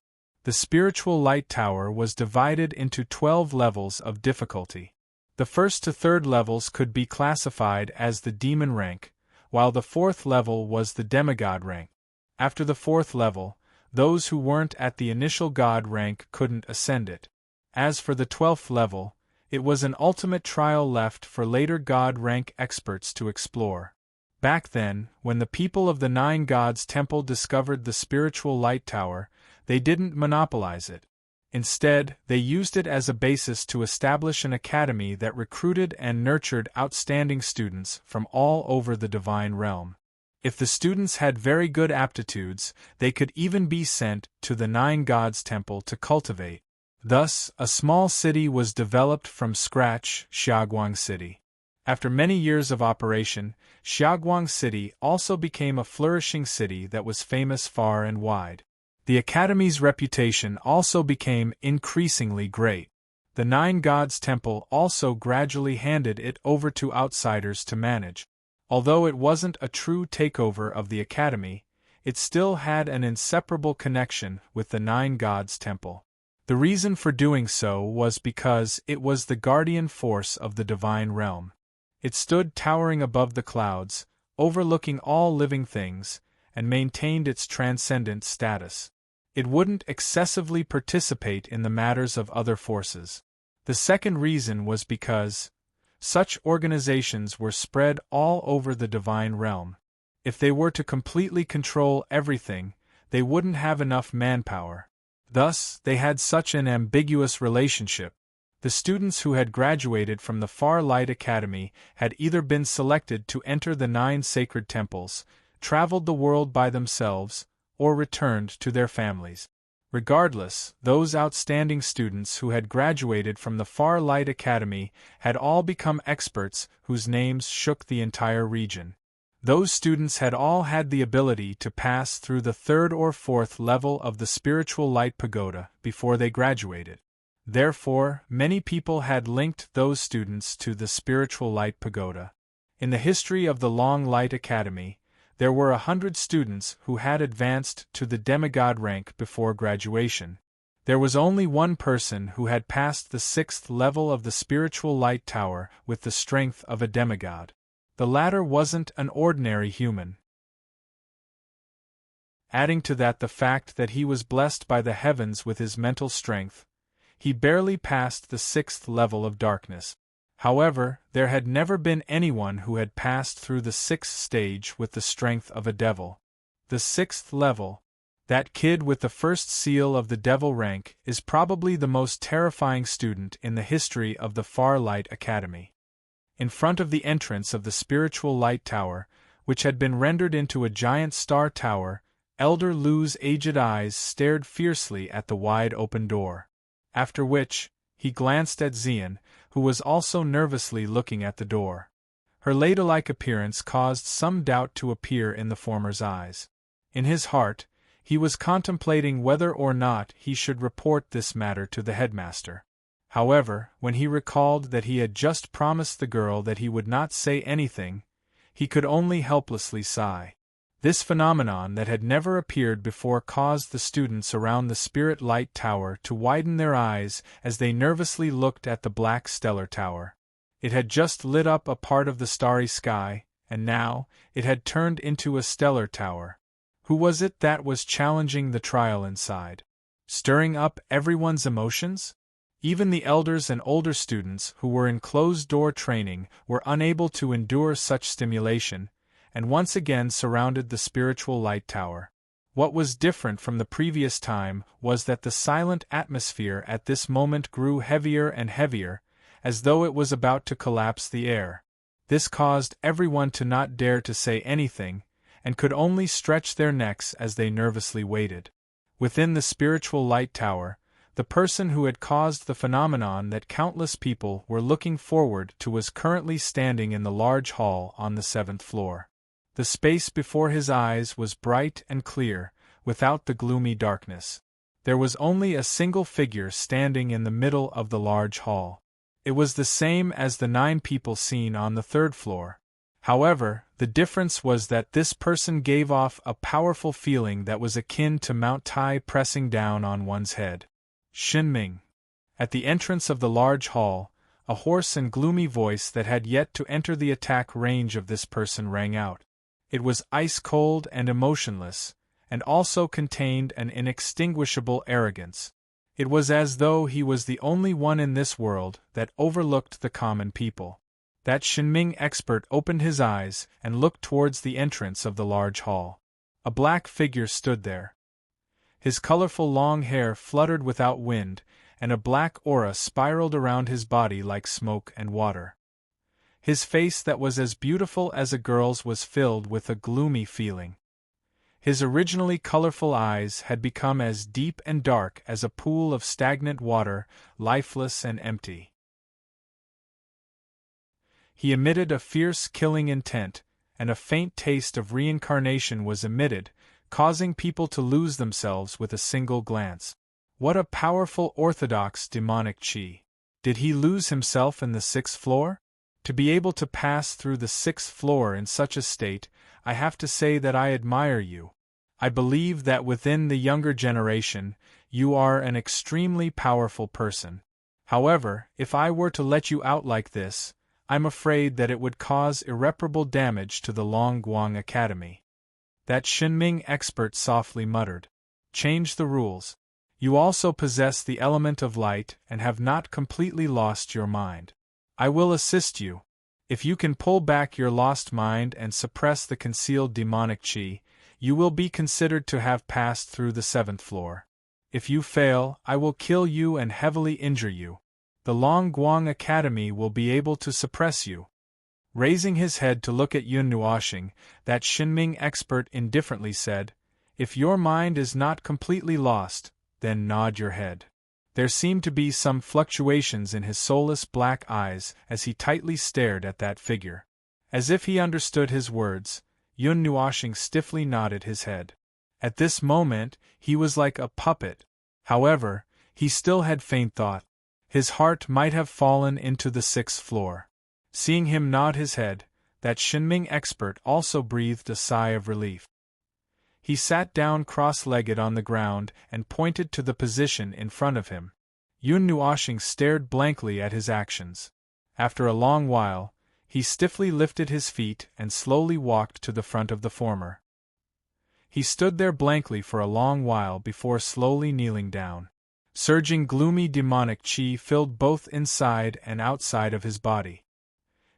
The spiritual light tower was divided into 12 levels of difficulty. The first to third levels could be classified as the demon rank, while the fourth level was the demigod rank. After the fourth level, those who weren't at the initial god rank couldn't ascend it. As for the 12th level, it was an ultimate trial left for later god rank experts to explore. Back then, when the people of the Nine Gods Temple discovered the spiritual light tower, they didn't monopolize it. Instead, they used it as a basis to establish an academy that recruited and nurtured outstanding students from all over the divine realm. If the students had very good aptitudes, they could even be sent to the Nine Gods Temple to cultivate. Thus, a small city was developed from scratch, Xiaoguang City. After many years of operation, Xiaoguang City also became a flourishing city that was famous far and wide. The academy's reputation also became increasingly great. The Nine Gods Temple also gradually handed it over to outsiders to manage. Although it wasn't a true takeover of the Academy, it still had an inseparable connection with the Nine Gods Temple. The reason for doing so was because it was the guardian force of the divine realm. It stood towering above the clouds, overlooking all living things, and maintained its transcendent status. It wouldn't excessively participate in the matters of other forces. The second reason was because such organizations were spread all over the divine realm. If they were to completely control everything, they wouldn't have enough manpower. Thus, they had such an ambiguous relationship. The students who had graduated from the Far Light Academy had either been selected to enter the 9 sacred temples, traveled the world by themselves, or returned to their families. Regardless, those outstanding students who had graduated from the Far Light Academy had all become experts whose names shook the entire region. Those students had all had the ability to pass through the 3rd or 4th level of the Spiritual Light Pagoda before they graduated. Therefore, many people had linked those students to the Spiritual Light Pagoda. In the history of the Long Light Academy, there were 100 students who had advanced to the demigod rank before graduation. There was only one person who had passed the 6th level of the Spiritual Light Tower with the strength of a demigod. The latter wasn't an ordinary human. Adding to that the fact that he was blessed by the heavens with his mental strength, he barely passed the 6th level of darkness. However, there had never been anyone who had passed through the 6th stage with the strength of a devil. The 6th level, that kid with the first seal of the devil rank, is probably the most terrifying student in the history of the Far Light Academy. In front of the entrance of the Spiritual Light Tower, which had been rendered into a giant star tower, Elder Lu's aged eyes stared fiercely at the wide-open door. After which, he glanced at Xian, who was also nervously looking at the door. Her ladylike appearance caused some doubt to appear in the former's eyes. In his heart, he was contemplating whether or not he should report this matter to the headmaster. However, when he recalled that he had just promised the girl that he would not say anything, he could only helplessly sigh. This phenomenon that had never appeared before caused the students around the Spirit Light Tower to widen their eyes as they nervously looked at the black stellar tower. It had just lit up a part of the starry sky, and now it had turned into a stellar tower. Who was it that was challenging the trial inside? Stirring up everyone's emotions? Even the elders and older students who were in closed-door training were unable to endure such stimulation, and once again surrounded the Spiritual Light Tower. What was different from the previous time was that the silent atmosphere at this moment grew heavier and heavier, as though it was about to collapse the air. This caused everyone to not dare to say anything, and could only stretch their necks as they nervously waited. Within the Spiritual Light Tower, the person who had caused the phenomenon that countless people were looking forward to was currently standing in the large hall on the 7th floor. The space before his eyes was bright and clear, without the gloomy darkness. There was only a single figure standing in the middle of the large hall. It was the same as the 9 people seen on the 3rd floor. However, the difference was that this person gave off a powerful feeling that was akin to Mount Tai pressing down on one's head. Shinming. At the entrance of the large hall, a hoarse and gloomy voice that had yet to enter the attack range of this person rang out. It was ice-cold and emotionless, and also contained an inextinguishable arrogance. It was as though he was the only one in this world that overlooked the common people. That Shinming expert opened his eyes and looked towards the entrance of the large hall. A black figure stood there. His colorful long hair fluttered without wind, and a black aura spiraled around his body like smoke and water. His face that was as beautiful as a girl's was filled with a gloomy feeling. His originally colorful eyes had become as deep and dark as a pool of stagnant water, lifeless and empty. He emitted a fierce killing intent, and a faint taste of reincarnation was emitted, causing people to lose themselves with a single glance. What a powerful orthodox demonic chi! Did he lose himself in the 6th floor? To be able to pass through the 6th floor in such a state, I have to say that I admire you. I believe that within the younger generation, you are an extremely powerful person. However, if I were to let you out like this, I'm afraid that it would cause irreparable damage to the Longguang Academy. That Shinming expert softly muttered. Change the rules. You also possess the element of light and have not completely lost your mind. I will assist you. If you can pull back your lost mind and suppress the concealed demonic qi, you will be considered to have passed through the 7th floor. If you fail, I will kill you and heavily injure you. The Longguang Academy will be able to suppress you. Raising his head to look at Yun Nuoxing, that Shinming expert indifferently said, If your mind is not completely lost, then nod your head. There seemed to be some fluctuations in his soulless black eyes as he tightly stared at that figure. As if he understood his words, Yun Nuoxing stiffly nodded his head. At this moment, he was like a puppet. However, he still had faint thought. His heart might have fallen into the 6th floor. Seeing him nod his head, that Shinming expert also breathed a sigh of relief. He sat down cross-legged on the ground and pointed to the position in front of him. Yun Nuoxing stared blankly at his actions. After a long while, he stiffly lifted his feet and slowly walked to the front of the former. He stood there blankly for a long while before slowly kneeling down. Surging gloomy demonic qi filled both inside and outside of his body.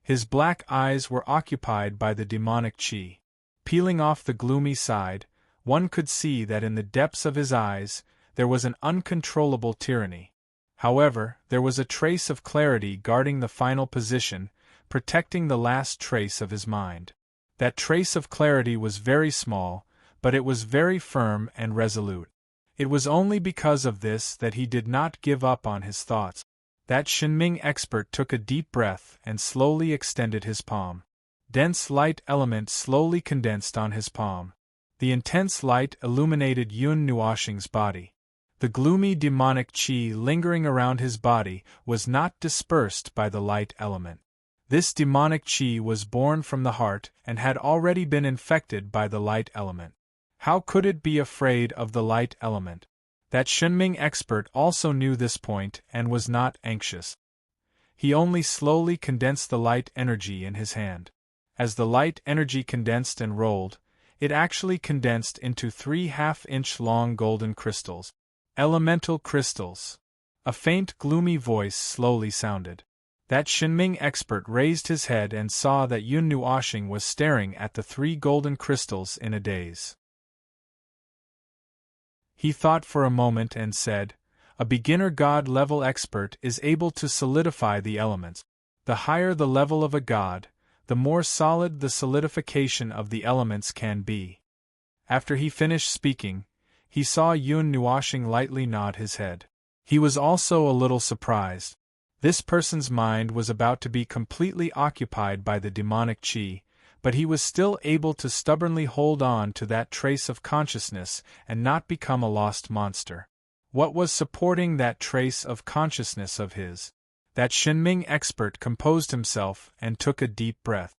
His black eyes were occupied by the demonic qi. Peeling off the gloomy side, one could see that in the depths of his eyes, there was an uncontrollable tyranny. However, there was a trace of clarity guarding the final position, protecting the last trace of his mind. That trace of clarity was very small, but it was very firm and resolute. It was only because of this that he did not give up on his thoughts. That Shinming expert took a deep breath and slowly extended his palm. Dense light element slowly condensed on his palm. The intense light illuminated Yun Nuoxing's body. The gloomy demonic qi lingering around his body was not dispersed by the light element. This demonic qi was born from the heart and had already been infected by the light element. How could it be afraid of the light element? That Shinming expert also knew this point and was not anxious. He only slowly condensed the light energy in his hand. As the light energy condensed and rolled, it actually condensed into 3 half-inch long golden crystals. Elemental crystals. A faint gloomy voice slowly sounded. That Shinming expert raised his head and saw that Yun Nuoxing was staring at the 3 golden crystals in a daze. He thought for a moment and said, A beginner god-level expert is able to solidify the elements. The higher the level of a god, the more solid the solidification of the elements can be. After he finished speaking, he saw Yun Nuoxing lightly nod his head. He was also a little surprised. This person's mind was about to be completely occupied by the demonic qi, but he was still able to stubbornly hold on to that trace of consciousness and not become a lost monster. What was supporting that trace of consciousness of his? That Shinming expert composed himself and took a deep breath.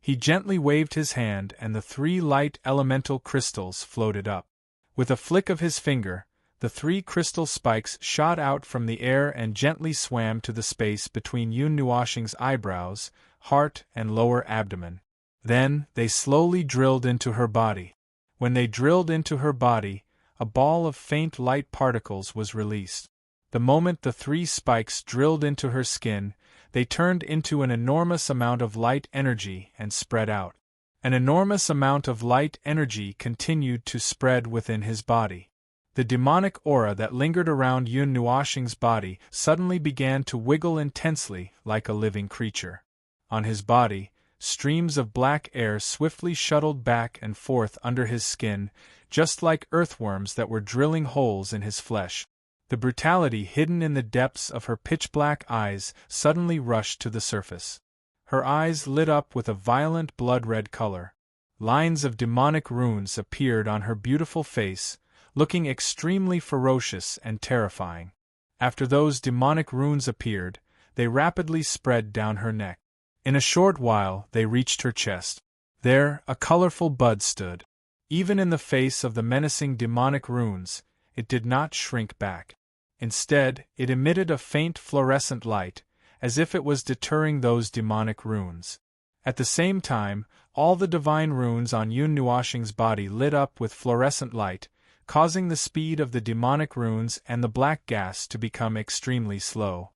He gently waved his hand and the 3 light elemental crystals floated up. With a flick of his finger, the 3 crystal spikes shot out from the air and gently swam to the space between Yun Nuoxing's eyebrows, heart and lower abdomen. Then, they slowly drilled into her body. When they drilled into her body, a ball of faint light particles was released. The moment the 3 spikes drilled into her skin, they turned into an enormous amount of light energy and spread out. An enormous amount of light energy continued to spread within his body. The demonic aura that lingered around Yun Nuoxing's body suddenly began to wiggle intensely like a living creature. On his body, streams of black air swiftly shuttled back and forth under his skin, just like earthworms that were drilling holes in his flesh. The brutality hidden in the depths of her pitch-black eyes suddenly rushed to the surface. Her eyes lit up with a violent blood-red color. Lines of demonic runes appeared on her beautiful face, looking extremely ferocious and terrifying. After those demonic runes appeared, they rapidly spread down her neck. In a short while, they reached her chest. There, a colorful bud stood. Even in the face of the menacing demonic runes, it did not shrink back. Instead, it emitted a faint fluorescent light, as if it was deterring those demonic runes. At the same time, all the divine runes on Yun Nuoxing's body lit up with fluorescent light, causing the speed of the demonic runes and the black gas to become extremely slow.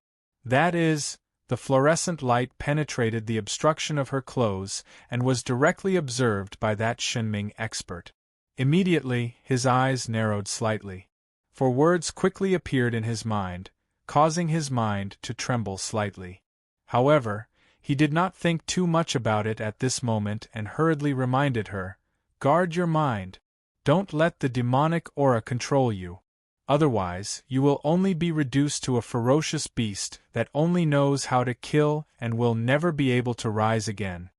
That is, the fluorescent light penetrated the obstruction of her clothes and was directly observed by that Shenming expert. Immediately, his eyes narrowed slightly. For words quickly appeared in his mind, causing his mind to tremble slightly. However, he did not think too much about it at this moment and hurriedly reminded her, "Guard your mind. Don't let the demonic aura control you. Otherwise, you will only be reduced to a ferocious beast that only knows how to kill and will never be able to rise again."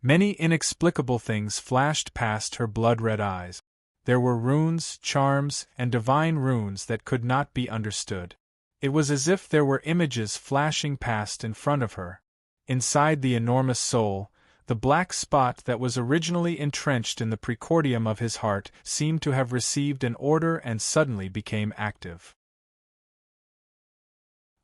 Many inexplicable things flashed past her blood-red eyes. There were runes, charms, and divine runes that could not be understood. It was as if there were images flashing past in front of her. Inside the enormous soul, the black spot that was originally entrenched in the precordium of his heart seemed to have received an order and suddenly became active.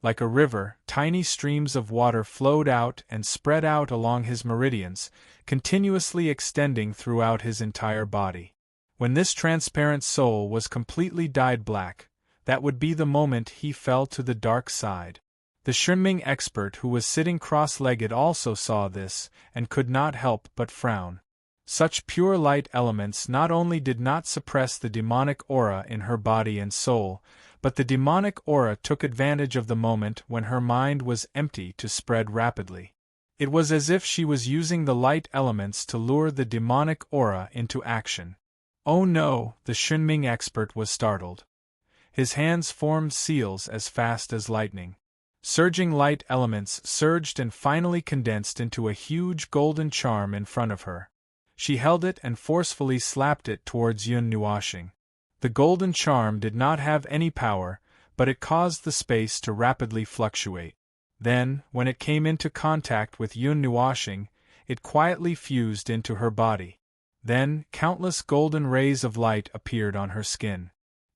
Like a river, tiny streams of water flowed out and spread out along his meridians, continuously extending throughout his entire body. When this transparent soul was completely dyed black, that would be the moment he fell to the dark side. The Shenming expert who was sitting cross-legged also saw this, and could not help but frown. Such pure light elements not only did not suppress the demonic aura in her body and soul, but the demonic aura took advantage of the moment when her mind was empty to spread rapidly. It was as if she was using the light elements to lure the demonic aura into action. "Oh no!" the Shenming expert was startled. His hands formed seals as fast as lightning. Surging light elements surged and finally condensed into a huge golden charm in front of her. She held it and forcefully slapped it towards Yun Nuoxing. The golden charm did not have any power, but it caused the space to rapidly fluctuate. Then, when it came into contact with Yun Nuoxing, it quietly fused into her body. Then, countless golden rays of light appeared on her skin.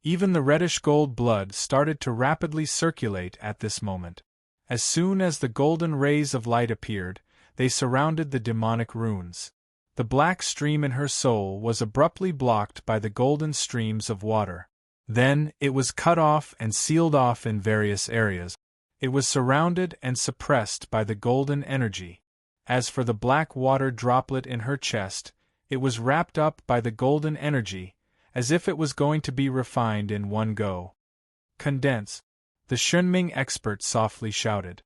Even the reddish-gold blood started to rapidly circulate at this moment. As soon as the golden rays of light appeared, they surrounded the demonic runes. The black stream in her soul was abruptly blocked by the golden streams of water. Then, it was cut off and sealed off in various areas. It was surrounded and suppressed by the golden energy. As for the black water droplet in her chest, it was wrapped up by the golden energy, as if it was going to be refined in one go. "Condense," the Shenming expert softly shouted.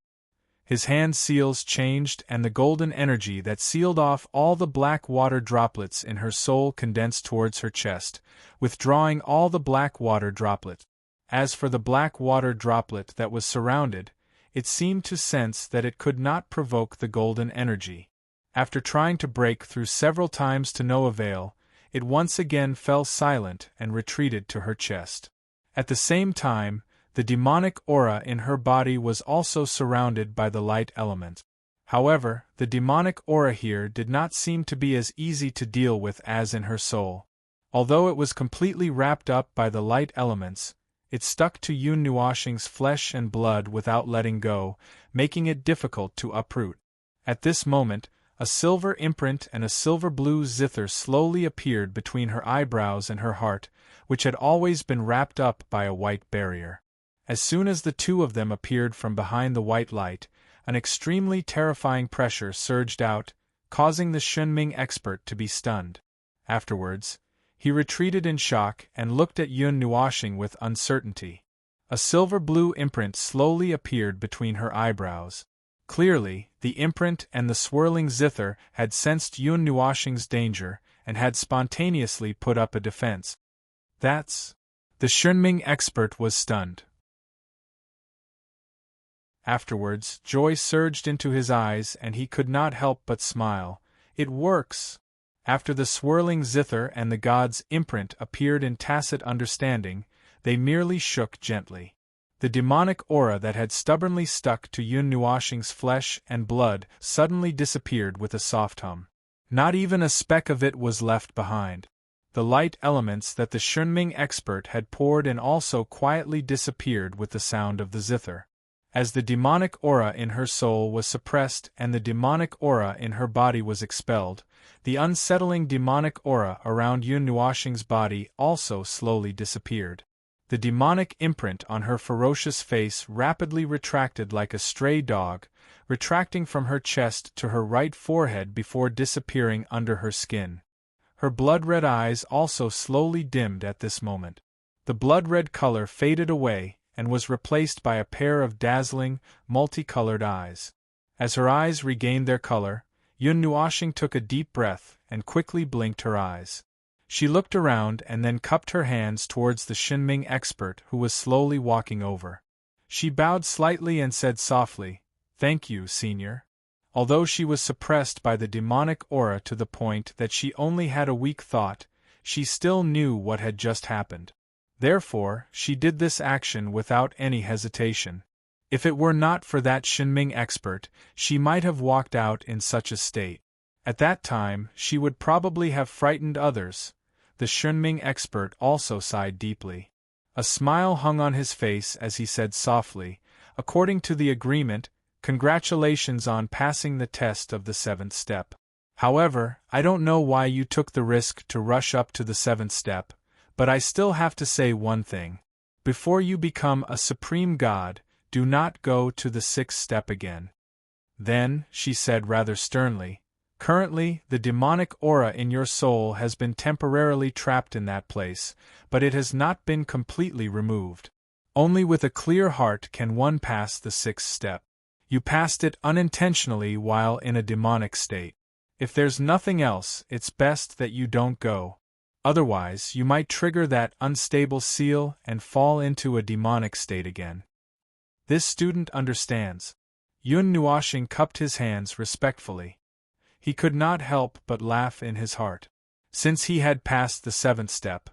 His hand seals changed and the golden energy that sealed off all the black water droplets in her soul condensed towards her chest, withdrawing all the black water droplets. As for the black water droplet that was surrounded, it seemed to sense that it could not provoke the golden energy. After trying to break through several times to no avail, it once again fell silent and retreated to her chest. At the same time, the demonic aura in her body was also surrounded by the light element. However, the demonic aura here did not seem to be as easy to deal with as in her soul. Although it was completely wrapped up by the light elements, it stuck to Yun Nuoxing's flesh and blood without letting go, making it difficult to uproot. At this moment, a silver imprint and a silver-blue zither slowly appeared between her eyebrows and her heart, which had always been wrapped up by a white barrier. As soon as the two of them appeared from behind the white light, an extremely terrifying pressure surged out, causing the Shenming expert to be stunned. Afterwards, he retreated in shock and looked at Yun Nuoxing with uncertainty. A silver-blue imprint slowly appeared between her eyebrows. Clearly, the imprint and the swirling zither had sensed Yun Nuoxing's danger and had spontaneously put up a defense. "That's..." The Shenming expert was stunned. Afterwards, joy surged into his eyes and he could not help but smile. "It works!" After the swirling zither and the god's imprint appeared in tacit understanding, they merely shook gently. The demonic aura that had stubbornly stuck to Yun Nuoshing's flesh and blood suddenly disappeared with a soft hum. Not even a speck of it was left behind. The light elements that the Shunming expert had poured in also quietly disappeared with the sound of the zither. As the demonic aura in her soul was suppressed and the demonic aura in her body was expelled, the unsettling demonic aura around Yun Nuoshing's body also slowly disappeared. The demonic imprint on her ferocious face rapidly retracted like a stray dog, retracting from her chest to her right forehead before disappearing under her skin. Her blood-red eyes also slowly dimmed at this moment. The blood-red color faded away and was replaced by a pair of dazzling, multicolored eyes. As her eyes regained their color, Yun Nuoshing took a deep breath and quickly blinked her eyes. She looked around and then cupped her hands towards the Shunming expert who was slowly walking over. She bowed slightly and said softly, "Thank you, Senior." Although she was suppressed by the demonic aura to the point that she only had a weak thought, she still knew what had just happened. Therefore, she did this action without any hesitation. If it were not for that Shunming expert, she might have walked out in such a state. At that time, she would probably have frightened others. The Shunming expert also sighed deeply. A smile hung on his face as he said softly, "According to the agreement, congratulations on passing the test of the 7th step. However, I don't know why you took the risk to rush up to the 7th step, but I still have to say one thing. Before you become a supreme god, do not go to the 6th step again." Then, she said rather sternly, "Currently, the demonic aura in your soul has been temporarily trapped in that place, but it has not been completely removed. Only with a clear heart can one pass the 6th step. You passed it unintentionally while in a demonic state. If there's nothing else, it's best that you don't go. Otherwise, you might trigger that unstable seal and fall into a demonic state again." This student understands. Yun Nuoshing cupped his hands respectfully. He could not help but laugh in his heart. Since he had passed the 7th step,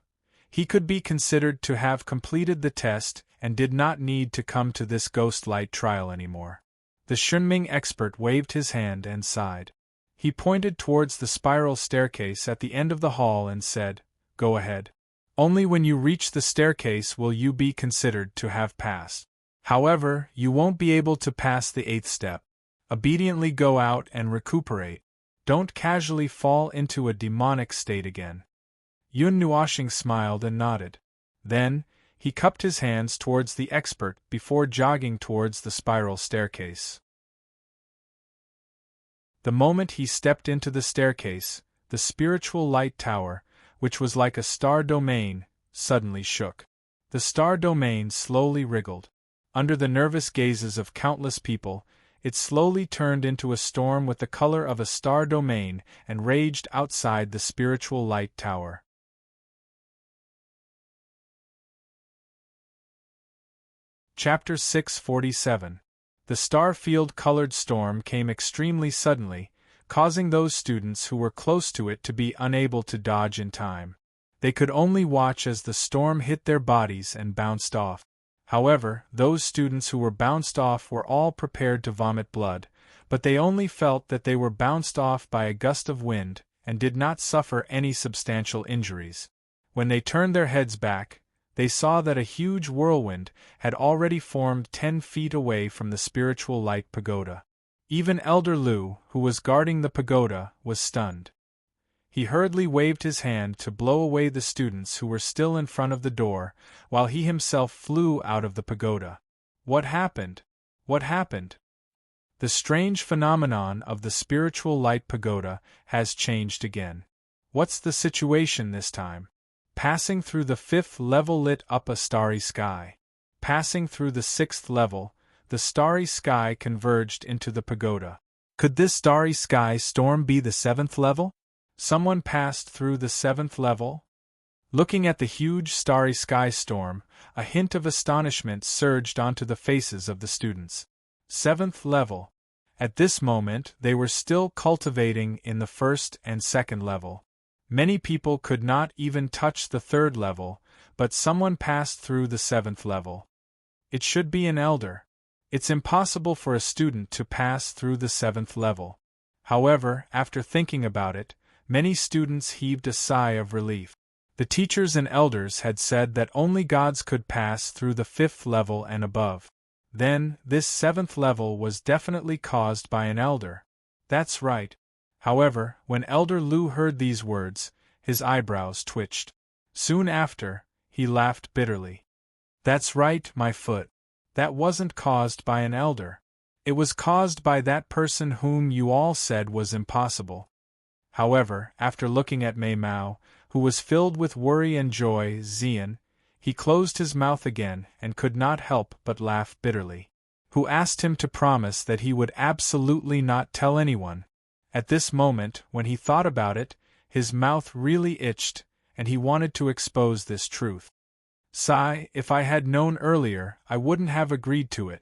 he could be considered to have completed the test and did not need to come to this ghost-light trial anymore. The Shunming expert waved his hand and sighed. He pointed towards the spiral staircase at the end of the hall and said, "Go ahead. Only when you reach the staircase will you be considered to have passed. However, you won't be able to pass the 8th step. Obediently go out and recuperate. Don't casually fall into a demonic state again." Yun Nuoshing smiled and nodded. Then, he cupped his hands towards the expert before jogging towards the spiral staircase. The moment he stepped into the staircase, the spiritual light tower, which was like a star domain, suddenly shook. The star domain slowly wriggled. Under the nervous gazes of countless people, it slowly turned into a storm with the color of a star domain and raged outside the spiritual light tower. Chapter 647. The star-field-colored storm came extremely suddenly, causing those students who were close to it to be unable to dodge in time. They could only watch as the storm hit their bodies and bounced off. However, those students who were bounced off were all prepared to vomit blood, but they only felt that they were bounced off by a gust of wind, and did not suffer any substantial injuries. When they turned their heads back, they saw that a huge whirlwind had already formed 10 feet away from the spiritual light pagoda. Even Elder Lu, who was guarding the pagoda, was stunned. He hurriedly waved his hand to blow away the students who were still in front of the door, while he himself flew out of the pagoda. What happened? What happened? The strange phenomenon of the spiritual light pagoda has changed again. What's the situation this time? Passing through the 5th level lit up a starry sky. Passing through the 6th level, the starry sky converged into the pagoda. Could this starry sky storm be the 7th level? Someone passed through the 7th level? Looking at the huge starry sky storm, a hint of astonishment surged onto the faces of the students. 7th level. At this moment they were still cultivating in the 1st and 2nd level. Many people could not even touch the 3rd level, but someone passed through the 7th level. It should be an elder. It's impossible for a student to pass through the 7th level. However, after thinking about it, many students heaved a sigh of relief. The teachers and elders had said that only gods could pass through the 5th level and above. Then, this 7th level was definitely caused by an elder. That's right. However, when Elder Lu heard these words, his eyebrows twitched. Soon after, he laughed bitterly. That's right, my foot. That wasn't caused by an elder. It was caused by that person whom you all said was impossible. However, after looking at Mei Mao, who was filled with worry and joy, Xian, he closed his mouth again and could not help but laugh bitterly. Who asked him to promise that he would absolutely not tell anyone. At this moment, when he thought about it, his mouth really itched, and he wanted to expose this truth. Sigh, if I had known earlier, I wouldn't have agreed to it.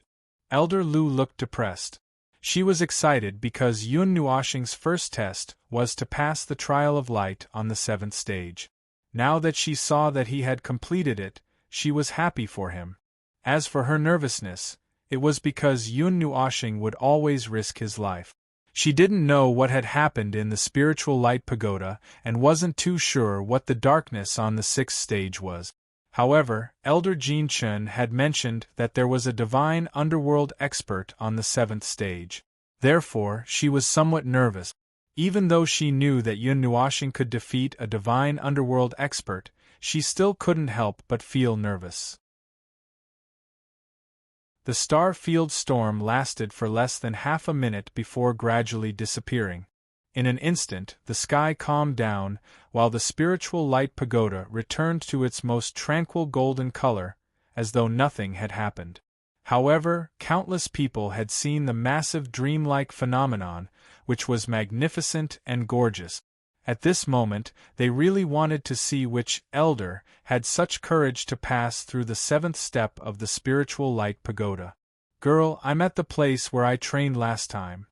Elder Lu looked depressed. She was excited because Yun Nuoxing's first test was to pass the trial of light on the 7th stage. Now that she saw that he had completed it, she was happy for him. As for her nervousness, it was because Yun Nuoxing would always risk his life. She didn't know what had happened in the spiritual light pagoda and wasn't too sure what the darkness on the 6th stage was. However, Elder Jin Chen had mentioned that there was a divine underworld expert on the 7th stage. Therefore, she was somewhat nervous. Even though she knew that Yun Nuoxing could defeat a divine underworld expert, she still couldn't help but feel nervous. The star-field storm lasted for less than half a minute before gradually disappearing. In an instant, the sky calmed down, while the spiritual light pagoda returned to its most tranquil golden color, as though nothing had happened. However, countless people had seen the massive dreamlike phenomenon, which was magnificent and gorgeous. At this moment, they really wanted to see which elder had such courage to pass through the 7th step of the spiritual light pagoda. Girl, I'm at the place where I trained last time.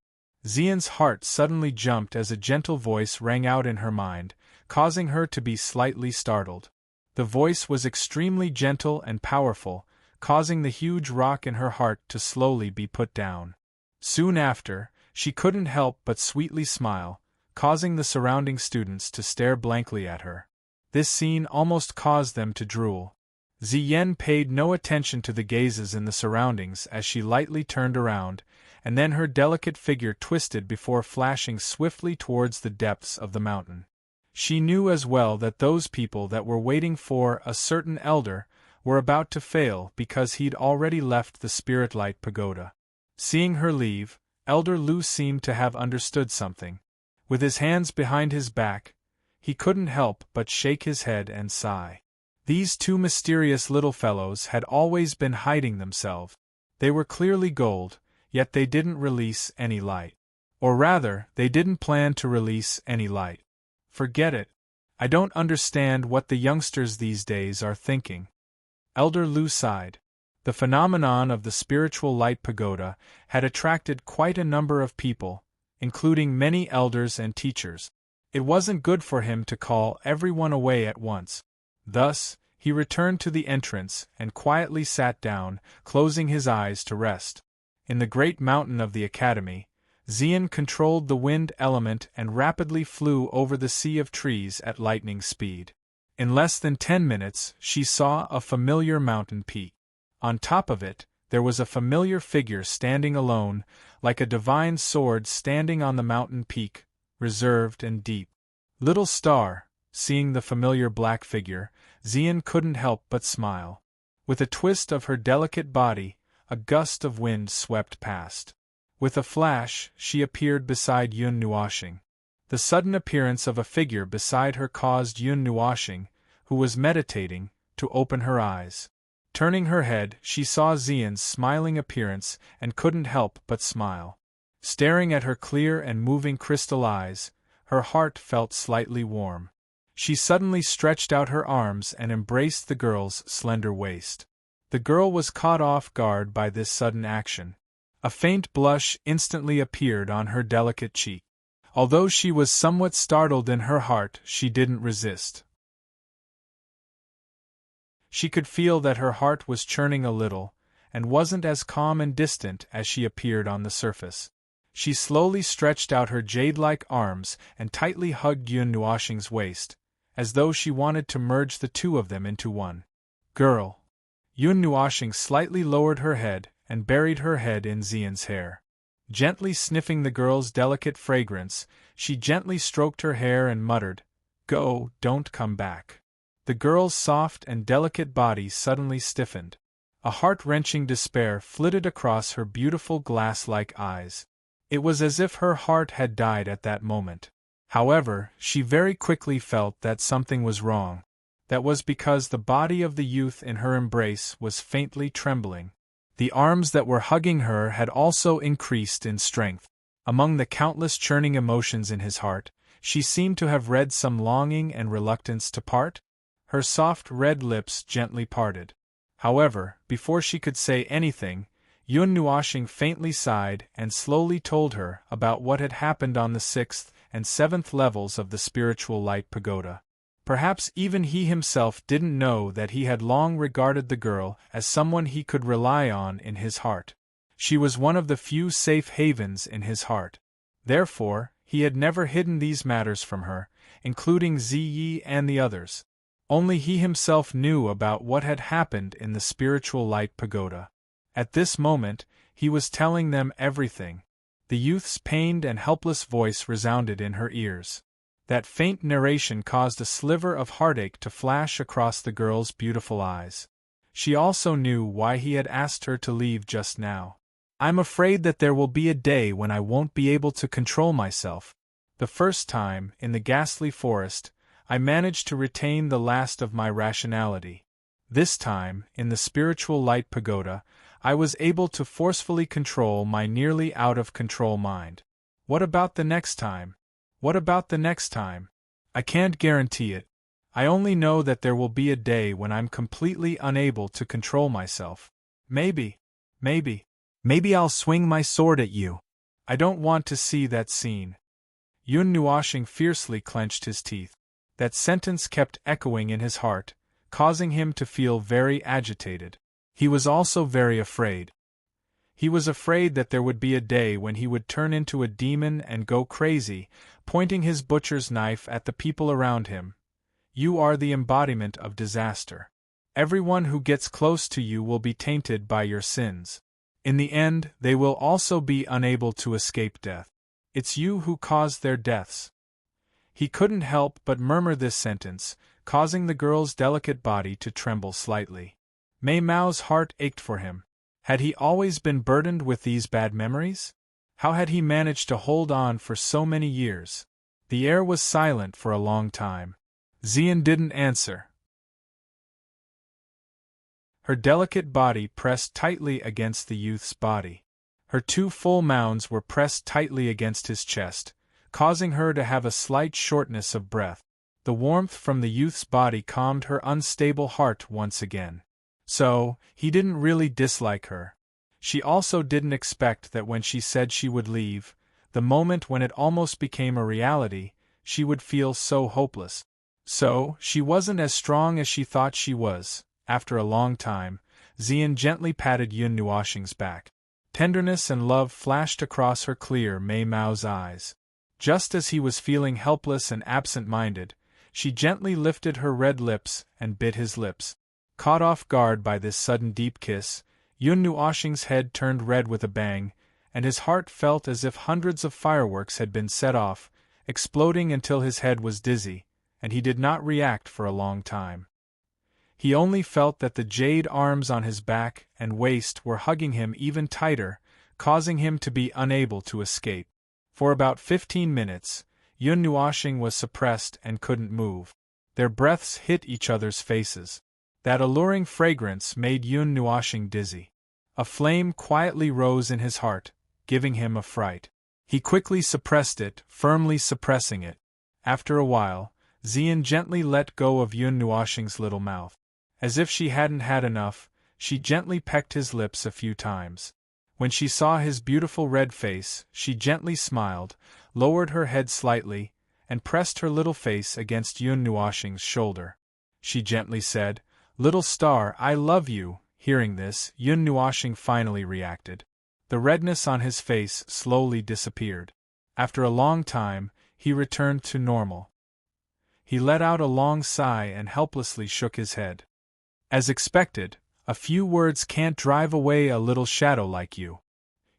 Xian's heart suddenly jumped as a gentle voice rang out in her mind, causing her to be slightly startled. The voice was extremely gentle and powerful, causing the huge rock in her heart to slowly be put down. Soon after, she couldn't help but sweetly smile, causing the surrounding students to stare blankly at her. This scene almost caused them to drool. Ziyen paid no attention to the gazes in the surroundings as she lightly turned around, and then her delicate figure twisted before flashing swiftly towards the depths of the mountain. She knew as well that those people that were waiting for a certain elder were about to fail because he'd already left the Spirit Light Pagoda. Seeing her leave, Elder Lu seemed to have understood something. With his hands behind his back, he couldn't help but shake his head and sigh. These two mysterious little fellows had always been hiding themselves. They were clearly gold, yet they didn't release any light. Or rather, they didn't plan to release any light. Forget it. I don't understand what the youngsters these days are thinking. Elder Lu sighed. The phenomenon of the spiritual light pagoda had attracted quite a number of people, including many elders and teachers. It wasn't good for him to call everyone away at once. Thus, he returned to the entrance and quietly sat down, closing his eyes to rest. In the great mountain of the academy, Xian controlled the wind element and rapidly flew over the sea of trees at lightning speed. In less than 10 minutes, she saw a familiar mountain peak. On top of it, there was a familiar figure standing alone, like a divine sword standing on the mountain peak, reserved and deep. Little star, seeing the familiar black figure, Xian couldn't help but smile. With a twist of her delicate body, a gust of wind swept past. With a flash, she appeared beside Yun Nuoxing. The sudden appearance of a figure beside her caused Yun Nuoxing, who was meditating, to open her eyes. Turning her head, she saw Xian's smiling appearance and couldn't help but smile. Staring at her clear and moving crystal eyes, her heart felt slightly warm. She suddenly stretched out her arms and embraced the girl's slender waist. The girl was caught off guard by this sudden action. A faint blush instantly appeared on her delicate cheek. Although she was somewhat startled in her heart, she didn't resist. She could feel that her heart was churning a little, and wasn't as calm and distant as she appeared on the surface. She slowly stretched out her jade-like arms and tightly hugged Yun Nuoxing's waist, as though she wanted to merge the two of them into one. Girl. Yun Nuoxing slightly lowered her head and buried her head in Xian's hair. Gently sniffing the girl's delicate fragrance, she gently stroked her hair and muttered, "Go, don't come back." The girl's soft and delicate body suddenly stiffened. A heart-wrenching despair flitted across her beautiful glass-like eyes. It was as if her heart had died at that moment. However, she very quickly felt that something was wrong. That was because the body of the youth in her embrace was faintly trembling. The arms that were hugging her had also increased in strength. Among the countless churning emotions in his heart, she seemed to have read some longing and reluctance to part. Her soft red lips gently parted. However, before she could say anything, Yun Nuoxing faintly sighed and slowly told her about what had happened on the 6th and 7th levels of the spiritual light pagoda. Perhaps even he himself didn't know that he had long regarded the girl as someone he could rely on in his heart. She was one of the few safe havens in his heart. Therefore, he had never hidden these matters from her, including Ziyi and the others. Only he himself knew about what had happened in the spiritual light pagoda. At this moment, he was telling them everything. The youth's pained and helpless voice resounded in her ears. That faint narration caused a sliver of heartache to flash across the girl's beautiful eyes. She also knew why he had asked her to leave just now. "I'm afraid that there will be a day when I won't be able to control myself. The first time, in the ghastly forest, I managed to retain the last of my rationality. This time, in the spiritual light pagoda, I was able to forcefully control my nearly out-of-control mind. What about the next time? What about the next time? I can't guarantee it. I only know that there will be a day when I'm completely unable to control myself. Maybe I'll swing my sword at you. I don't want to see that scene." Yun Nuoxing fiercely clenched his teeth. That sentence kept echoing in his heart, causing him to feel very agitated. He was also very afraid. He was afraid that there would be a day when he would turn into a demon and go crazy, pointing his butcher's knife at the people around him. You are the embodiment of disaster. Everyone who gets close to you will be tainted by your sins. In the end, they will also be unable to escape death. It's you who caused their deaths. He couldn't help but murmur this sentence, causing the girl's delicate body to tremble slightly. Mei Mao's heart ached for him. Had he always been burdened with these bad memories? How had he managed to hold on for so many years? The air was silent for a long time. Xian didn't answer. Her delicate body pressed tightly against the youth's body. Her two full mounds were pressed tightly against his chest, causing her to have a slight shortness of breath. The warmth from the youth's body calmed her unstable heart once again. So, he didn't really dislike her. She also didn't expect that when she said she would leave, the moment when it almost became a reality, she would feel so hopeless. So, she wasn't as strong as she thought she was. After a long time, Xian gently patted Yun Nuoxing's back. Tenderness and love flashed across her clear Mei Mao's eyes. Just as he was feeling helpless and absent-minded, she gently lifted her red lips and bit his lips. Caught off guard by this sudden deep kiss, Yun Nuoxing's head turned red with a bang, and his heart felt as if hundreds of fireworks had been set off, exploding until his head was dizzy, and he did not react for a long time. He only felt that the jade arms on his back and waist were hugging him even tighter, causing him to be unable to escape. For about 15 minutes, Yun Nuoxing was suppressed and couldn't move. Their breaths hit each other's faces. That alluring fragrance made Yun Nuoxing dizzy. A flame quietly rose in his heart, giving him a fright. He quickly suppressed it, firmly suppressing it. After a while, Xian gently let go of Yun Nuoxing's little mouth. As if she hadn't had enough, she gently pecked his lips a few times. When she saw his beautiful red face, she gently smiled, lowered her head slightly, and pressed her little face against Yun Nuoxing's shoulder. She gently said, "Little star, I love you," Hearing this, Yun Nuoxing finally reacted. The redness on his face slowly disappeared. After a long time, he returned to normal. He let out a long sigh and helplessly shook his head. As expected, a few words can't drive away a little shadow like you.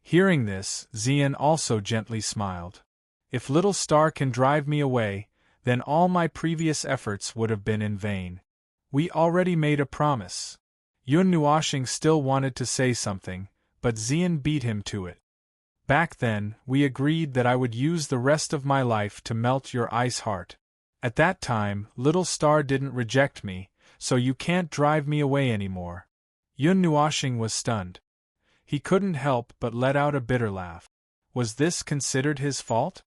Hearing this, Xian also gently smiled. If little star can drive me away, then all my previous efforts would have been in vain. We already made a promise. Yun Nuoxing still wanted to say something, but Xian beat him to it. Back then, we agreed that I would use the rest of my life to melt your ice heart. At that time, little star didn't reject me, so you can't drive me away anymore. Yun Nuoxing was stunned. He couldn't help but let out a bitter laugh. Was this considered his fault?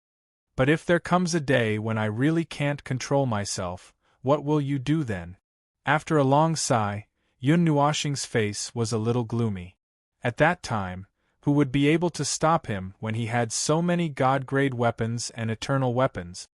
But if there comes a day when I really can't control myself, what will you do then? After a long sigh, Yun Nuoxing's face was a little gloomy. At that time, who would be able to stop him when he had so many god-grade weapons and eternal weapons?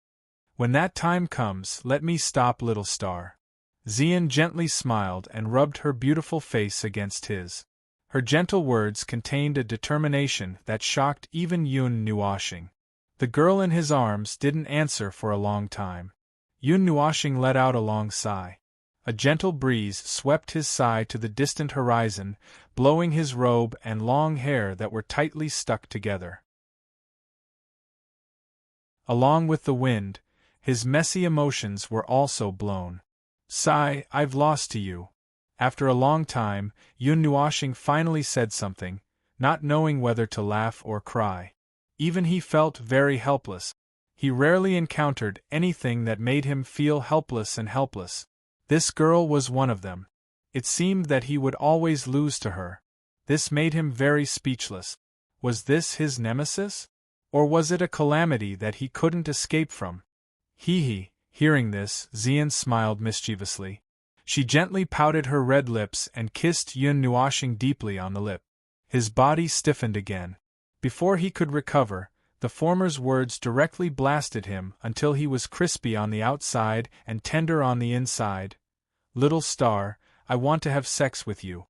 When that time comes, let me stop, little star. Xian gently smiled and rubbed her beautiful face against his. Her gentle words contained a determination that shocked even Yun Nuoxing. The girl in his arms didn't answer for a long time. Yun Nuoxing let out a long sigh. A gentle breeze swept his sigh to the distant horizon, blowing his robe and long hair that were tightly stuck together. Along with the wind, his messy emotions were also blown. Sigh, I've lost to you. After a long time, Yun Nuoxing finally said something, not knowing whether to laugh or cry. Even he felt very helpless. He rarely encountered anything that made him feel helpless and helpless. This girl was one of them. It seemed that he would always lose to her. This made him very speechless. Was this his nemesis? Or was it a calamity that he couldn't escape from? Hearing this, Xian smiled mischievously. She gently pouted her red lips and kissed Yun Nuoxing deeply on the lip. His body stiffened again. Before he could recover, the former's words directly blasted him until he was crispy on the outside and tender on the inside. Little star, I want to have sex with you.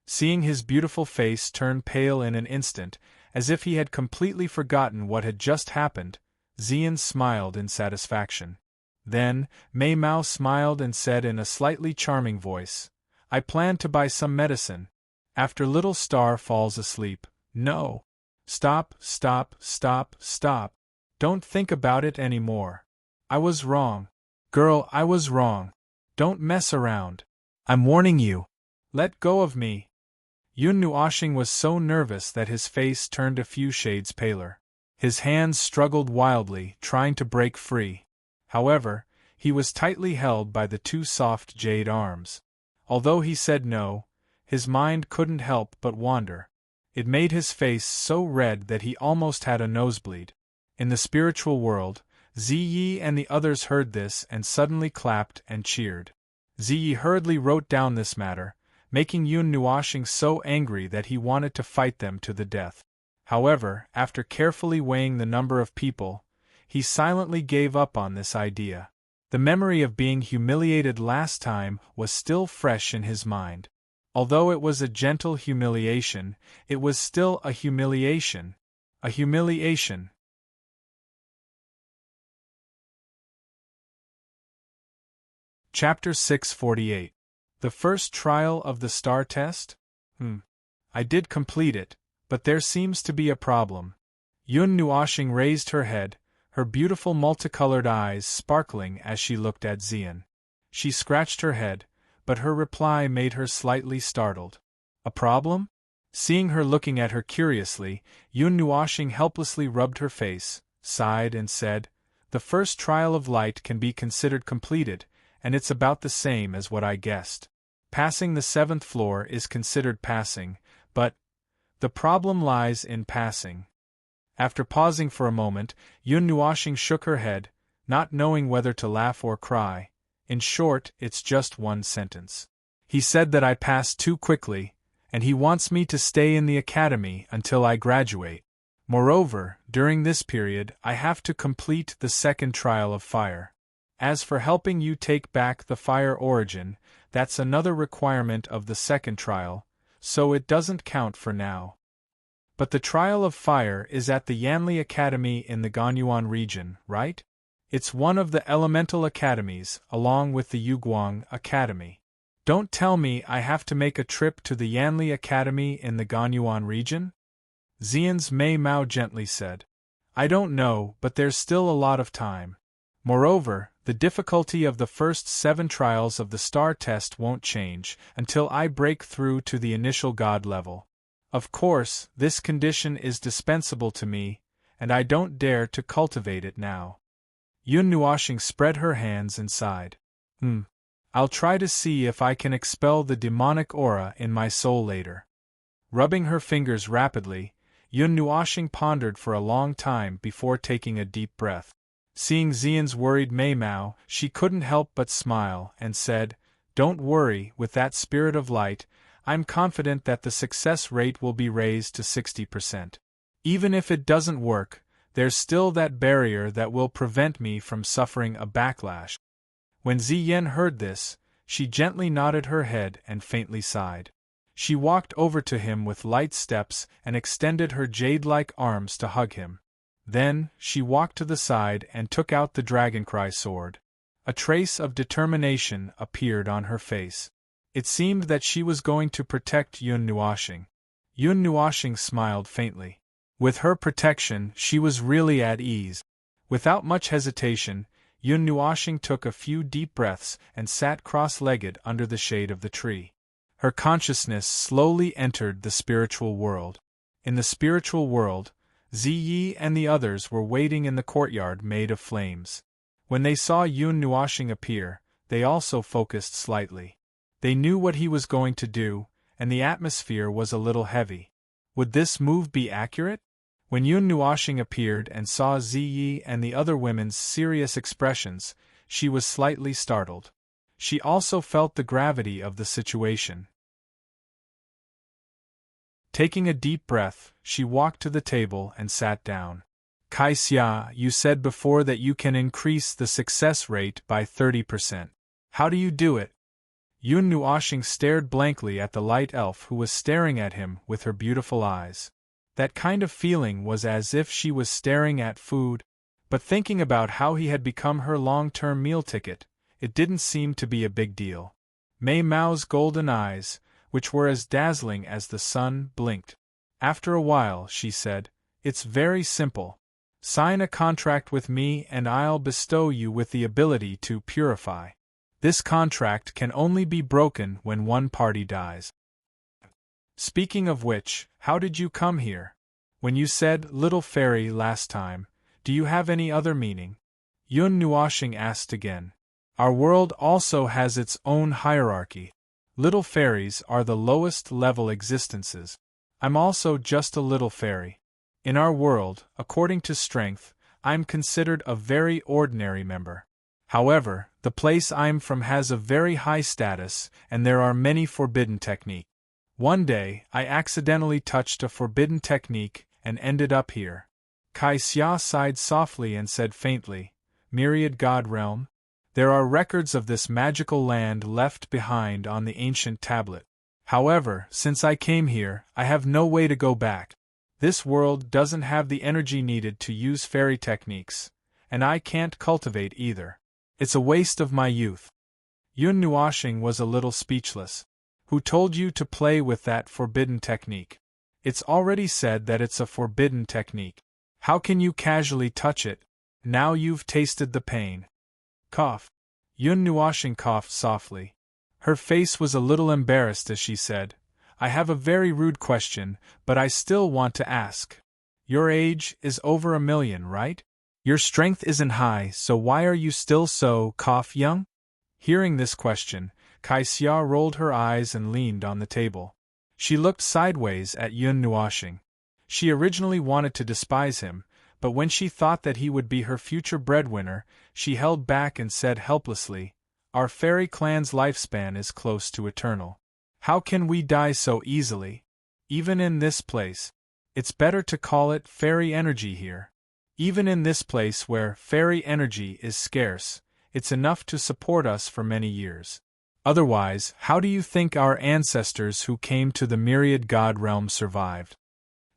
Seeing his beautiful face turn pale in an instant, as if he had completely forgotten what had just happened, Xian smiled in satisfaction. Then, Mei Mao smiled and said in a slightly charming voice, I plan to buy some medicine. After little star falls asleep. No. Stop. Don't think about it anymore. I was wrong. Girl, I was wrong. Don't mess around. I'm warning you. Let go of me. Yun Nuoxing was so nervous that his face turned a few shades paler. His hands struggled wildly, trying to break free. However, he was tightly held by the two soft jade arms. Although he said no, his mind couldn't help but wander. It made his face so red that he almost had a nosebleed. In the spiritual world, Ziyi and the others heard this and suddenly clapped and cheered. Ziyi hurriedly wrote down this matter, making Yun Nuoxing so angry that he wanted to fight them to the death. However, after carefully weighing the number of people, he silently gave up on this idea. The memory of being humiliated last time was still fresh in his mind. Although it was a gentle humiliation, it was still a humiliation. A humiliation. Chapter 648. The first trial of the star test? I did complete it, but there seems to be a problem. Yun Nuoxing raised her head, her beautiful multicolored eyes sparkling as she looked at Xian. She scratched her head, but her reply made her slightly startled. A problem? Seeing her looking at her curiously, Yun Nuoxing helplessly rubbed her face, sighed and said, The first trial of light can be considered completed, and it's about the same as what I guessed. Passing the 7th floor is considered passing, but the problem lies in passing. After pausing for a moment, Yun Nuoxing shook her head, not knowing whether to laugh or cry. In short, it's just one sentence. He said that I passed too quickly, and he wants me to stay in the academy until I graduate. Moreover, during this period, I have to complete the 2nd trial of fire. As for helping you take back the fire origin, that's another requirement of the 2nd trial, so it doesn't count for now. But the Trial of Fire is at the Yanli Academy in the Ganyuan region, right? It's one of the elemental academies, along with the Yuguang Academy. Don't tell me I have to make a trip to the Yanli Academy in the Ganyuan region? Xian's Mei Mao gently said. I don't know, but there's still a lot of time. Moreover, the difficulty of the first 7 trials of the star test won't change until I break through to the initial god level. Of course, this condition is dispensable to me, and I don't dare to cultivate it now. Yun Nuoxing spread her hands and sighed. I'll try to see if I can expel the demonic aura in my soul later. Rubbing her fingers rapidly, Yun Nuoxing pondered for a long time before taking a deep breath. Seeing Xian's worried Mei Mao, she couldn't help but smile and said, Don't worry, with that spirit of light, I'm confident that the success rate will be raised to 60%. Even if it doesn't work, there's still that barrier that will prevent me from suffering a backlash. When Ziyan heard this, she gently nodded her head and faintly sighed. She walked over to him with light steps and extended her jade-like arms to hug him. Then, she walked to the side and took out the dragoncry sword. A trace of determination appeared on her face. It seemed that she was going to protect Yun Nuoxing. Yun Nuoxing smiled faintly. With her protection, she was really at ease. Without much hesitation, Yun Nuoxing took a few deep breaths and sat cross-legged under the shade of the tree. Her consciousness slowly entered the spiritual world. In the spiritual world, Ziyi and the others were waiting in the courtyard made of flames. When they saw Yun Nuoxing appear, they also focused slightly. They knew what he was going to do, and the atmosphere was a little heavy. Would this move be accurate? When Yun Nuoxing appeared and saw Ziyi and the other women's serious expressions, she was slightly startled. She also felt the gravity of the situation. Taking a deep breath, she walked to the table and sat down. Kai Xia, you said before that you can increase the success rate by 30%. How do you do it? Yun Nuoxing stared blankly at the light elf who was staring at him with her beautiful eyes. That kind of feeling was as if she was staring at food, but thinking about how he had become her long-term meal ticket, it didn't seem to be a big deal. Mei Mao's golden eyes, which were as dazzling as the sun, blinked. After a while, she said, It's very simple. Sign a contract with me and I'll bestow you with the ability to purify. This contract can only be broken when one party dies. Speaking of which, how did you come here? When you said little fairy last time, do you have any other meaning? Yun Nuoxing asked again. Our world also has its own hierarchy. Little fairies are the lowest level existences. I'm also just a little fairy. In our world, according to strength, I'm considered a very ordinary member. However, the place I'm from has a very high status, and there are many forbidden techniques. One day, I accidentally touched a forbidden technique and ended up here. Kai Xia sighed softly and said faintly, Myriad God Realm? There are records of this magical land left behind on the ancient tablet. However, since I came here, I have no way to go back. This world doesn't have the energy needed to use fairy techniques, and I can't cultivate either. It's a waste of my youth. Yun Nuoxing was a little speechless. Who told you to play with that forbidden technique? It's already said that it's a forbidden technique. How can you casually touch it? Now you've tasted the pain. Cough. Yun Nuoxing coughed softly. Her face was a little embarrassed as she said, I have a very rude question, but I still want to ask. Your age is over 1,000,000, right? Your strength isn't high, so why are you still so, young? Hearing this question, Kai Xia rolled her eyes and leaned on the table. She looked sideways at Yun Nuoxing. She originally wanted to despise him, but when she thought that he would be her future breadwinner, she held back and said helplessly, Our fairy clan's lifespan is close to eternal. How can we die so easily? Even in this place. It's better to call it fairy energy here. Even in this place where fairy energy is scarce, it's enough to support us for many years. Otherwise, how do you think our ancestors who came to the myriad god realm survived?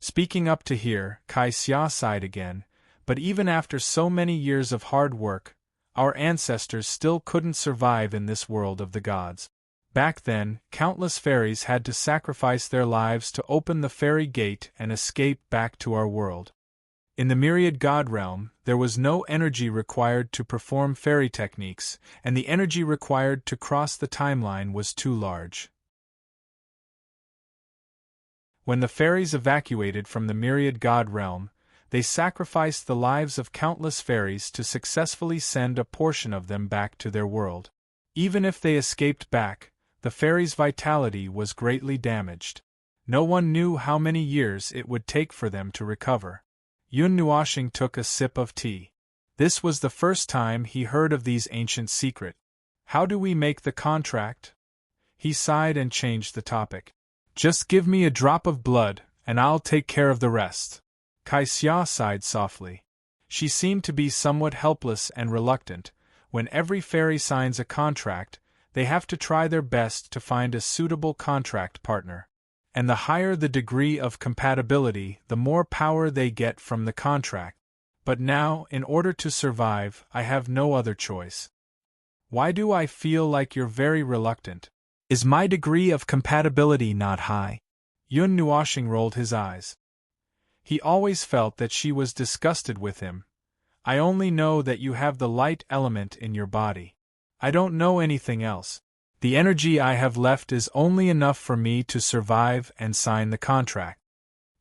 Speaking up to here, Kai Xia sighed again, but even after so many years of hard work, our ancestors still couldn't survive in this world of the gods. Back then, countless fairies had to sacrifice their lives to open the fairy gate and escape back to our world. In the myriad god realm, there was no energy required to perform fairy techniques, and the energy required to cross the timeline was too large. When the fairies evacuated from the myriad god realm, they sacrificed the lives of countless fairies to successfully send a portion of them back to their world. Even if they escaped back, the fairies' vitality was greatly damaged. No one knew how many years it would take for them to recover. Yun Nuoxing took a sip of tea. This was the first time he heard of these ancient secrets. How do we make the contract? He sighed and changed the topic. Just give me a drop of blood, and I'll take care of the rest. Kai Xia sighed softly. She seemed to be somewhat helpless and reluctant. When every fairy signs a contract, they have to try their best to find a suitable contract partner. And the higher the degree of compatibility, the more power they get from the contract. But now, in order to survive, I have no other choice. Why do I feel like you're very reluctant? Is my degree of compatibility not high? Yun Nuoxing rolled his eyes. He always felt that she was disgusted with him. I only know that you have the light element in your body. I don't know anything else. The energy I have left is only enough for me to survive and sign the contract.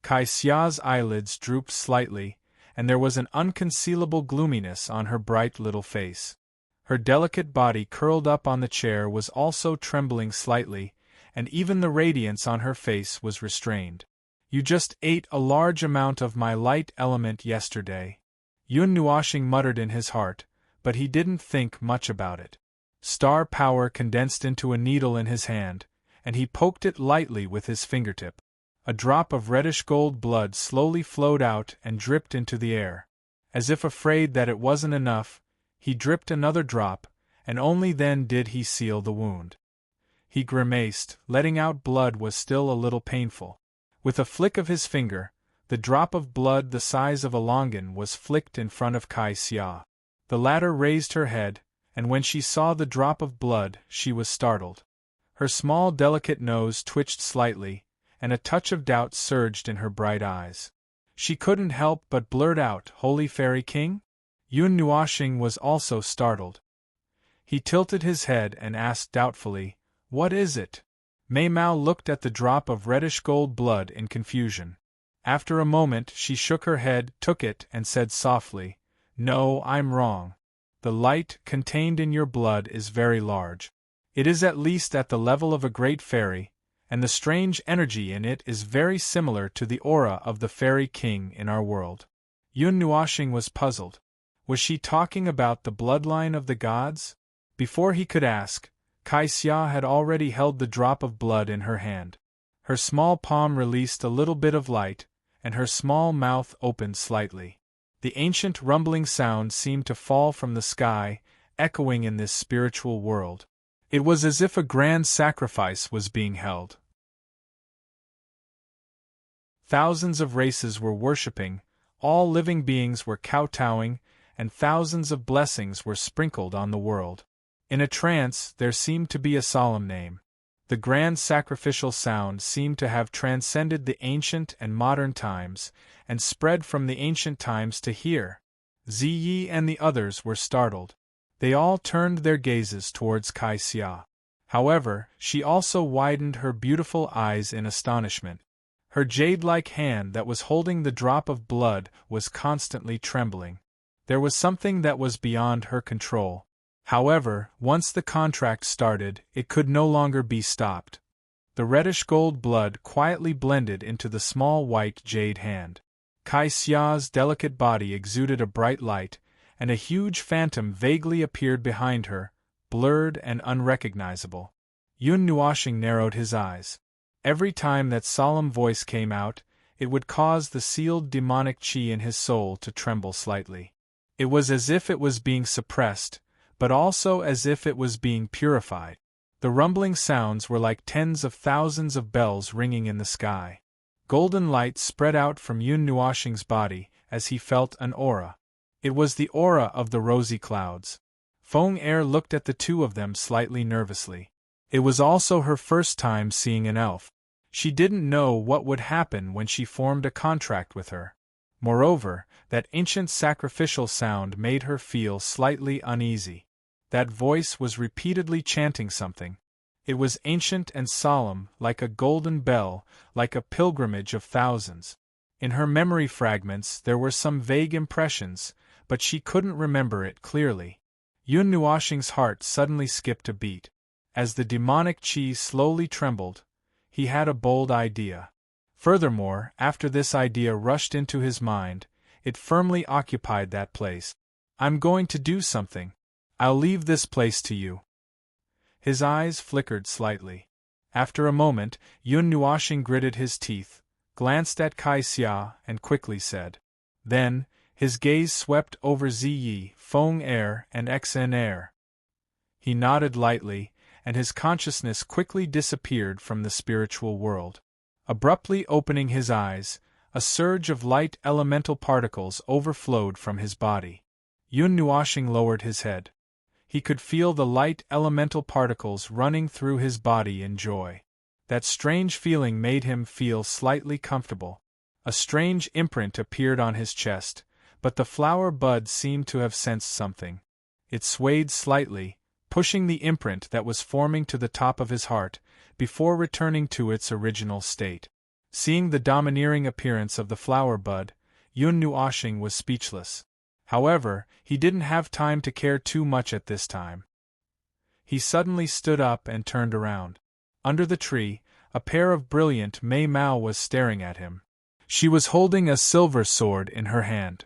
Kai Xia's eyelids drooped slightly, and there was an unconcealable gloominess on her bright little face. Her delicate body curled up on the chair was also trembling slightly, and even the radiance on her face was restrained. You just ate a large amount of my light element yesterday. Yun Nuoxing muttered in his heart, but he didn't think much about it. Star power condensed into a needle in his hand, and he poked it lightly with his fingertip. A drop of reddish-gold blood slowly flowed out and dripped into the air. As if afraid that it wasn't enough, he dripped another drop, and only then did he seal the wound. He grimaced, letting out blood was still a little painful. With a flick of his finger, the drop of blood the size of a longan was flicked in front of Kai Xia. The latter raised her head, and when she saw the drop of blood, she was startled. Her small delicate nose twitched slightly, and a touch of doubt surged in her bright eyes. She couldn't help but blurt out, "Holy Fairy King?" Yun Nuoxing was also startled. He tilted his head and asked doubtfully, "What is it?" Mei Mao looked at the drop of reddish-gold blood in confusion. After a moment she shook her head, took it, and said softly, "No, I'm wrong. The light contained in your blood is very large. It is at least at the level of a great fairy, and the strange energy in it is very similar to the aura of the Fairy King in our world." Yun Nuoxing was puzzled. Was she talking about the bloodline of the gods? Before he could ask, Kai Xia had already held the drop of blood in her hand. Her small palm released a little bit of light, and her small mouth opened slightly. The ancient rumbling sound seemed to fall from the sky, echoing in this spiritual world. It was as if a grand sacrifice was being held. Thousands of races were worshipping, all living beings were kowtowing, and thousands of blessings were sprinkled on the world. In a trance, there seemed to be a solemn name. The grand sacrificial sound seemed to have transcended the ancient and modern times, and spread from the ancient times to here. Ziyi and the others were startled. They all turned their gazes towards Kai Xia. However, she also widened her beautiful eyes in astonishment. Her jade-like hand that was holding the drop of blood was constantly trembling. There was something that was beyond her control. However, once the contract started, it could no longer be stopped. The reddish-gold blood quietly blended into the small white jade hand. Kai Xia's delicate body exuded a bright light, and a huge phantom vaguely appeared behind her, blurred and unrecognizable. Yun Nuoxing narrowed his eyes. Every time that solemn voice came out, it would cause the sealed demonic qi in his soul to tremble slightly. It was as if it was being suppressed, but also as if it was being purified. The rumbling sounds were like tens of thousands of bells ringing in the sky. Golden light spread out from Yun Nuoxing's body as he felt an aura. It was the aura of the rosy clouds. Feng Er looked at the two of them slightly nervously. It was also her first time seeing an elf. She didn't know what would happen when she formed a contract with her. Moreover, that ancient sacrificial sound made her feel slightly uneasy. That voice was repeatedly chanting something. It was ancient and solemn, like a golden bell, like a pilgrimage of thousands. In her memory fragments there were some vague impressions, but she couldn't remember it clearly. Yun Nuoxing's heart suddenly skipped a beat. As the demonic chi slowly trembled, he had a bold idea. Furthermore, after this idea rushed into his mind, it firmly occupied that place. "I'm going to do something. I'll leave this place to you." His eyes flickered slightly. After a moment, Yun Nuoxing gritted his teeth, glanced at Kai Xia, and quickly said. Then, his gaze swept over Ziyi, Feng Er, and Xn Er. He nodded lightly, and his consciousness quickly disappeared from the spiritual world. Abruptly opening his eyes, a surge of light elemental particles overflowed from his body. Yun Nuoxing lowered his head. He could feel the light elemental particles running through his body in joy. That strange feeling made him feel slightly comfortable. A strange imprint appeared on his chest, but the flower bud seemed to have sensed something. It swayed slightly, pushing the imprint that was forming to the top of his heart, before returning to its original state. Seeing the domineering appearance of the flower bud, Yun Nuoxing was speechless. However, he didn't have time to care too much at this time. He suddenly stood up and turned around. Under the tree, a pair of brilliant Mei Mao was staring at him. She was holding a silver sword in her hand.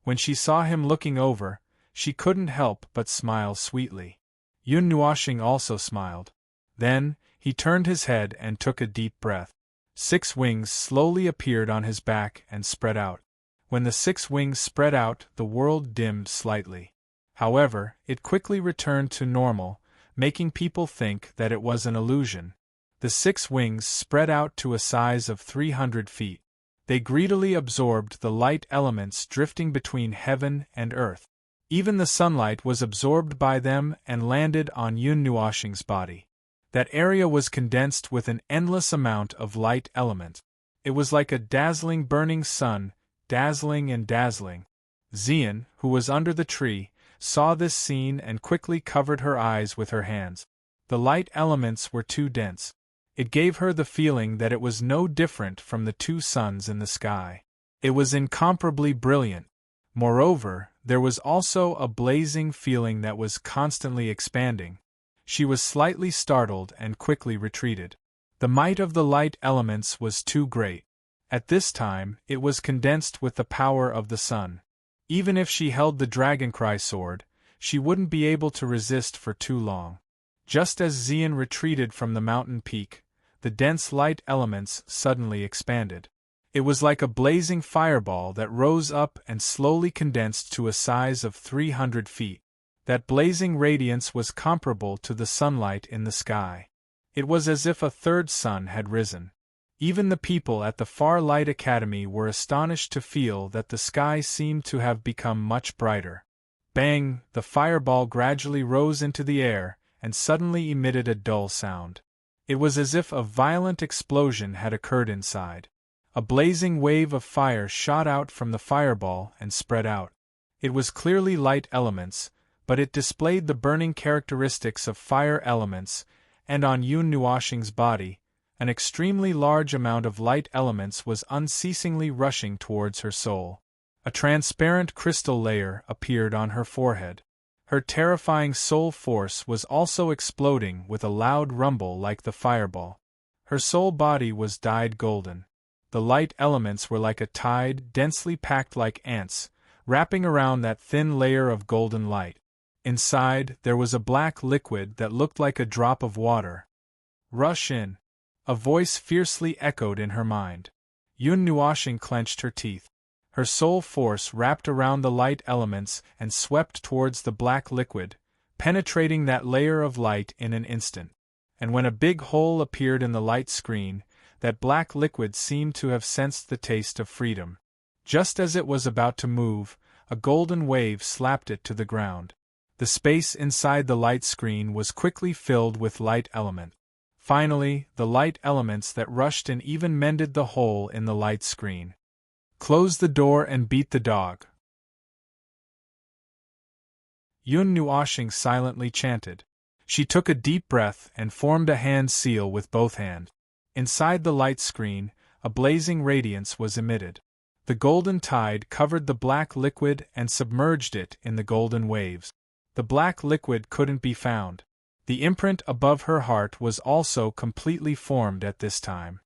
When she saw him looking over, she couldn't help but smile sweetly. Yun Nuoxing also smiled. Then, he turned his head and took a deep breath. 6 wings slowly appeared on his back and spread out. When the 6 wings spread out, the world dimmed slightly. However, it quickly returned to normal, making people think that it was an illusion. The 6 wings spread out to a size of 300 feet. They greedily absorbed the light elements drifting between heaven and earth. Even the sunlight was absorbed by them and landed on Yun Nuoxing's body. That area was condensed with an endless amount of light element. It was like a dazzling burning sun, dazzling and dazzling. Xian, who was under the tree, saw this scene and quickly covered her eyes with her hands. The light elements were too dense. It gave her the feeling that it was no different from the 2 suns in the sky. It was incomparably brilliant. Moreover, there was also a blazing feeling that was constantly expanding. She was slightly startled and quickly retreated. The might of the light elements was too great. At this time, it was condensed with the power of the sun. Even if she held the Dragoncry sword, she wouldn't be able to resist for too long. Just as Xian retreated from the mountain peak, the dense light elements suddenly expanded. It was like a blazing fireball that rose up and slowly condensed to a size of 300 feet. That blazing radiance was comparable to the sunlight in the sky. It was as if a third sun had risen. Even the people at the Far Light Academy were astonished to feel that the sky seemed to have become much brighter. Bang! The fireball gradually rose into the air and suddenly emitted a dull sound. It was as if a violent explosion had occurred inside. A blazing wave of fire shot out from the fireball and spread out. It was clearly light elements, but it displayed the burning characteristics of fire elements, and on Yun Nuoxing's body, an extremely large amount of light elements was unceasingly rushing towards her soul. A transparent crystal layer appeared on her forehead. Her terrifying soul force was also exploding with a loud rumble like the fireball. Her soul body was dyed golden. The light elements were like a tide, densely packed like ants, wrapping around that thin layer of golden light. Inside, there was a black liquid that looked like a drop of water. "Rush in!" A voice fiercely echoed in her mind. Yun Nuoxing clenched her teeth. Her soul force wrapped around the light elements and swept towards the black liquid, penetrating that layer of light in an instant. And when a big hole appeared in the light screen, that black liquid seemed to have sensed the taste of freedom. Just as it was about to move, a golden wave slapped it to the ground. The space inside the light screen was quickly filled with light element. Finally, the light elements that rushed in even mended the hole in the light screen. Close the door and beat the dog, Yun Nuoshing silently chanted. She took a deep breath and formed a hand seal with both hands. Inside the light screen, a blazing radiance was emitted. The golden tide covered the black liquid and submerged it in the golden waves. The black liquid couldn't be found. The imprint above her heart was also completely formed at this time.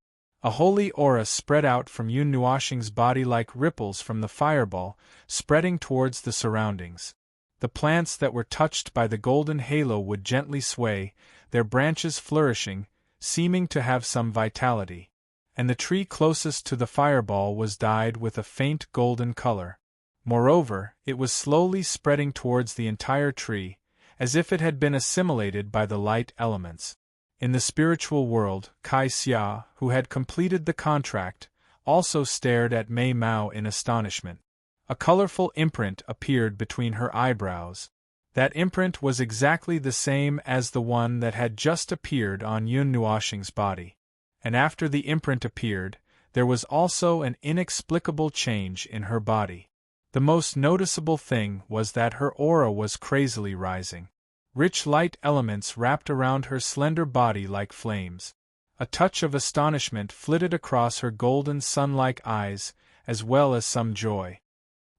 A holy aura spread out from Yun Nuoshing's body like ripples from the fireball, spreading towards the surroundings. The plants that were touched by the golden halo would gently sway, their branches flourishing, seeming to have some vitality. And the tree closest to the fireball was dyed with a faint golden color. Moreover, it was slowly spreading towards the entire tree, as if it had been assimilated by the light elements. In the spiritual world, Kai Xia, who had completed the contract, also stared at Mei Mao in astonishment. A colorful imprint appeared between her eyebrows. That imprint was exactly the same as the one that had just appeared on Yun Nuoshing's body. And after the imprint appeared, there was also an inexplicable change in her body. The most noticeable thing was that her aura was crazily rising. Rich light elements wrapped around her slender body like flames. A touch of astonishment flitted across her golden sun-like eyes, as well as some joy.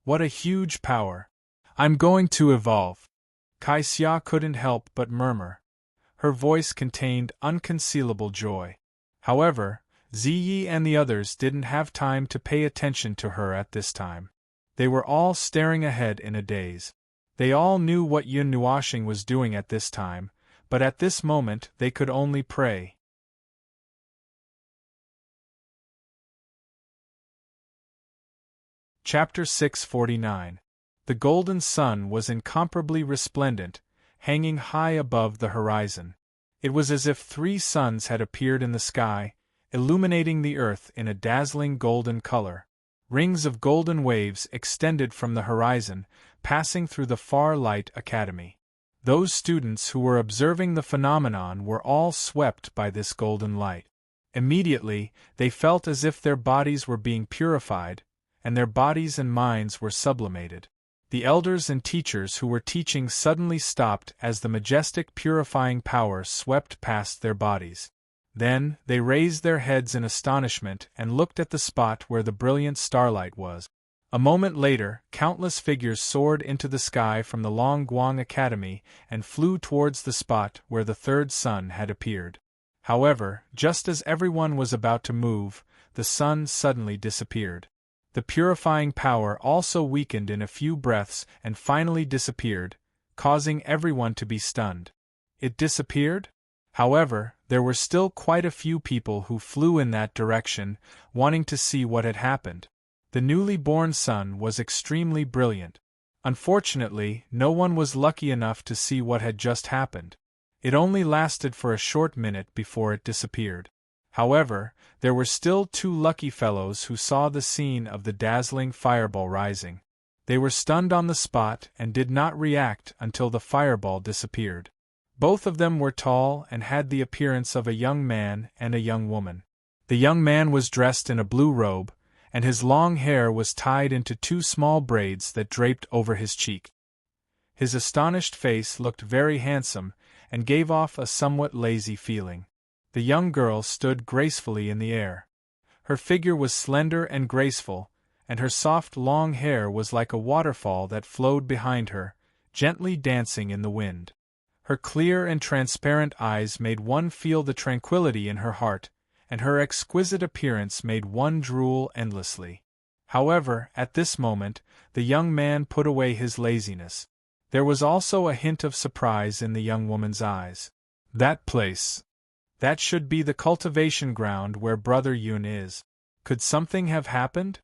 What a huge power! I'm going to evolve. Kai Xia couldn't help but murmur. Her voice contained unconcealable joy. However, Ziyi and the others didn't have time to pay attention to her at this time. They were all staring ahead in a daze. They all knew what Yun Nuoshing was doing at this time, but at this moment they could only pray. Chapter 649. The golden sun was incomparably resplendent, hanging high above the horizon. It was as if 3 suns had appeared in the sky, illuminating the earth in a dazzling golden color. Rings of golden waves extended from the horizon, passing through the far light academy. Those students who were observing the phenomenon were all swept by this golden light. Immediately, they felt as if their bodies were being purified, and their bodies and minds were sublimated. The elders and teachers who were teaching suddenly stopped as the majestic purifying power swept past their bodies. Then, they raised their heads in astonishment and looked at the spot where the brilliant starlight was. A moment later, countless figures soared into the sky from the Long Guang Academy and flew towards the spot where the 3rd sun had appeared. However, just as everyone was about to move, the sun suddenly disappeared. The purifying power also weakened in a few breaths and finally disappeared, causing everyone to be stunned. It disappeared? However, there were still quite a few people who flew in that direction, wanting to see what had happened. The newly born sun was extremely brilliant. Unfortunately, no one was lucky enough to see what had just happened. It only lasted for a short minute before it disappeared. However, there were still 2 lucky fellows who saw the scene of the dazzling fireball rising. They were stunned on the spot and did not react until the fireball disappeared. Both of them were tall and had the appearance of a young man and a young woman. The young man was dressed in a blue robe, and his long hair was tied into 2 small braids that draped over his cheek. His astonished face looked very handsome and gave off a somewhat lazy feeling. The young girl stood gracefully in the air. Her figure was slender and graceful, and her soft long hair was like a waterfall that flowed behind her, gently dancing in the wind. Her clear and transparent eyes made one feel the tranquility in her heart, and her exquisite appearance made one drool endlessly. However, at this moment, the young man put away his laziness. There was also a hint of surprise in the young woman's eyes. That place. That should be the cultivation ground where Brother Yun is. Could something have happened?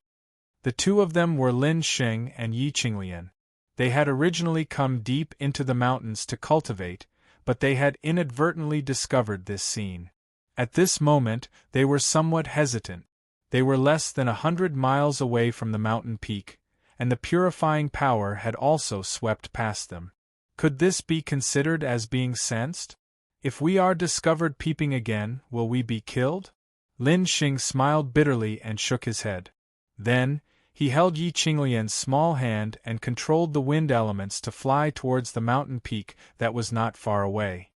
The 2 of them were Lin Sheng and Yi Qinglian. They had originally come deep into the mountains to cultivate, but they had inadvertently discovered this scene. At this moment, they were somewhat hesitant. They were less than 100 miles away from the mountain peak, and the purifying power had also swept past them. Could this be considered as being sensed? If we are discovered peeping again, will we be killed? Lin Xing smiled bitterly and shook his head. Then, he held Yi Qinglian's small hand and controlled the wind elements to fly towards the mountain peak that was not far away.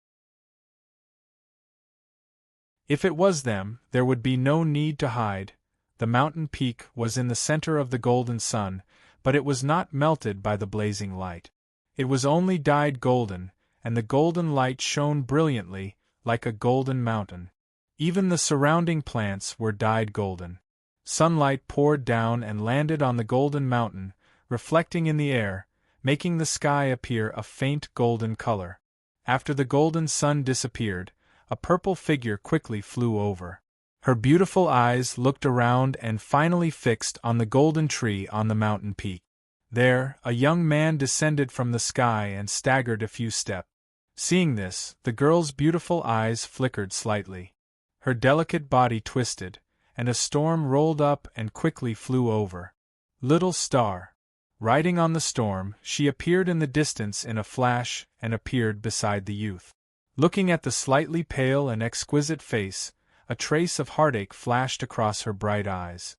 If it was them, there would be no need to hide. The mountain peak was in the center of the golden sun, but it was not melted by the blazing light. It was only dyed golden, and the golden light shone brilliantly, like a golden mountain. Even the surrounding plants were dyed golden. Sunlight poured down and landed on the golden mountain, reflecting in the air, making the sky appear a faint golden color. After the golden sun disappeared, a purple figure quickly flew over. Her beautiful eyes looked around and finally fixed on the golden tree on the mountain peak. There, a young man descended from the sky and staggered a few steps. Seeing this, the girl's beautiful eyes flickered slightly. Her delicate body twisted, and a storm rolled up and quickly flew over. Little star. Riding on the storm, she appeared in the distance in a flash and appeared beside the youth. Looking at the slightly pale and exquisite face, a trace of heartache flashed across her bright eyes.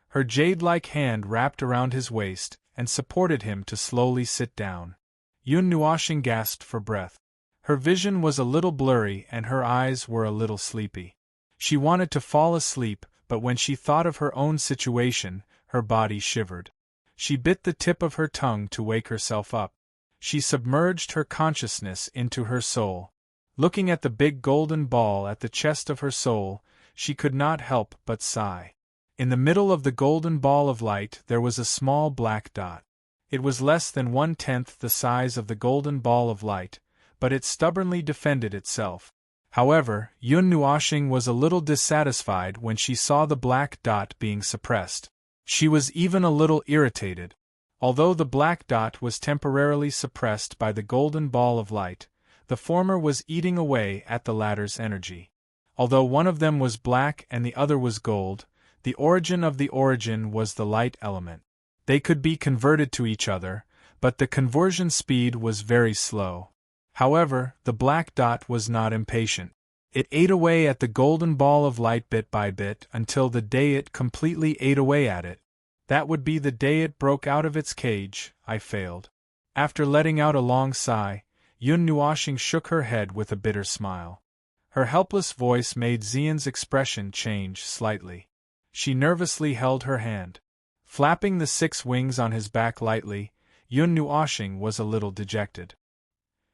Her jade-like hand wrapped around his waist and supported him to slowly sit down. Yun Nuoxing gasped for breath. Her vision was a little blurry and her eyes were a little sleepy. She wanted to fall asleep, but when she thought of her own situation, her body shivered. She bit the tip of her tongue to wake herself up. She submerged her consciousness into her soul. Looking at the big golden ball at the chest of her soul, she could not help but sigh. In the middle of the golden ball of light there was a small black dot. It was less than 1/10 the size of the golden ball of light, but it stubbornly defended itself. However, Yun Nuoxing was a little dissatisfied when she saw the black dot being suppressed. She was even a little irritated. Although the black dot was temporarily suppressed by the golden ball of light, the former was eating away at the latter's energy. Although one of them was black and the other was gold, the origin of the origin was the light element. They could be converted to each other, but the conversion speed was very slow. However, the black dot was not impatient. It ate away at the golden ball of light bit by bit until the day it completely ate away at it. That would be the day it broke out of its cage. I failed. After letting out a long sigh, Yun Nuoxing shook her head with a bitter smile. Her helpless voice made Xian's expression change slightly. She nervously held her hand. Flapping the 6 wings on his back lightly, Yun Nuoxing was a little dejected.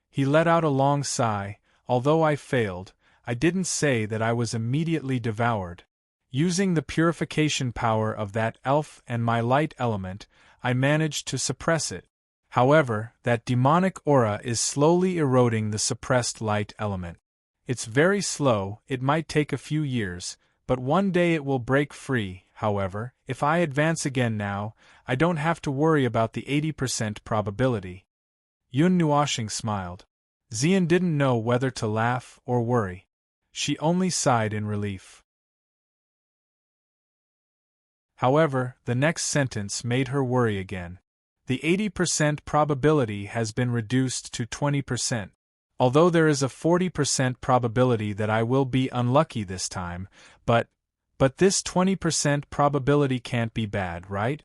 He let out a long sigh. Although I failed, I didn't say that I was immediately devoured. Using the purification power of that elf and my light element, I managed to suppress it. However, that demonic aura is slowly eroding the suppressed light element. It's very slow, it might take a few years, but one day it will break free. However, if I advance again now, I don't have to worry about the 80% probability. Yun Nuoxing smiled. Xian didn't know whether to laugh or worry. She only sighed in relief. However, the next sentence made her worry again. The 80% probability has been reduced to 20%. Although there is a 40% probability that I will be unlucky this time, but this 20% probability can't be bad, right?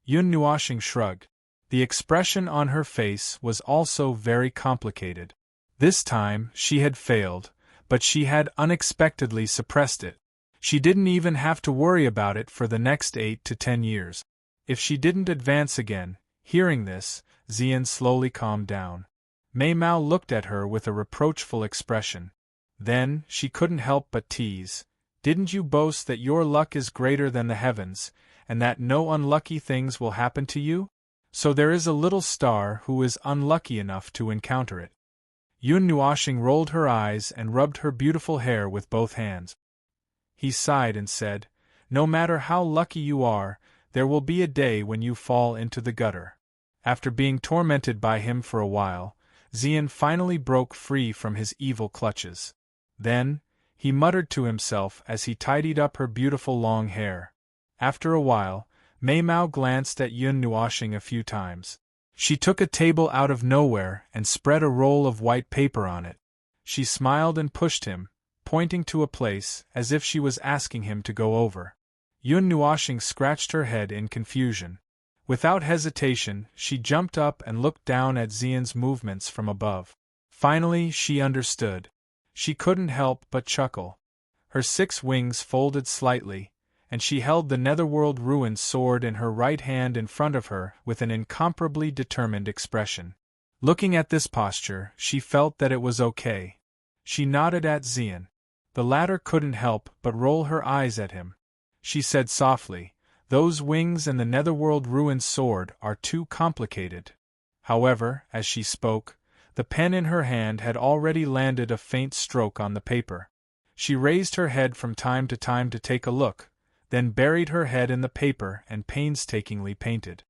Yun Nuoxing shrugged. The expression on her face was also very complicated. This time, she had failed, but she had unexpectedly suppressed it. She didn't even have to worry about it for the next 8 to 10 years. If she didn't advance again, hearing this, Xian slowly calmed down. Mei Mao looked at her with a reproachful expression. Then, she couldn't help but tease. Didn't you boast that your luck is greater than the heavens, and that no unlucky things will happen to you? So there is a little star who is unlucky enough to encounter it. Yun Nuoxing rolled her eyes and rubbed her beautiful hair with both hands. He sighed and said, "No matter how lucky you are, there will be a day when you fall into the gutter. After being tormented by him for a while, Xian finally broke free from his evil clutches. Then, he muttered to himself as he tidied up her beautiful long hair. After a while, Mei Mao glanced at Yun Nuoxing a few times. She took a table out of nowhere and spread a roll of white paper on it. She smiled and pushed him, pointing to a place as if she was asking him to go over. Yun Nuoxing scratched her head in confusion. Without hesitation, she jumped up and looked down at Xian's movements from above. Finally, she understood. She couldn't help but chuckle. Her 6 wings folded slightly, and she held the Netherworld Ruined sword in her right hand in front of her with an incomparably determined expression. Looking at this posture, she felt that it was okay. She nodded at Xian. The latter couldn't help but roll her eyes at him. She said softly, "Those wings and the Netherworld Ruined sword are too complicated." However, as she spoke, the pen in her hand had already landed a faint stroke on the paper. She raised her head from time to time to take a look, then buried her head in the paper and painstakingly painted.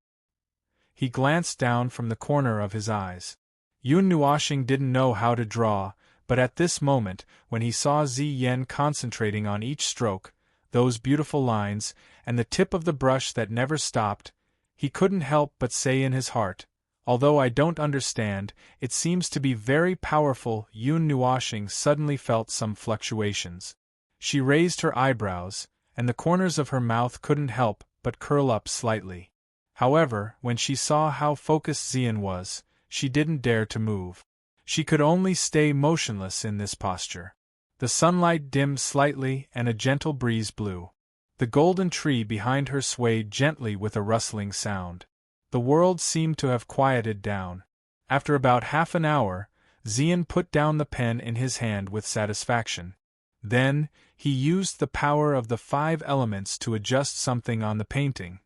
He glanced down from the corner of his eyes. Yun Nuoxing didn't know how to draw, but at this moment, when he saw Xian concentrating on each stroke, those beautiful lines, and the tip of the brush that never stopped, he couldn't help but say in his heart, "Although I don't understand, it seems to be very powerful." Yun Nuoxing suddenly felt some fluctuations. She raised her eyebrows, and the corners of her mouth couldn't help but curl up slightly. However, when she saw how focused Xian was, she didn't dare to move. She could only stay motionless in this posture. The sunlight dimmed slightly and a gentle breeze blew. The golden tree behind her swayed gently with a rustling sound. The world seemed to have quieted down. After about half an hour, Xian put down the pen in his hand with satisfaction. Then, he used the power of the 5 elements to adjust something on the painting.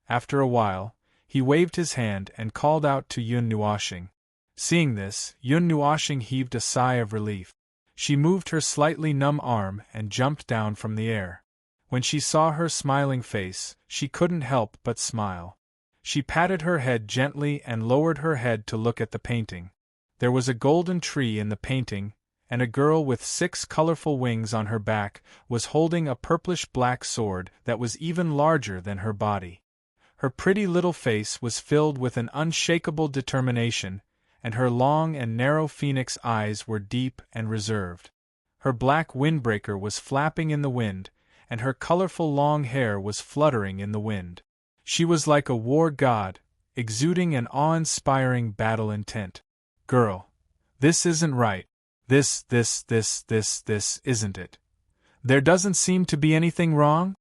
After a while, he waved his hand and called out to Yun Nuoxing. Seeing this, Yun Nuoxing heaved a sigh of relief. She moved her slightly numb arm and jumped down from the air. When she saw her smiling face, she couldn't help but smile. She patted her head gently and lowered her head to look at the painting. There was a golden tree in the painting, and a girl with 6 colorful wings on her back was holding a purplish-black sword that was even larger than her body. Her pretty little face was filled with an unshakable determination, and her long and narrow phoenix eyes were deep and reserved. Her black windbreaker was flapping in the wind, and her colorful long hair was fluttering in the wind. She was like a war god, exuding an awe-inspiring battle intent. "Girl, this isn't right. This isn't it. There doesn't seem to be anything wrong?"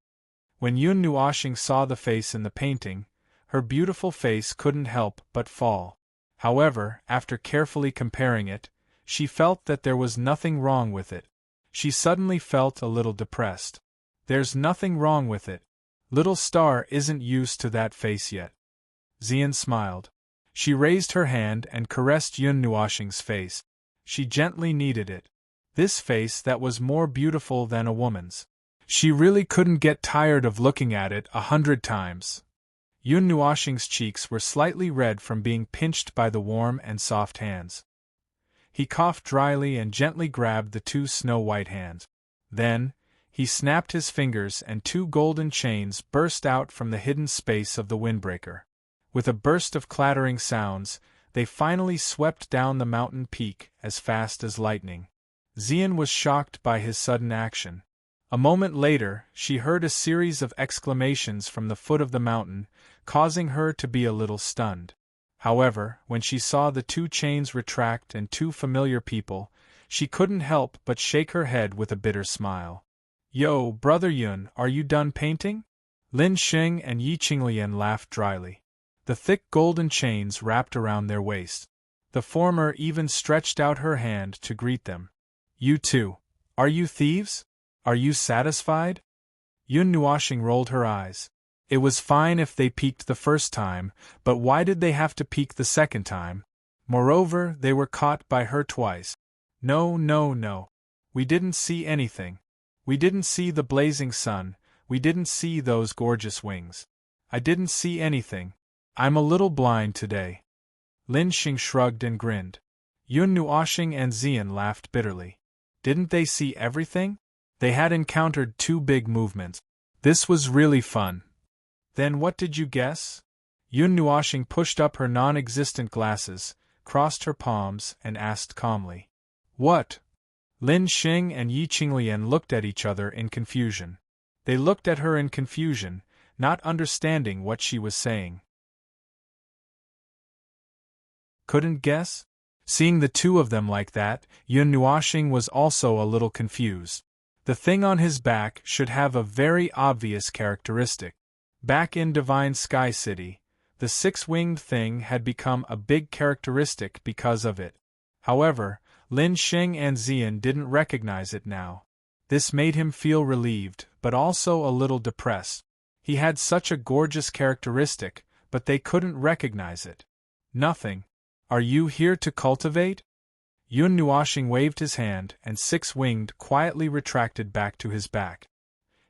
When Yun Nuoxing saw the face in the painting, her beautiful face couldn't help but fall. However, after carefully comparing it, she felt that there was nothing wrong with it. She suddenly felt a little depressed. "There's nothing wrong with it. Little Star isn't used to that face yet." Xian smiled. She raised her hand and caressed Yun Nuoxing's face. She gently kneaded it. This face that was more beautiful than a woman's. She really couldn't get tired of looking at it 100 times. Yun Nuoxing's cheeks were slightly red from being pinched by the warm and soft hands. He coughed dryly and gently grabbed the 2 snow-white hands. Then, he snapped his fingers and 2 golden chains burst out from the hidden space of the windbreaker. With a burst of clattering sounds, they finally swept down the mountain peak as fast as lightning. Xian was shocked by his sudden action. A moment later, she heard a series of exclamations from the foot of the mountain, causing her to be a little stunned. However, when she saw the 2 chains retract and 2 familiar people, she couldn't help but shake her head with a bitter smile. "Yo, Brother Yun, are you done painting?" Lin Xing and Yi Qinglian laughed dryly. The thick golden chains wrapped around their waists. The former even stretched out her hand to greet them. "You too. Are you thieves? Are you satisfied?" Yun Nuoxing rolled her eyes. It was fine if they peeked the first time, but why did they have to peek the second time? Moreover, they were caught by her twice. No. We didn't see anything. We didn't see the blazing sun, we didn't see those gorgeous wings. I didn't see anything. I'm a little blind today. Lin Xing shrugged and grinned. Yun Nuoxing and Xian laughed bitterly. Didn't they see everything? They had encountered 2 big movements. This was really fun. Then what did you guess? Yun Nuoxing pushed up her non-existent glasses, crossed her palms, and asked calmly. What? Lin Xing and Yi Qinglian looked at each other in confusion. They looked at her in confusion, not understanding what she was saying. Couldn't guess? Seeing the 2 of them like that, Yun Nuoxing was also a little confused. The thing on his back should have a very obvious characteristic. Back in Divine Sky City, the 6-winged thing had become a big characteristic because of it. However, Lin Xing and Xian didn't recognize it now. This made him feel relieved, but also a little depressed. He had such a gorgeous characteristic, but they couldn't recognize it. Nothing. Are you here to cultivate? Yun Nuoxing waved his hand, and 6-winged quietly retracted back to his back.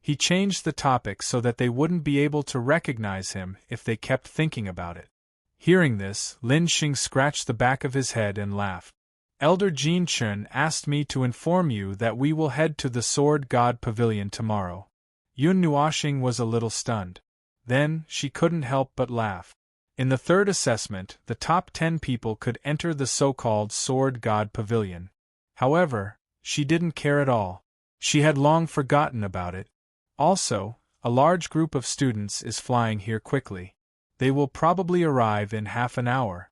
He changed the topic so that they wouldn't be able to recognize him if they kept thinking about it. Hearing this, Lin Xing scratched the back of his head and laughed. Elder Jin Chen asked me to inform you that we will head to the Sword God Pavilion tomorrow. Yun Nuoxing was a little stunned. Then, she couldn't help but laugh. In the 3rd assessment, the top 10 people could enter the so-called Sword God Pavilion. However, she didn't care at all. She had long forgotten about it. Also, a large group of students is flying here quickly. They will probably arrive in half an hour.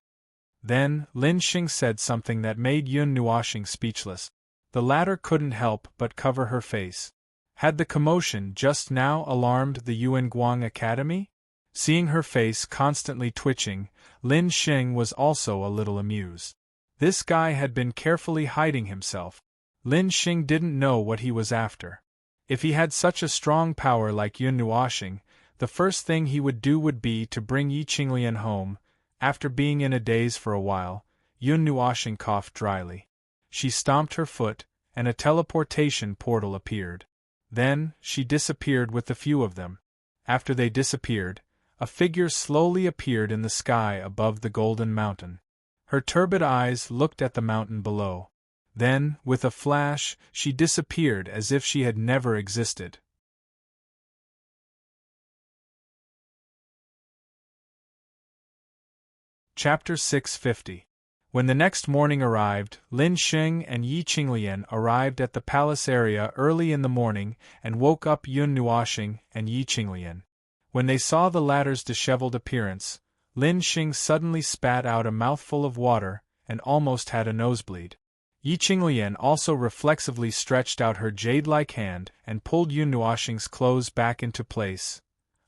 Then, Lin Xing said something that made Yun Nuoxing speechless. The latter couldn't help but cover her face. Had the commotion just now alarmed the Yuanguang Academy? Seeing her face constantly twitching, Lin Xing was also a little amused. This guy had been carefully hiding himself. Lin Xing didn't know what he was after. If he had such a strong power like Yun Nuoxing, the first thing he would do would be to bring Yi Qinglian home. After being in a daze for a while, Yun Nuoxing coughed dryly. She stomped her foot, and a teleportation portal appeared. Then, she disappeared with the few of them. After they disappeared, a figure slowly appeared in the sky above the golden mountain. Her turbid eyes looked at the mountain below. Then, with a flash, she disappeared as if she had never existed. Chapter 650. When the next morning arrived, Lin Xing and Yi Qinglian arrived at the palace area early in the morning and woke up Yun Nuoxing and Yi Qinglian. When they saw the latter's disheveled appearance, Lin Xing suddenly spat out a mouthful of water and almost had a nosebleed. Yi Qinglian also reflexively stretched out her jade-like hand and pulled Yun Nuoxing's clothes back into place.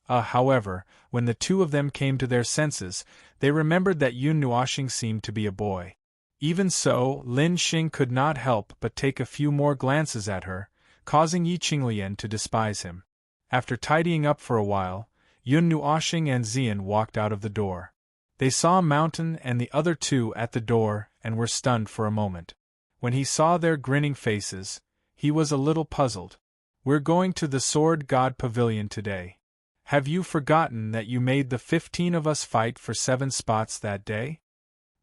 However, when the 2 of them came to their senses, they remembered that Yun Nuoxing seemed to be a boy. Even so, Lin Xing could not help but take a few more glances at her, causing Yi Qinglian to despise him. After tidying up for a while, Yun Nuoxing and Xian walked out of the door. They saw Mountain and the other 2 at the door and were stunned for a moment. When he saw their grinning faces, he was a little puzzled. We're going to the Sword God Pavilion today. Have you forgotten that you made the 15 of us fight for 7 spots that day?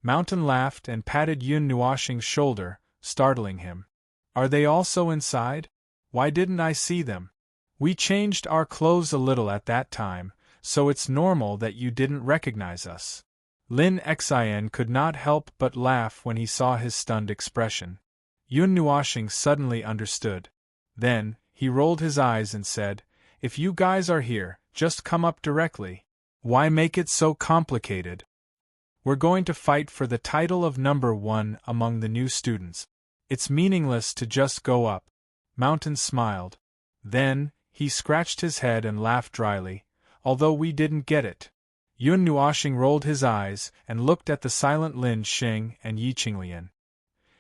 Mountain laughed and patted Yun Nuoxing's shoulder, startling him. Are they also inside? Why didn't I see them? We changed our clothes a little at that time, so it's normal that you didn't recognize us. Lin Xian could not help but laugh when he saw his stunned expression. Yun Nuoxing suddenly understood. Then, he rolled his eyes and said, If you guys are here, just come up directly. Why make it so complicated? We're going to fight for the title of number 1 among the new students. It's meaningless to just go up. Mountain smiled. Then, he scratched his head and laughed dryly, although we didn't get it. Yun Nuoxing rolled his eyes and looked at the silent Lin Xing and Yi Qinglian.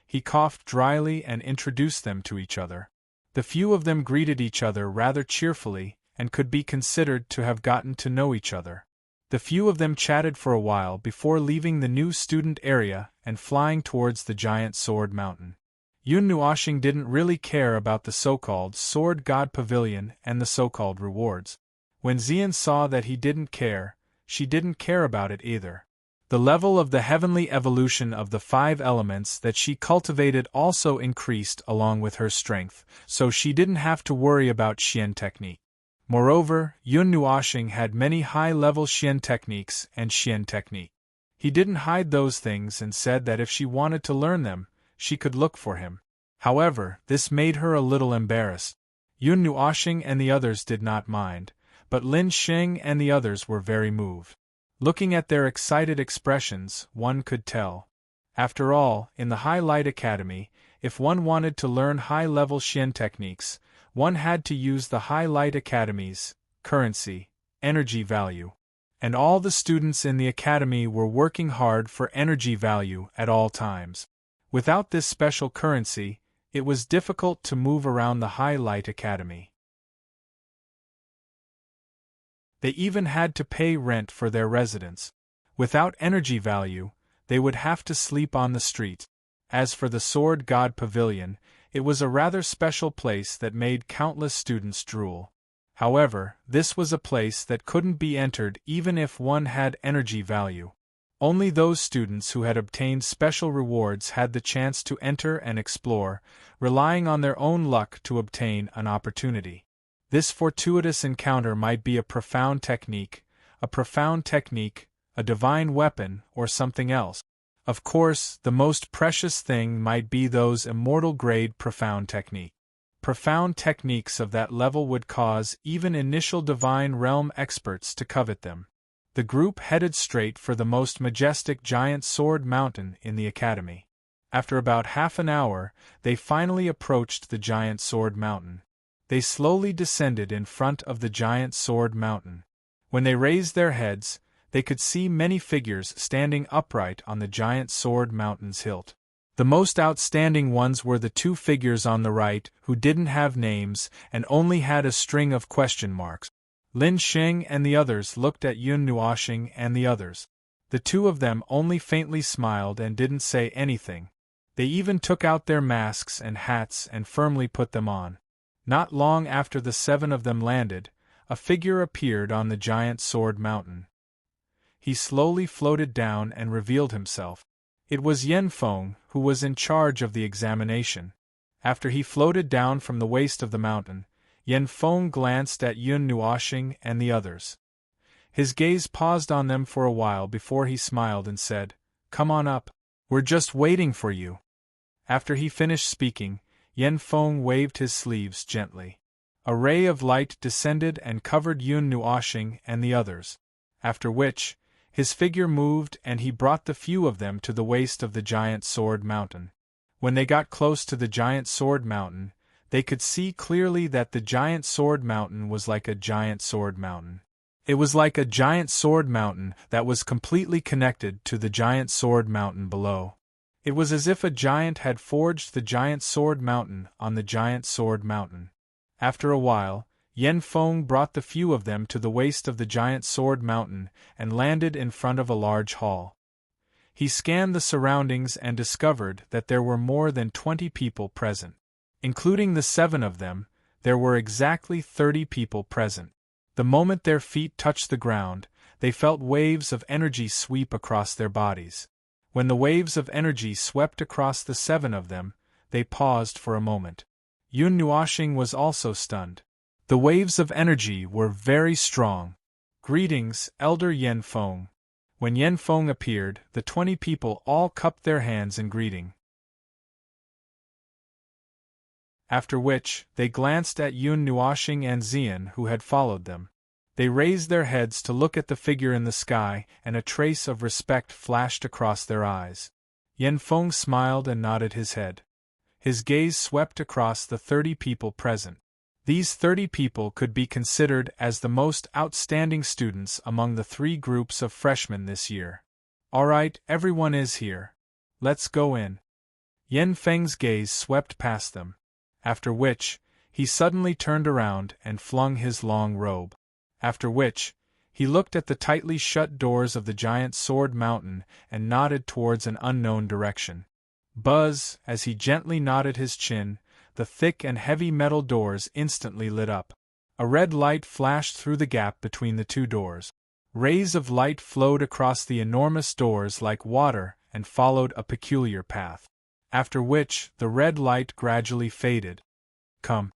He coughed dryly and introduced them to each other. The few of them greeted each other rather cheerfully and could be considered to have gotten to know each other. The few of them chatted for a while before leaving the new student area and flying towards the giant Sword Mountain. Yun Nuoxing didn't really care about the so-called Sword God Pavilion and the so-called rewards. When Xian saw that he didn't care, she didn't care about it either. The level of the heavenly evolution of the 5 elements that she cultivated also increased along with her strength, so she didn't have to worry about Xian technique. Moreover, Yun Nuoxing had many high-level Xian techniques and Xian technique. He didn't hide those things and said that if she wanted to learn them, she could look for him. However, this made her a little embarrassed. Yun Nuoxing and the others did not mind, but Lin Sheng and the others were very moved. Looking at their excited expressions, one could tell. After all, in the High Light Academy, if one wanted to learn high-level Xian techniques, one had to use the High Light Academy's currency, energy value. And all the students in the academy were working hard for energy value at all times. Without this special currency, it was difficult to move around the High Light Academy. They even had to pay rent for their residence. Without energy value, they would have to sleep on the street. As for the Sword God Pavilion, it was a rather special place that made countless students drool. However, this was a place that couldn't be entered even if one had energy value. Only those students who had obtained special rewards had the chance to enter and explore, relying on their own luck to obtain an opportunity. This fortuitous encounter might be a profound technique, a divine weapon, or something else. Of course, the most precious thing might be those immortal-grade profound technique. Profound techniques of that level would cause even initial divine realm experts to covet them. The group headed straight for the most majestic giant sword mountain in the academy. After about half an hour, they finally approached the giant sword mountain. They slowly descended in front of the giant sword mountain. When they raised their heads, they could see many figures standing upright on the giant sword mountain's hilt. The most outstanding ones were the 2 figures on the right who didn't have names and only had a string of question marks. Lin Sheng and the others looked at Yun Nuoxing and the others. The 2 of them only faintly smiled and didn't say anything. They even took out their masks and hats and firmly put them on. Not long after the 7 of them landed, a figure appeared on the giant sword mountain. He slowly floated down and revealed himself. It was Yan Feng, who was in charge of the examination. After he floated down from the waist of the mountain, Yan Feng glanced at Yun Nuoxing and the others. His gaze paused on them for a while before he smiled and said, "Come on up. We're just waiting for you." After he finished speaking, Yan Feng waved his sleeves gently. A ray of light descended and covered Yun Nuoxing and the others, after which, his figure moved and he brought the few of them to the waist of the giant sword mountain. When they got close to the giant sword mountain, they could see clearly that the giant sword mountain was like a giant sword mountain. It was like a giant sword mountain that was completely connected to the giant sword mountain below. It was as if a giant had forged the giant sword mountain on the giant sword mountain. After a while, Yan Feng brought the few of them to the waist of the giant sword mountain and landed in front of a large hall. He scanned the surroundings and discovered that there were more than 20 people present. Including the 7 of them, there were exactly 30 people present. The moment their feet touched the ground, they felt waves of energy sweep across their bodies. When the waves of energy swept across the 7 of them, they paused for a moment. Yun Nuoxing was also stunned. The waves of energy were very strong. "Greetings, Elder Yan Feng." When Yan Feng appeared, the 20 people all cupped their hands in greeting. After which, they glanced at Yun Nuoxing and Xian who had followed them. They raised their heads to look at the figure in the sky, and a trace of respect flashed across their eyes. Yan Feng smiled and nodded his head. His gaze swept across the 30 people present. These 30 people could be considered as the most outstanding students among the 3 groups of freshmen this year. "All right, everyone is here. Let's go in." Yan Feng's gaze swept past them. After which, he suddenly turned around and flung his long robe. After which, he looked at the tightly shut doors of the giant sword mountain and nodded towards an unknown direction. Buzz, as he gently nodded his chin, the thick and heavy metal doors instantly lit up. A red light flashed through the gap between the two doors. Rays of light flowed across the enormous doors like water and followed a peculiar path. After which, the red light gradually faded. Come.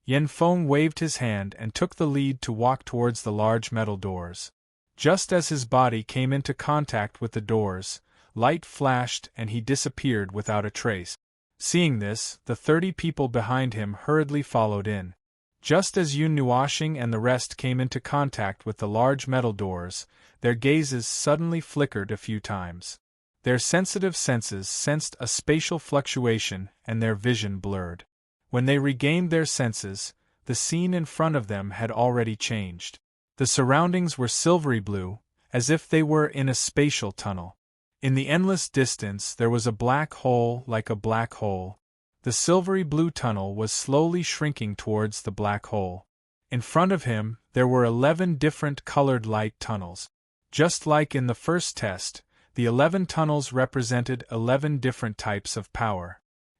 Yanfeng waved his hand and took the lead to walk towards the large metal doors. Just as his body came into contact with the doors, light flashed and he disappeared without a trace. Seeing this, the 30 people behind him hurriedly followed in. Just as Yun Nuoxing and the rest came into contact with the large metal doors, their gazes suddenly flickered a few times. Their sensitive senses sensed a spatial fluctuation and their vision blurred. When they regained their senses, the scene in front of them had already changed. The surroundings were silvery blue, as if they were in a spatial tunnel. In the endless distance there was a black hole like a black hole. The silvery blue tunnel was slowly shrinking towards the black hole. In front of him, there were 11 different colored light tunnels. Just like in the first test, the 11 tunnels represented 11 different types of power.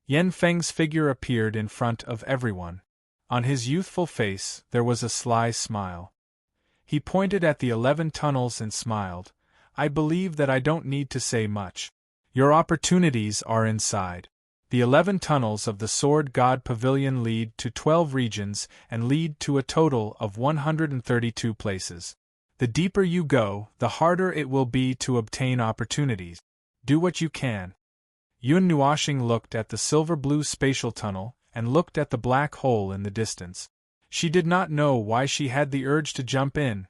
Yanfeng's figure appeared in front of everyone. On his youthful face, there was a sly smile. He pointed at the 11 tunnels and smiled. I believe that I don't need to say much. Your opportunities are inside. The 11 tunnels of the Sword God Pavilion lead to 12 regions and lead to a total of 132 places. The deeper you go, the harder it will be to obtain opportunities. Do what you can. Yun Nuoxing looked at the silver-blue spatial tunnel and looked at the black hole in the distance. She did not know why she had the urge to jump in.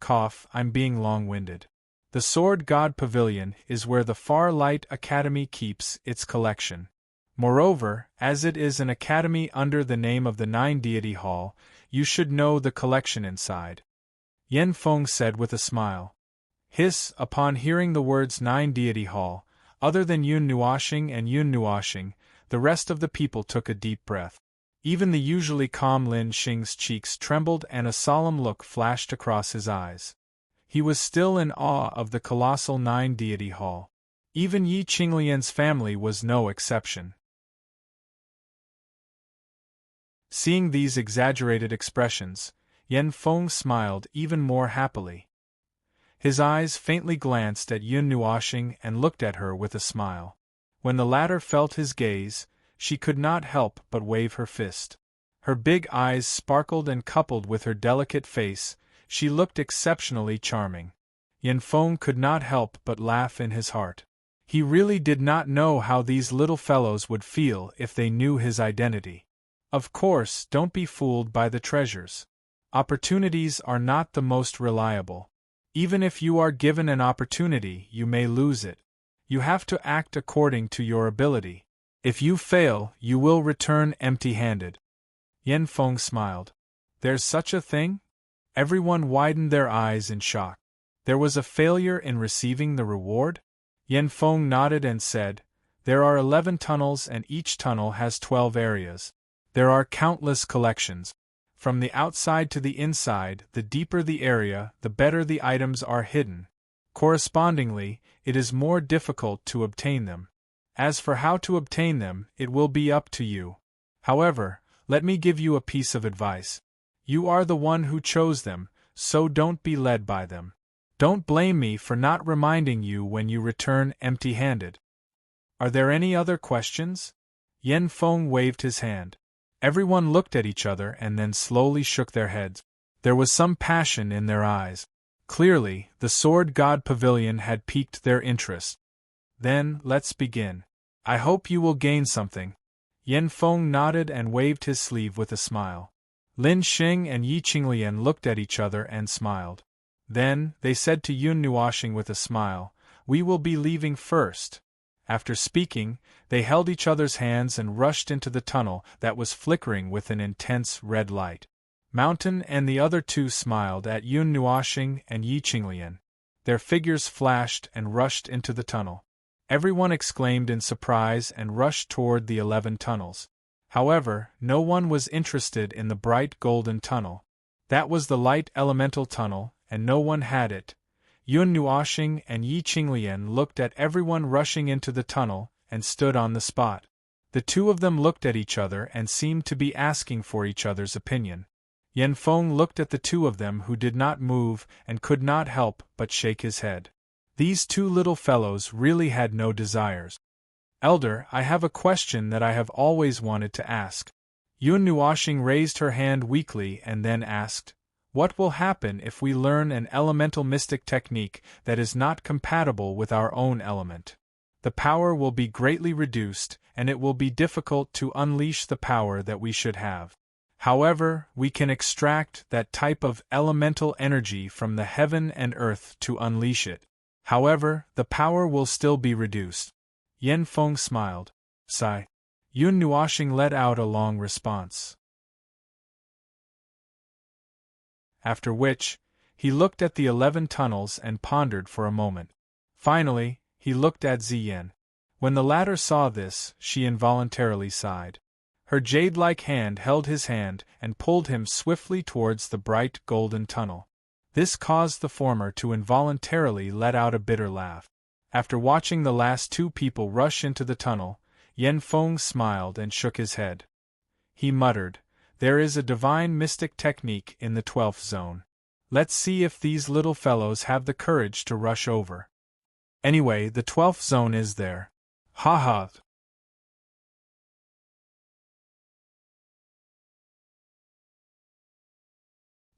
I'm being long-winded. The Sword God Pavilion is where the Far Light Academy keeps its collection. Moreover, as it is an academy under the name of the Nine Deity Hall, you should know the collection inside. Yanfeng said with a smile. Upon hearing the words Nine Deity Hall, other than Yun Nuoxing and Yun Nuoxing, the rest of the people took a deep breath. Even the usually calm Lin Xing's cheeks trembled and a solemn look flashed across his eyes. He was still in awe of the colossal Nine Deity Hall. Even Yi Qinglian's family was no exception. Seeing these exaggerated expressions, Yanfeng smiled even more happily. His eyes faintly glanced at Yun Nuoxing and looked at her with a smile. When the latter felt his gaze, she could not help but wave her fist. Her big eyes sparkled and coupled with her delicate face, she looked exceptionally charming. Yanfeng could not help but laugh in his heart. He really did not know how these little fellows would feel if they knew his identity. Of course, don't be fooled by the treasures. Opportunities are not the most reliable. Even if you are given an opportunity, you may lose it. You have to act according to your ability. If you fail, you will return empty-handed. Yanfeng smiled. There's such a thing? Everyone widened their eyes in shock. There was a failure in receiving the reward? Yanfeng nodded and said, There are 11 tunnels and each tunnel has 12 areas. There are countless collections. From the outside to the inside, the deeper the area, the better the items are hidden. Correspondingly, it is more difficult to obtain them. As for how to obtain them, it will be up to you. However, let me give you a piece of advice. You are the one who chose them, so don't be led by them. Don't blame me for not reminding you when you return empty-handed. Are there any other questions? Yanfeng waved his hand. Everyone looked at each other and then slowly shook their heads. There was some passion in their eyes. Clearly, the Sword God Pavilion had piqued their interest. Then, let's begin. I hope you will gain something. Yanfeng nodded and waved his sleeve with a smile. Lin Xing and Yi Qinglian looked at each other and smiled. Then, they said to Yun Nuoxing with a smile, We will be leaving first. After speaking, they held each other's hands and rushed into the tunnel that was flickering with an intense red light. Mountain and the other two smiled at Yun Nuoxing and Yi Qinglian. Their figures flashed and rushed into the tunnel. Everyone exclaimed in surprise and rushed toward the 11 tunnels. However, no one was interested in the bright golden tunnel. That was the light elemental tunnel, and no one had it. Yun Nuoxing and Yi Qinglian looked at everyone rushing into the tunnel and stood on the spot. The two of them looked at each other and seemed to be asking for each other's opinion. Yen Feng looked at the two of them who did not move and could not help but shake his head. These two little fellows really had no desires. Elder, I have a question that I have always wanted to ask. Yun Nuoxing raised her hand weakly and then asked, what will happen if we learn an elemental mystic technique that is not compatible with our own element? The power will be greatly reduced, and it will be difficult to unleash the power that we should have. However, we can extract that type of elemental energy from the heaven and earth to unleash it. However, the power will still be reduced. Yen Feng smiled. Sigh. Yun Nuoxing let out a long response. After which, he looked at the 11 tunnels and pondered for a moment. Finally, he looked at Ziyin. When the latter saw this, she involuntarily sighed. Her jade-like hand held his hand and pulled him swiftly towards the bright golden tunnel. This caused the former to involuntarily let out a bitter laugh. After watching the last two people rush into the tunnel, Yen Feng smiled and shook his head. He muttered, there is a divine mystic technique in the 12th zone. Let's see if these little fellows have the courage to rush over. Anyway, the 12th zone is there. Ha ha.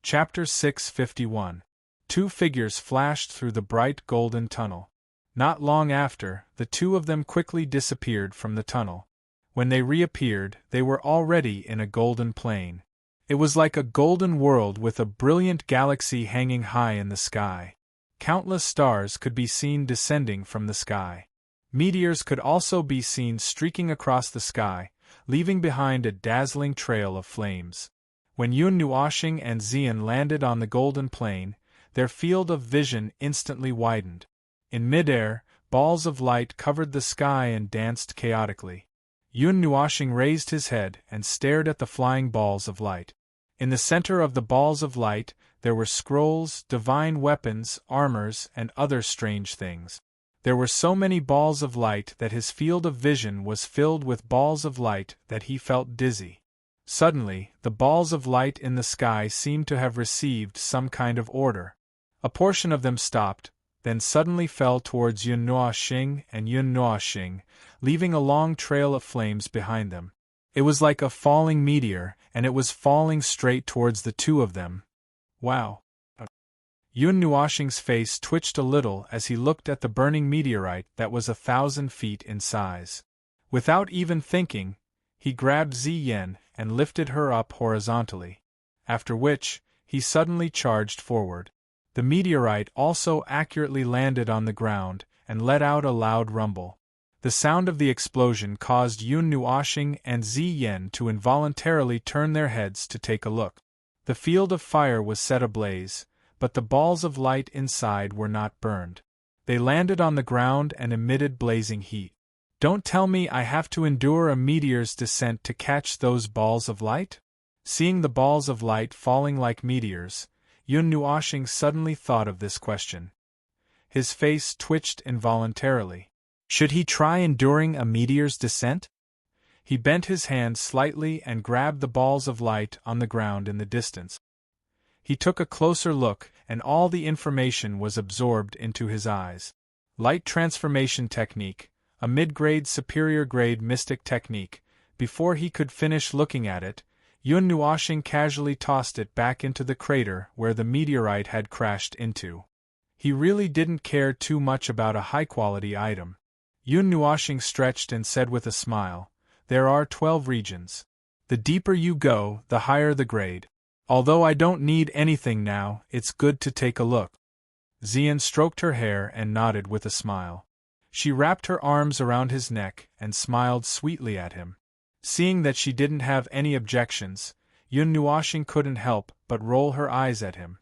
Chapter 651. Two figures flashed through the bright golden tunnel. Not long after, the two of them quickly disappeared from the tunnel. When they reappeared, they were already in a golden plain. It was like a golden world with a brilliant galaxy hanging high in the sky. Countless stars could be seen descending from the sky. Meteors could also be seen streaking across the sky, leaving behind a dazzling trail of flames. When Yun Nuoxing and Ziyin landed on the golden plain, their field of vision instantly widened. In midair, balls of light covered the sky and danced chaotically. Yun Nuoxing raised his head and stared at the flying balls of light. In the center of the balls of light, there were scrolls, divine weapons, armors, and other strange things. There were so many balls of light that his field of vision was filled with balls of light that he felt dizzy. Suddenly, the balls of light in the sky seemed to have received some kind of order. A portion of them stopped, then suddenly fell towards Yun Nuoxing and Yun Nuoxing, leaving a long trail of flames behind them. It was like a falling meteor, and it was falling straight towards the two of them. Wow. Yun Nuoxing's face twitched a little as he looked at the burning meteorite that was 1,000 feet in size. Without even thinking, he grabbed Ziyin and lifted her up horizontally. After which, he suddenly charged forward. The meteorite also accurately landed on the ground and let out a loud rumble. The sound of the explosion caused Yun Nuoxing and Ziyin to involuntarily turn their heads to take a look. The field of fire was set ablaze, but the balls of light inside were not burned. They landed on the ground and emitted blazing heat. Don't tell me I have to endure a meteor's descent to catch those balls of light? Seeing the balls of light falling like meteors, Yun Nuoxing suddenly thought of this question. His face twitched involuntarily. Should he try enduring a meteor's descent? He bent his hand slightly and grabbed the balls of light on the ground in the distance. He took a closer look, and all the information was absorbed into his eyes. Light transformation technique, a mid-grade superior-grade mystic technique. Before he could finish looking at it, Yun Nuoxing casually tossed it back into the crater where the meteorite had crashed into. He really didn't care too much about a high-quality item. Yun Nuoxing stretched and said with a smile, there are 12 regions. The deeper you go, the higher the grade. Although I don't need anything now, it's good to take a look. Ziyin stroked her hair and nodded with a smile. She wrapped her arms around his neck and smiled sweetly at him. Seeing that she didn't have any objections, Yun Nuoxing couldn't help but roll her eyes at him.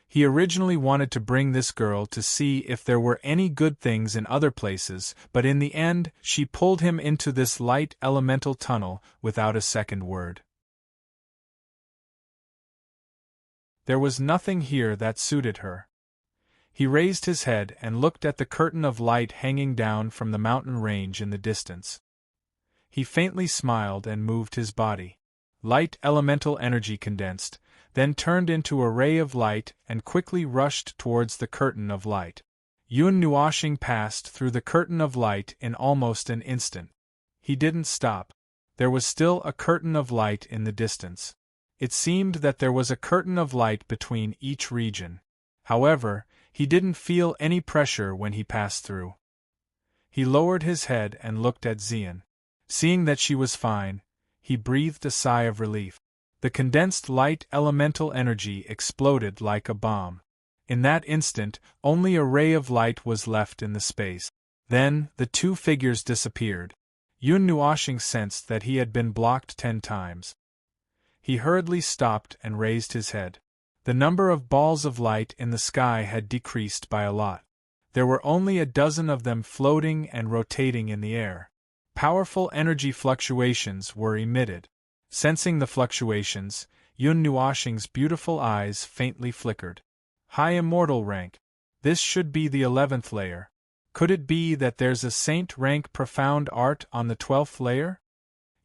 He originally wanted to bring this girl to see if there were any good things in other places, but in the end, she pulled him into this light elemental tunnel without a second word. There was nothing here that suited her. He raised his head and looked at the curtain of light hanging down from the mountain range in the distance. He faintly smiled and moved his body. Light elemental energy condensed, then turned into a ray of light and quickly rushed towards the curtain of light. Yun Nuoxing passed through the curtain of light in almost an instant. He didn't stop. There was still a curtain of light in the distance. It seemed that there was a curtain of light between each region. However, he didn't feel any pressure when he passed through. He lowered his head and looked at Xian. Seeing that she was fine, he breathed a sigh of relief. The condensed light elemental energy exploded like a bomb. In that instant, only a ray of light was left in the space. Then, the two figures disappeared. Yun Nuoxing sensed that he had been blocked 10 times. He hurriedly stopped and raised his head. The number of balls of light in the sky had decreased by a lot. There were only a dozen of them floating and rotating in the air. Powerful energy fluctuations were emitted. Sensing the fluctuations, Yun Nuoxing's beautiful eyes faintly flickered. High immortal rank. This should be the 11th layer. Could it be that there's a saint rank profound art on the 12th layer?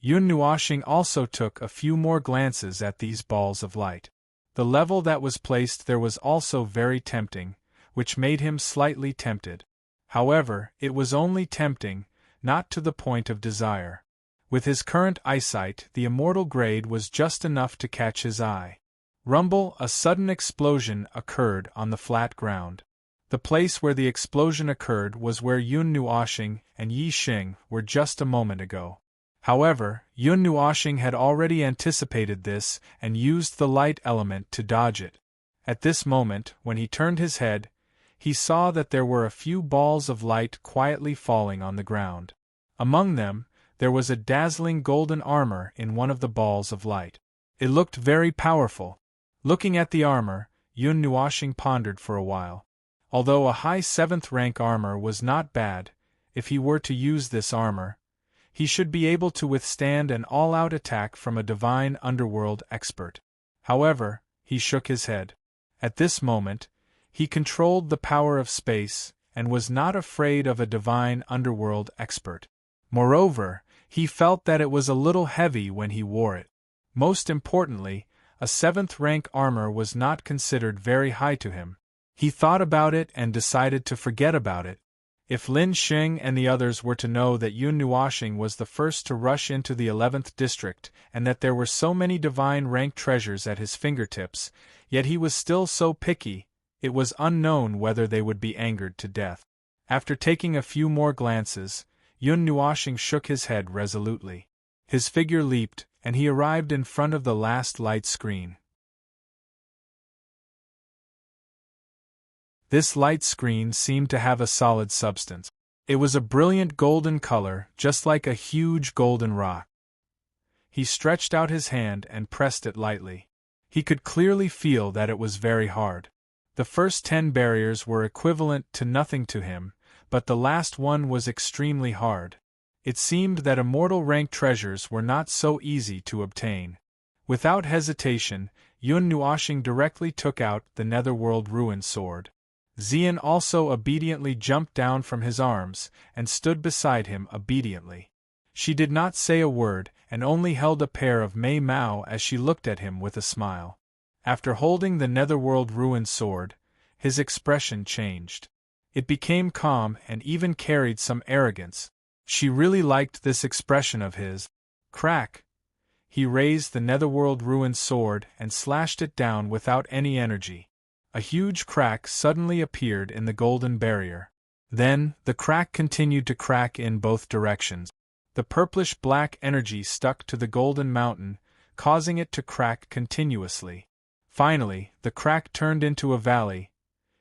Yun Nuoxing also took a few more glances at these balls of light. The level that was placed there was also very tempting, which made him slightly tempted. However, it was only tempting, not to the point of desire. With his current eyesight, the immortal grade was just enough to catch his eye. Rumble, a sudden explosion occurred on the flat ground. The place where the explosion occurred was where Yun Nuoxing and Yi Xing were just a moment ago. However, Yun Nuoxing had already anticipated this and used the light element to dodge it. At this moment, when he turned his head, he saw that there were a few balls of light quietly falling on the ground. Among them, there was a dazzling golden armor in one of the balls of light. It looked very powerful. Looking at the armor, Yun Nuoxing pondered for a while. Although a high 7th rank armor was not bad, if he were to use this armor, he should be able to withstand an all-out attack from a divine underworld expert. However, he shook his head. At this moment, he controlled the power of space and was not afraid of a divine underworld expert. Moreover, he felt that it was a little heavy when he wore it. Most importantly, a 7th rank armor was not considered very high to him. He thought about it and decided to forget about it. If Lin Xing and the others were to know that Yun Nuoxing was the first to rush into the 11th district and that there were so many divine rank treasures at his fingertips, yet he was still so picky, it was unknown whether they would be angered to death. After taking a few more glances, Yun Nuoxing shook his head resolutely. His figure leaped, and he arrived in front of the last light screen. This light screen seemed to have a solid substance. It was a brilliant golden color, just like a huge golden rock. He stretched out his hand and pressed it lightly. He could clearly feel that it was very hard. The first 10 barriers were equivalent to nothing to him, but the last one was extremely hard. It seemed that immortal rank treasures were not so easy to obtain. Without hesitation, Yun Nuoxing directly took out the Netherworld Ruin Sword. Xian also obediently jumped down from his arms and stood beside him obediently. She did not say a word and only held a pair of Mei Mao as she looked at him with a smile. After holding the Netherworld Ruin Sword, his expression changed. It became calm and even carried some arrogance. She really liked this expression of his. Crack! He raised the Netherworld Ruin Sword and slashed it down without any energy. A huge crack suddenly appeared in the golden barrier. Then, the crack continued to crack in both directions. The purplish-black energy stuck to the golden mountain, causing it to crack continuously. Finally, the crack turned into a valley.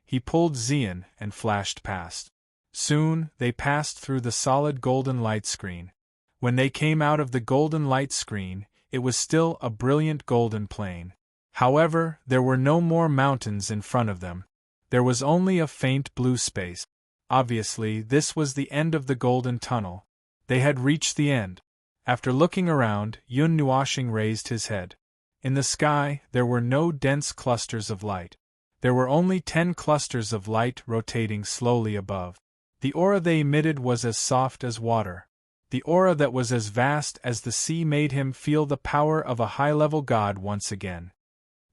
He pulled Xian and flashed past. Soon, they passed through the solid golden light screen. When they came out of the golden light screen, it was still a brilliant golden plain. However, there were no more mountains in front of them. There was only a faint blue space. Obviously, this was the end of the golden tunnel. They had reached the end. After looking around, Yun Nuoxing raised his head. In the sky, there were no dense clusters of light. There were only 10 clusters of light rotating slowly above. The aura they emitted was as soft as water. The aura that was as vast as the sea made him feel the power of a high-level god once again.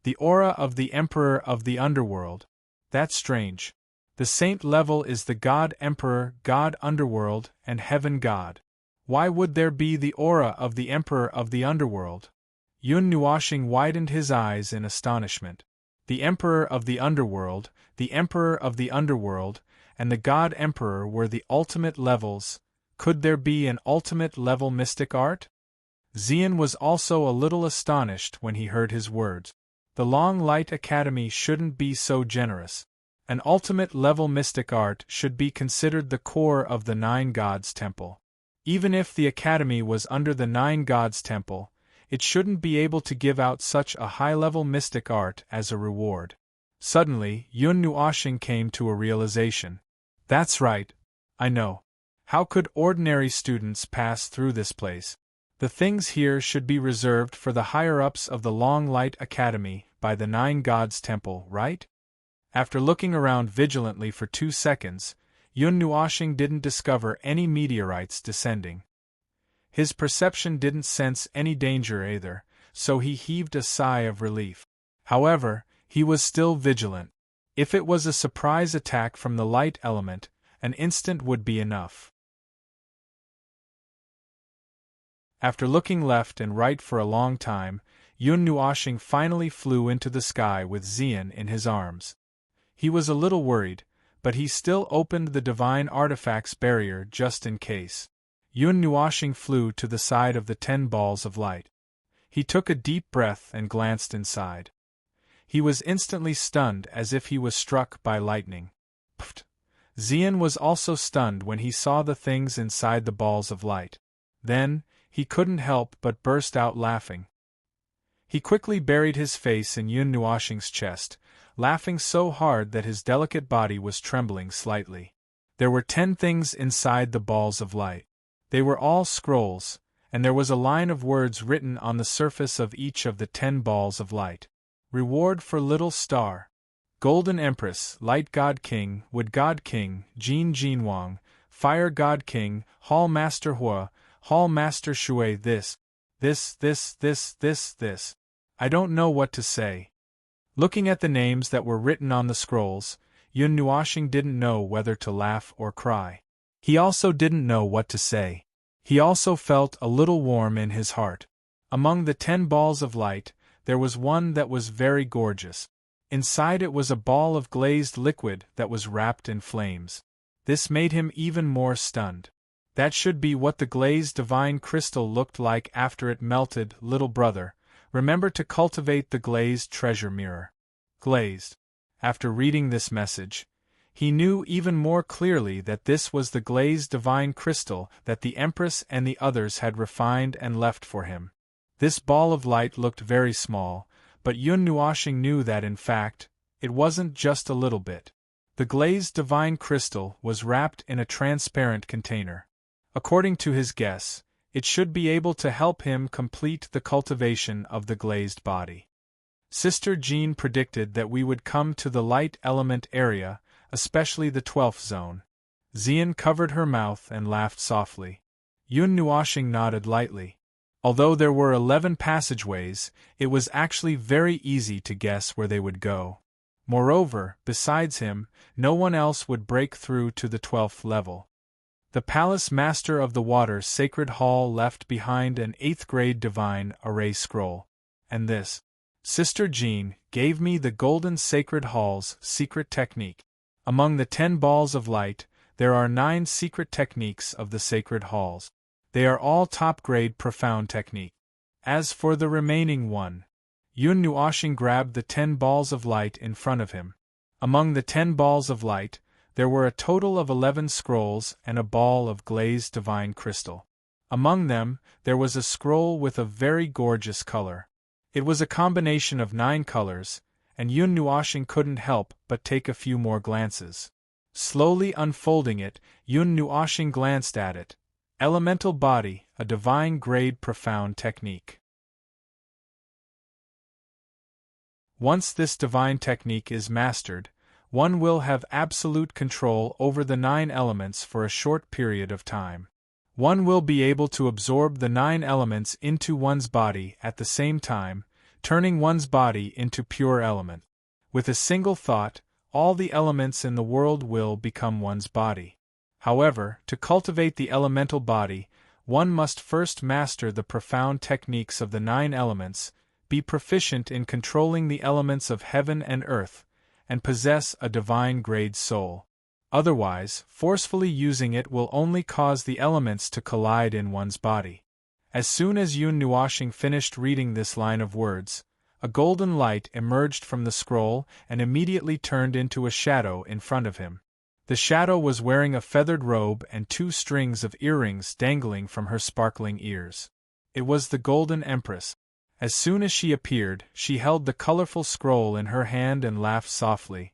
The aura of the Emperor of the Underworld. That's strange. The Saint level is the God Emperor, God Underworld, and Heaven God. Why would there be the aura of the Emperor of the Underworld? Yun Nuoshing widened his eyes in astonishment. The Emperor of the Underworld, the Emperor of the Underworld, and the God Emperor were the ultimate levels. Could there be an ultimate level mystic art? Xian was also a little astonished when he heard his words. The Long Light Academy shouldn't be so generous. An ultimate level mystic art should be considered the core of the Nine Gods Temple. Even if the Academy was under the Nine Gods Temple, it shouldn't be able to give out such a high-level mystic art as a reward. Suddenly, Yun Nuoshing came to a realization. That's right. I know. How could ordinary students pass through this place? The things here should be reserved for the higher-ups of the Long Light Academy by the Nine Gods Temple, right? After looking around vigilantly for 2 seconds, Yun Nuoshing didn't discover any meteorites descending. His perception didn't sense any danger either, so he heaved a sigh of relief. However, he was still vigilant. If it was a surprise attack from the light element, an instant would be enough. After looking left and right for a long time, Yun Nuoshing finally flew into the sky with Xian in his arms. He was a little worried, but he still opened the divine artifacts barrier just in case. Yun Nuoshing flew to the side of the 10 balls of light. He took a deep breath and glanced inside. He was instantly stunned as if he was struck by lightning. Pfft! Xian was also stunned when he saw the things inside the balls of light. Then, he couldn't help but burst out laughing. He quickly buried his face in Yun Nuoshing's chest, laughing so hard that his delicate body was trembling slightly. There were 10 things inside the balls of light. They were all scrolls, and there was a line of words written on the surface of each of the 10 balls of light. Reward for Little Star. Golden Empress, Light God King, Wood God King, Jin Jinwang, Fire God King, Hall Master Hua, Hall Master Shui. This. I don't know what to say. Looking at the names that were written on the scrolls, Yun Nuoshing didn't know whether to laugh or cry. He also didn't know what to say. He also felt a little warm in his heart. Among the 10 balls of light, there was one that was very gorgeous. Inside it was a ball of glazed liquid that was wrapped in flames. This made him even more stunned. That should be what the glazed divine crystal looked like after it melted. Little brother, remember to cultivate the glazed treasure mirror. Glazed. After reading this message, he knew even more clearly that this was the glazed divine crystal that the Empress and the others had refined and left for him. This ball of light looked very small, but Yun Nuoshing knew that in fact, it wasn't just a little bit. The glazed divine crystal was wrapped in a transparent container. According to his guess, it should be able to help him complete the cultivation of the glazed body. Sister Jean predicted that we would come to the light element area, especially the 12th zone. Xian covered her mouth and laughed softly. Yun Nuoshing nodded lightly. Although there were 11 passageways, it was actually very easy to guess where they would go. Moreover, besides him, no one else would break through to the 12th level. The Palace Master of the Water Sacred Hall left behind an 8th grade divine array scroll. And this, Sister Jean, gave me the Golden Sacred Hall's secret technique. Among the 10 balls of light, there are 9 secret techniques of the Sacred Halls. They are all top-grade profound technique. As for the remaining one, Yun Nuoshing grabbed the 10 balls of light in front of him. Among the 10 balls of light, there were a total of 11 scrolls and a ball of glazed divine crystal. Among them, there was a scroll with a very gorgeous color. It was a combination of 9 colors, and Yun Nuoshing couldn't help but take a few more glances. Slowly unfolding it, Yun Nuoshing glanced at it. Elemental Body, a divine grade profound technique. Once this divine technique is mastered, one will have absolute control over the 9 elements for a short period of time. One will be able to absorb the 9 elements into one's body at the same time, turning one's body into pure element. With a single thought, all the elements in the world will become one's body. However, to cultivate the elemental body, one must first master the profound techniques of the 9 elements, be proficient in controlling the elements of heaven and earth, and possess a divine-grade soul. Otherwise, forcefully using it will only cause the elements to collide in one's body. As soon as Yun Nuoshing finished reading this line of words, a golden light emerged from the scroll and immediately turned into a shadow in front of him. The shadow was wearing a feathered robe and 2 strings of earrings dangling from her sparkling ears. It was the Golden Empress. As soon as she appeared, she held the colorful scroll in her hand and laughed softly.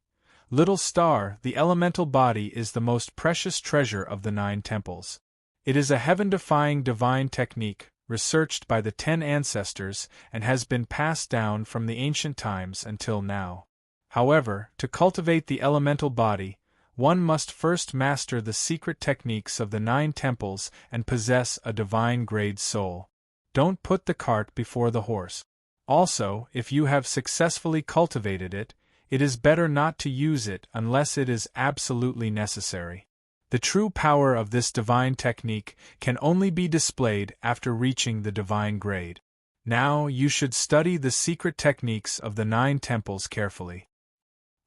"Little star, the elemental body is the most precious treasure of the 9 temples. It is a heaven-defying divine technique, researched by the 10 ancestors and has been passed down from the ancient times until now. However, to cultivate the elemental body, one must first master the secret techniques of the 9 temples and possess a divine-grade soul. Don't put the cart before the horse. Also, if you have successfully cultivated it, it is better not to use it unless it is absolutely necessary. The true power of this divine technique can only be displayed after reaching the divine grade. Now you should study the secret techniques of the 9 temples carefully.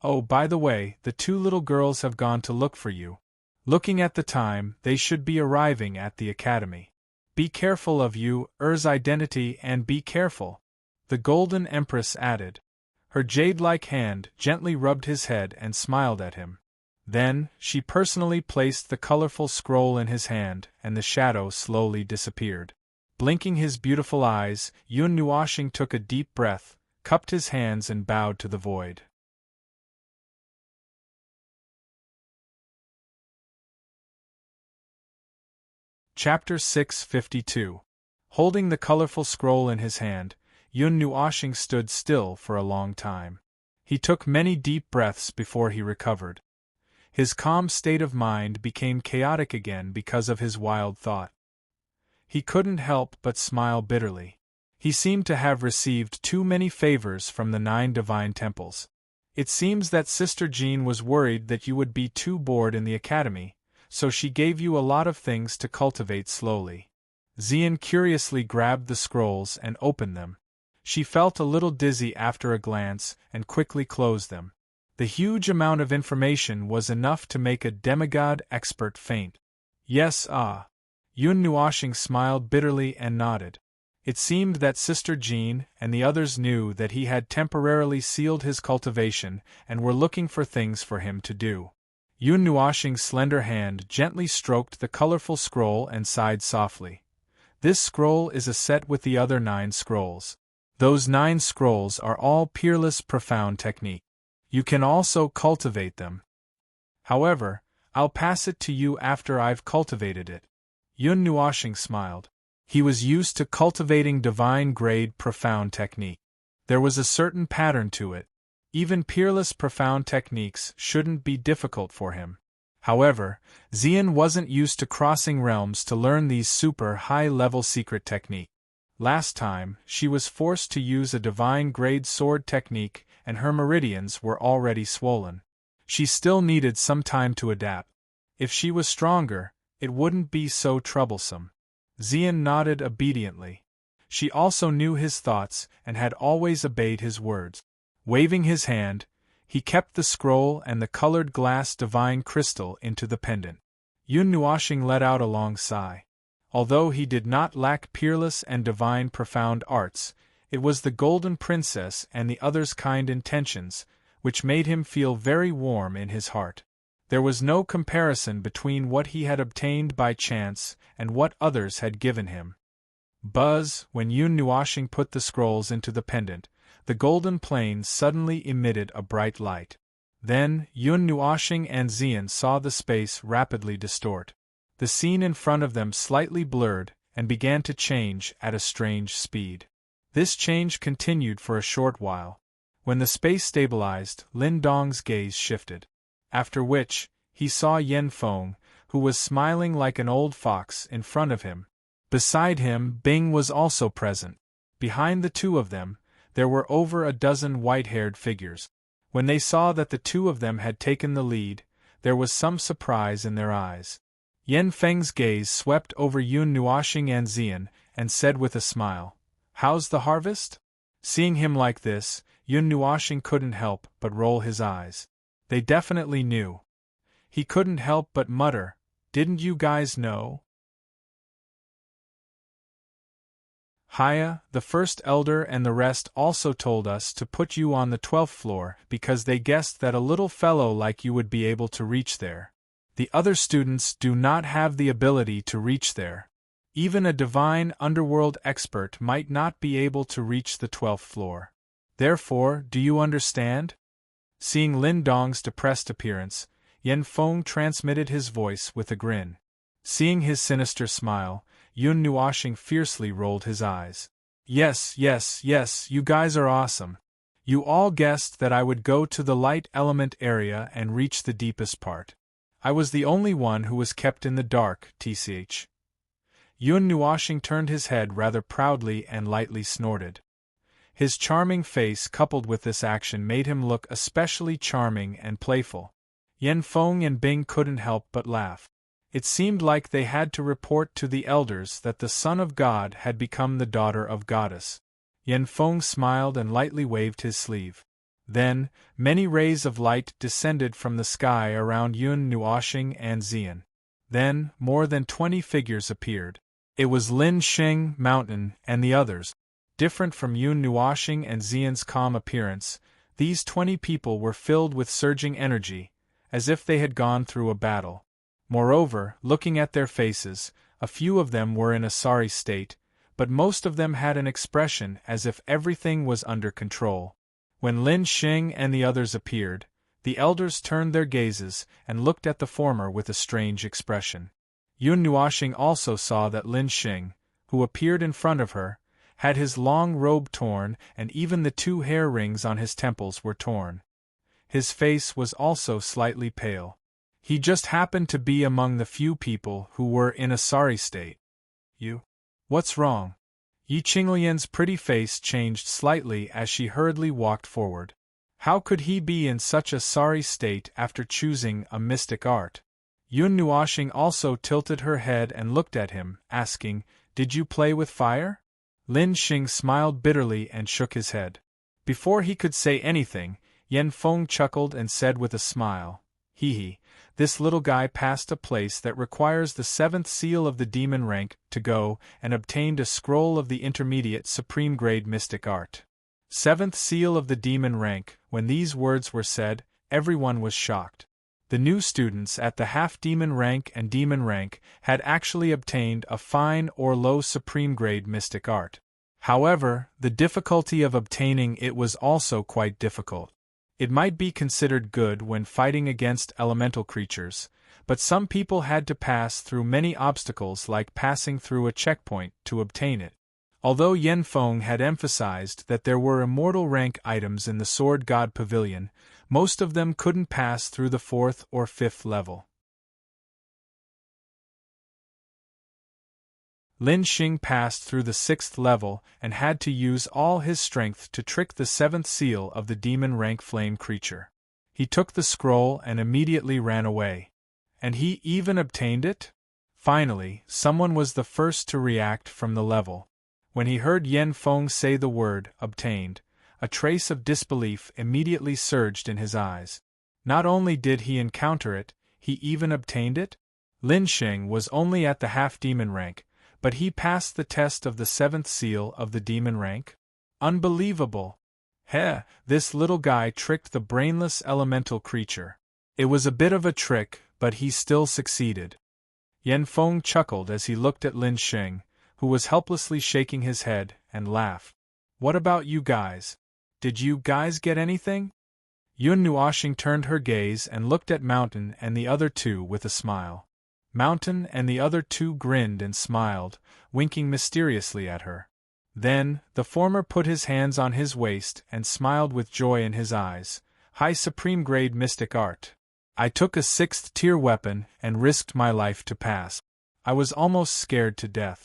Oh, by the way, the 2 little girls have gone to look for you. Looking at the time, they should be arriving at the academy. Be careful of Yu's identity and be careful," the Golden Empress added. Her jade-like hand gently rubbed his head and smiled at him. Then, she personally placed the colorful scroll in his hand, and the shadow slowly disappeared. Blinking his beautiful eyes, Yun Nuoshing took a deep breath, cupped his hands and bowed to the void. Chapter 652. Holding the colorful scroll in his hand, Yun Nuoshing stood still for a long time. He took many deep breaths before he recovered. His calm state of mind became chaotic again because of his wild thought. He couldn't help but smile bitterly. He seemed to have received too many favors from the 9 divine temples. It seems that Sister Jean was worried that you would be too bored in the academy, so she gave you a lot of things to cultivate slowly. Xian curiously grabbed the scrolls and opened them. She felt a little dizzy after a glance and quickly closed them. The huge amount of information was enough to make a demigod expert faint. Yes, Yun Nuoshing smiled bitterly and nodded. It seemed that Sister Jean and the others knew that he had temporarily sealed his cultivation and were looking for things for him to do. Yun Nuoshing's slender hand gently stroked the colorful scroll and sighed softly. "This scroll is a set with the other 9 scrolls. Those 9 scrolls are all peerless profound technique. You can also cultivate them. However, I'll pass it to you after I've cultivated it." Yun Nuoshing smiled. He was used to cultivating divine-grade profound technique. There was a certain pattern to it. Even peerless profound techniques shouldn't be difficult for him. However, Xian wasn't used to crossing realms to learn these super high-level secret techniques. Last time, she was forced to use a divine-grade sword technique and her meridians were already swollen. She still needed some time to adapt. If she was stronger, it wouldn't be so troublesome. Xian nodded obediently. She also knew his thoughts and had always obeyed his words. Waving his hand, he kept the scroll and the colored glass divine crystal into the pendant. Yun Nuoshing let out a long sigh. Although he did not lack peerless and divine profound arts, it was the Golden Princess and the others' kind intentions, which made him feel very warm in his heart. There was no comparison between what he had obtained by chance and what others had given him. Buzz, when Yun Nuoshing put the scrolls into the pendant, the golden plane suddenly emitted a bright light. Then, Yun Nuoshing and Xian saw the space rapidly distort. The scene in front of them slightly blurred and began to change at a strange speed. This change continued for a short while. When the space stabilized, Lin Dong's gaze shifted. After which, he saw Yen Feng, who was smiling like an old fox, in front of him. Beside him, Bing was also present. Behind the two of them, there were over a dozen white-haired figures. When they saw that the two of them had taken the lead, there was some surprise in their eyes. Yan Feng's gaze swept over Yun Nuoxing and Xian, and said with a smile, "How's the harvest?" Seeing him like this, Yun Nuoxing couldn't help but roll his eyes. They definitely knew. He couldn't help but mutter, "Didn't you guys know?" Haya, the first elder, and the rest also told us to put you on the 12th floor because they guessed that a little fellow like you would be able to reach there. The other students do not have the ability to reach there. Even a divine underworld expert might not be able to reach the 12th floor. Therefore, do you understand? Seeing Lin Dong's depressed appearance, Yan Feng transmitted his voice with a grin. Seeing his sinister smile, Yun Nuoxing fiercely rolled his eyes. Yes, you guys are awesome. You all guessed that I would go to the light element area and reach the deepest part. I was the only one who was kept in the dark, tch. Yun Nuoxing turned his head rather proudly and lightly snorted. His charming face coupled with this action made him look especially charming and playful. Yan Feng and Bing couldn't help but laugh. It seemed like they had to report to the elders that the son of God had become the daughter of goddess. Yan Feng smiled and lightly waved his sleeve. Then, many rays of light descended from the sky around Yun Nuoxing and Xian. Then, more than 20 figures appeared. It was Lin Xing, Mountain, and the others. Different from Yun Nuoxing and Xian's calm appearance, these 20 people were filled with surging energy, as if they had gone through a battle. Moreover, looking at their faces, a few of them were in a sorry state, but most of them had an expression as if everything was under control. When Lin Xing and the others appeared, the elders turned their gazes and looked at the former with a strange expression. Yun Nuoxing also saw that Lin Xing, who appeared in front of her, had his long robe torn and even the 2 hair rings on his temples were torn. His face was also slightly pale. He just happened to be among the few people who were in a sorry state. You? What's wrong? Yi Qinglian's pretty face changed slightly as she hurriedly walked forward. How could he be in such a sorry state after choosing a mystic art? Yun Nuoxing also tilted her head and looked at him, asking, "Did you play with fire?" Lin Xing smiled bitterly and shook his head. Before he could say anything, Yan Feng chuckled and said with a smile, "Hee, this little guy passed a place that requires the 7th seal of the demon rank to go and obtained a scroll of the intermediate supreme grade mystic art. 7th seal of the demon rank." When these words were said, everyone was shocked. The new students at the half-demon rank and demon rank had actually obtained a fine or low supreme grade mystic art. However, the difficulty of obtaining it was also quite difficult. It might be considered good when fighting against elemental creatures, but some people had to pass through many obstacles like passing through a checkpoint to obtain it. Although Yan Feng had emphasized that there were immortal rank items in the Sword God Pavilion, most of them couldn't pass through the 4th or 5th level. Lin Xing passed through the 6th level and had to use all his strength to trick the 7th seal of the demon rank flame creature. He took the scroll and immediately ran away. And he even obtained it? Finally, someone was the first to react from the level. When he heard Yan Feng say the word obtained, a trace of disbelief immediately surged in his eyes. Not only did he encounter it, he even obtained it? Lin Xing was only at the half-demon rank, but he passed the test of the 7th seal of the demon rank? Unbelievable! This little guy tricked the brainless elemental creature. It was a bit of a trick, but he still succeeded. Yan Feng chuckled as he looked at Lin Xing, who was helplessly shaking his head, and laughed. What about you guys? Did you guys get anything? Yun Nuoxing turned her gaze and looked at Mountain and the other two with a smile. Mountain and the other two grinned and smiled, winking mysteriously at her. Then, the former put his hands on his waist and smiled with joy in his eyes. High supreme grade mystic art. I took a 6th tier weapon and risked my life to pass. I was almost scared to death.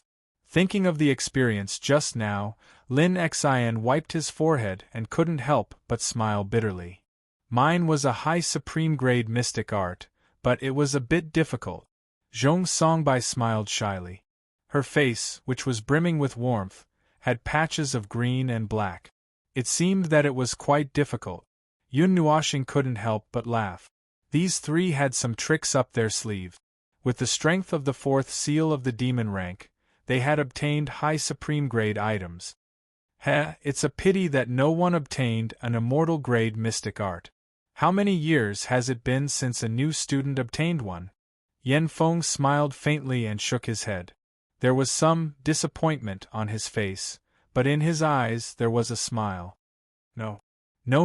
Thinking of the experience just now, Lin Xian wiped his forehead and couldn't help but smile bitterly. Mine was a high supreme grade mystic art, but it was a bit difficult. Zhong Songbai smiled shyly. Her face, which was brimming with warmth, had patches of green and black. It seemed that it was quite difficult. Yun Nuoxing couldn't help but laugh. These three had some tricks up their sleeve. With the strength of the fourth seal of the demon rank, they had obtained high supreme grade items. It's a pity that no one obtained an immortal grade mystic art. How many years has it been since a new student obtained one? Yan Feng smiled faintly and shook his head. There was some disappointment on his face, but in his eyes there was a smile. No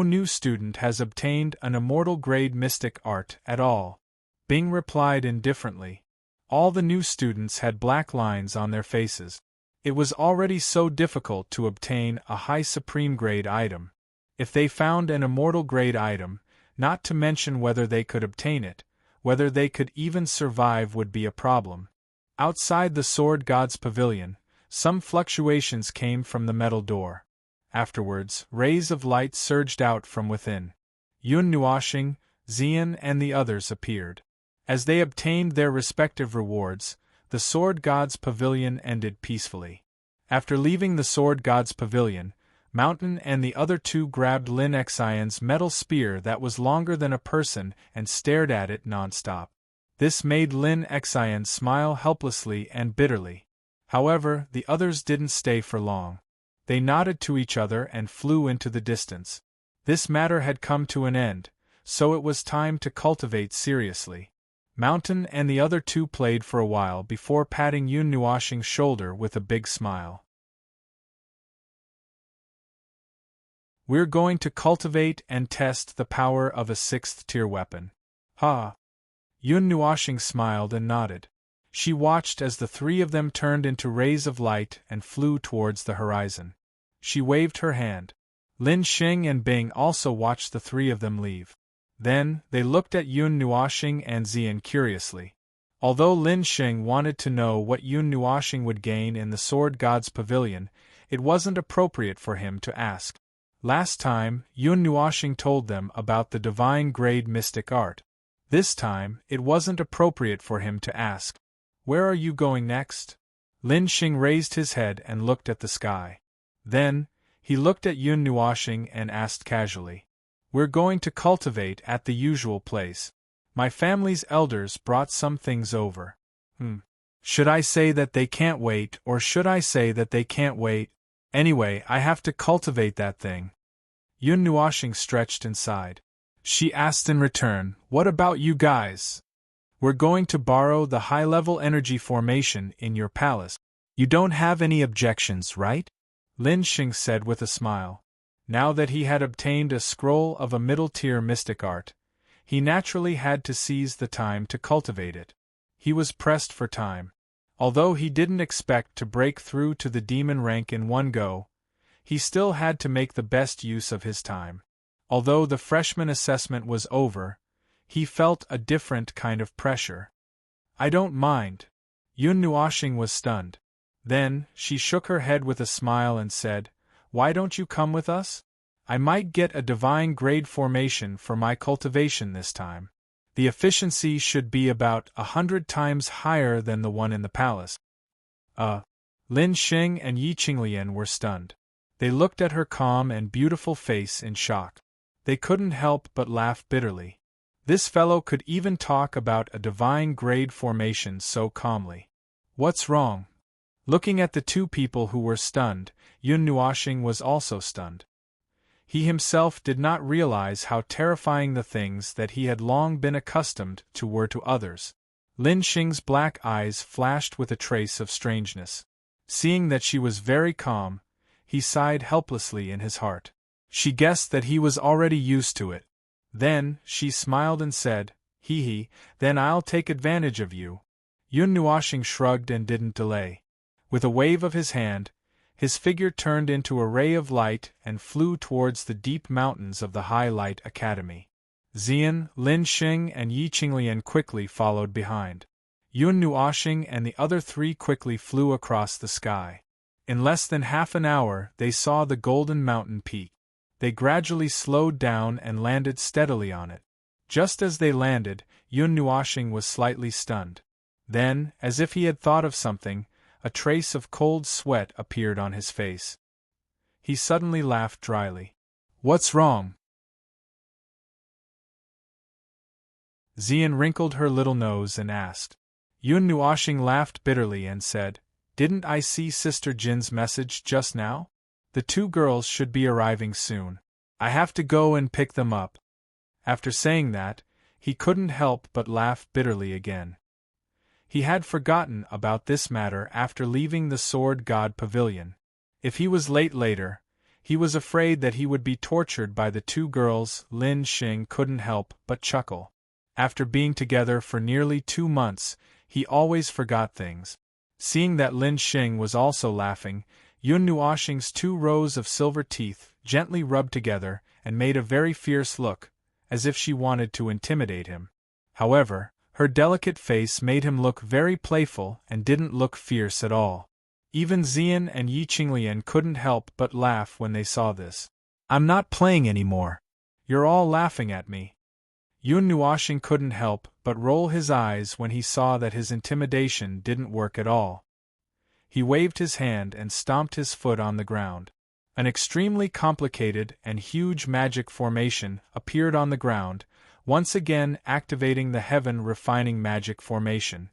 new student has obtained an immortal grade mystic art at all, Bing replied indifferently. All the new students had black lines on their faces. It was already so difficult to obtain a high supreme grade item. If they found an immortal grade item, not to mention whether they could obtain it, whether they could even survive would be a problem. Outside the Sword God's pavilion, some fluctuations came from the metal door. Afterwards, rays of light surged out from within. Yun Nuoxing, Xian and the others appeared. As they obtained their respective rewards, the Sword God's pavilion ended peacefully. After leaving the Sword God's pavilion, Mountain and the other two grabbed Lin Xian's metal spear that was longer than a person and stared at it non-stop. This made Lin Xian smile helplessly and bitterly. However, the others didn't stay for long. They nodded to each other and flew into the distance. This matter had come to an end, so it was time to cultivate seriously. Mountain and the other two played for a while before patting Yun Nuoxing's shoulder with a big smile. We're going to cultivate and test the power of a 6th-tier weapon. Ha! Yun Nuoxing smiled and nodded. She watched as the three of them turned into rays of light and flew towards the horizon. She waved her hand. Lin Xing and Bing also watched the three of them leave. Then, they looked at Yun Nuoxing and Xian curiously. Although Lin Xing wanted to know what Yun Nuoxing would gain in the Sword God's pavilion, it wasn't appropriate for him to ask. Last time, Yun Nuoxing told them about the divine grade mystic art. This time, it wasn't appropriate for him to ask. Where are you going next? Lin Xing raised his head and looked at the sky. Then, he looked at Yun Nuoxing and asked casually. We're going to cultivate at the usual place. My family's elders brought some things over. Should I say that they can't wait, or should I say that they can't wait? Anyway, I have to cultivate that thing. Yun Nuoxing stretched and sighed. She asked in return, what about you guys? We're going to borrow the high-level energy formation in your palace. You don't have any objections, right? Lin Xing said with a smile. Now that he had obtained a scroll of a middle-tier mystic art, he naturally had to seize the time to cultivate it. He was pressed for time. Although he didn't expect to break through to the demon rank in one go, he still had to make the best use of his time. Although the freshman assessment was over, he felt a different kind of pressure. I don't mind. Yun Nuoxing was stunned. Then, she shook her head with a smile and said, why don't you come with us? I might get a divine grade formation for my cultivation this time. The efficiency should be about 100 times higher than the one in the palace. Lin Xing and Yi Qinglian were stunned. They looked at her calm and beautiful face in shock. They couldn't help but laugh bitterly. This fellow could even talk about a divine grade formation so calmly. What's wrong? Looking at the two people who were stunned, Yun Nuoxing was also stunned. He himself did not realize how terrifying the things that he had long been accustomed to were to others. Lin Xing's black eyes flashed with a trace of strangeness. Seeing that she was very calm, he sighed helplessly in his heart. She guessed that he was already used to it. Then, she smiled and said, hee, then I'll take advantage of you. Yun Nuoxing shrugged and didn't delay. With a wave of his hand, his figure turned into a ray of light and flew towards the deep mountains of the High Light Academy. Xian, Lin Xing and Yi Qinglian quickly followed behind. Yun Nuoshing and the other three quickly flew across the sky. In less than half an hour, they saw the golden mountain peak. They gradually slowed down and landed steadily on it. Just as they landed, Yun Nuoshing was slightly stunned. Then, as if he had thought of something, a trace of cold sweat appeared on his face. He suddenly laughed dryly. "What's wrong?" Xian wrinkled her little nose and asked. Yun Nuoshing laughed bitterly and said, "Didn't I see Sister Jin's message just now? The two girls should be arriving soon. I have to go and pick them up." After saying that, he couldn't help but laugh bitterly again. He had forgotten about this matter after leaving the Sword God Pavilion. If he was late later, he was afraid that he would be tortured by the two girls. Lin Xing couldn't help but chuckle. After being together for nearly 2 months, he always forgot things. Seeing that Lin Xing was also laughing, Yun Nuoshing's 2 rows of silver teeth gently rubbed together and made a very fierce look, as if she wanted to intimidate him. However, her delicate face made him look very playful and didn't look fierce at all. Even Xian and Yi Qinglian couldn't help but laugh when they saw this. "I'm not playing anymore. You're all laughing at me." Yun Nuoshing couldn't help but roll his eyes when he saw that his intimidation didn't work at all. He waved his hand and stomped his foot on the ground. An extremely complicated and huge magic formation appeared on the ground, once again activating the heaven refining magic formation.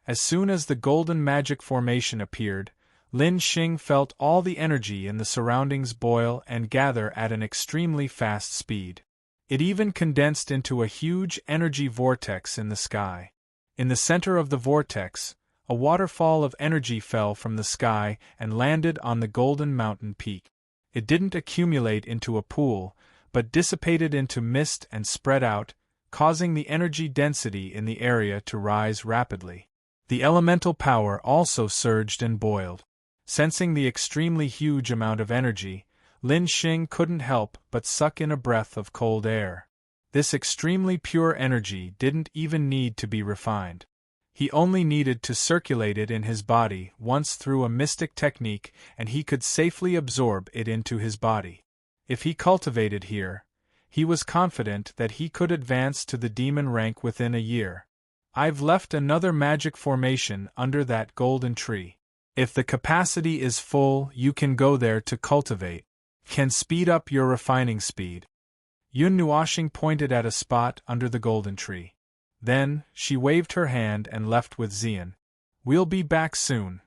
As soon as the golden magic formation appeared, Lin Xing felt all the energy in the surroundings boil and gather at an extremely fast speed. It even condensed into a huge energy vortex in the sky. In the center of the vortex, a waterfall of energy fell from the sky and landed on the golden mountain peak. It didn't accumulate into a pool, but dissipated into mist and spread out, causing the energy density in the area to rise rapidly. The elemental power also surged and boiled. Sensing the extremely huge amount of energy, Lin Xing couldn't help but suck in a breath of cold air. This extremely pure energy didn't even need to be refined. He only needed to circulate it in his body once through a mystic technique, and he could safely absorb it into his body. If he cultivated here, he was confident that he could advance to the demon rank within a year. "I've left another magic formation under that golden tree. If the capacity is full, you can go there to cultivate. Can speed up your refining speed." Yun Nuoshing pointed at a spot under the golden tree. Then, she waved her hand and left with Xian. "We'll be back soon."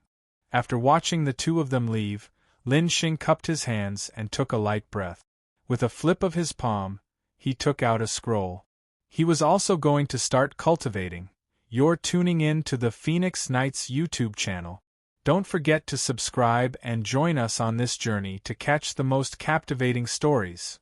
After watching the two of them leave, Lin Xing cupped his hands and took a light breath. With a flip of his palm, he took out a scroll. He was also going to start cultivating. You're tuning in to the Phoenix Knights YouTube channel. Don't forget to subscribe and join us on this journey to catch the most captivating stories.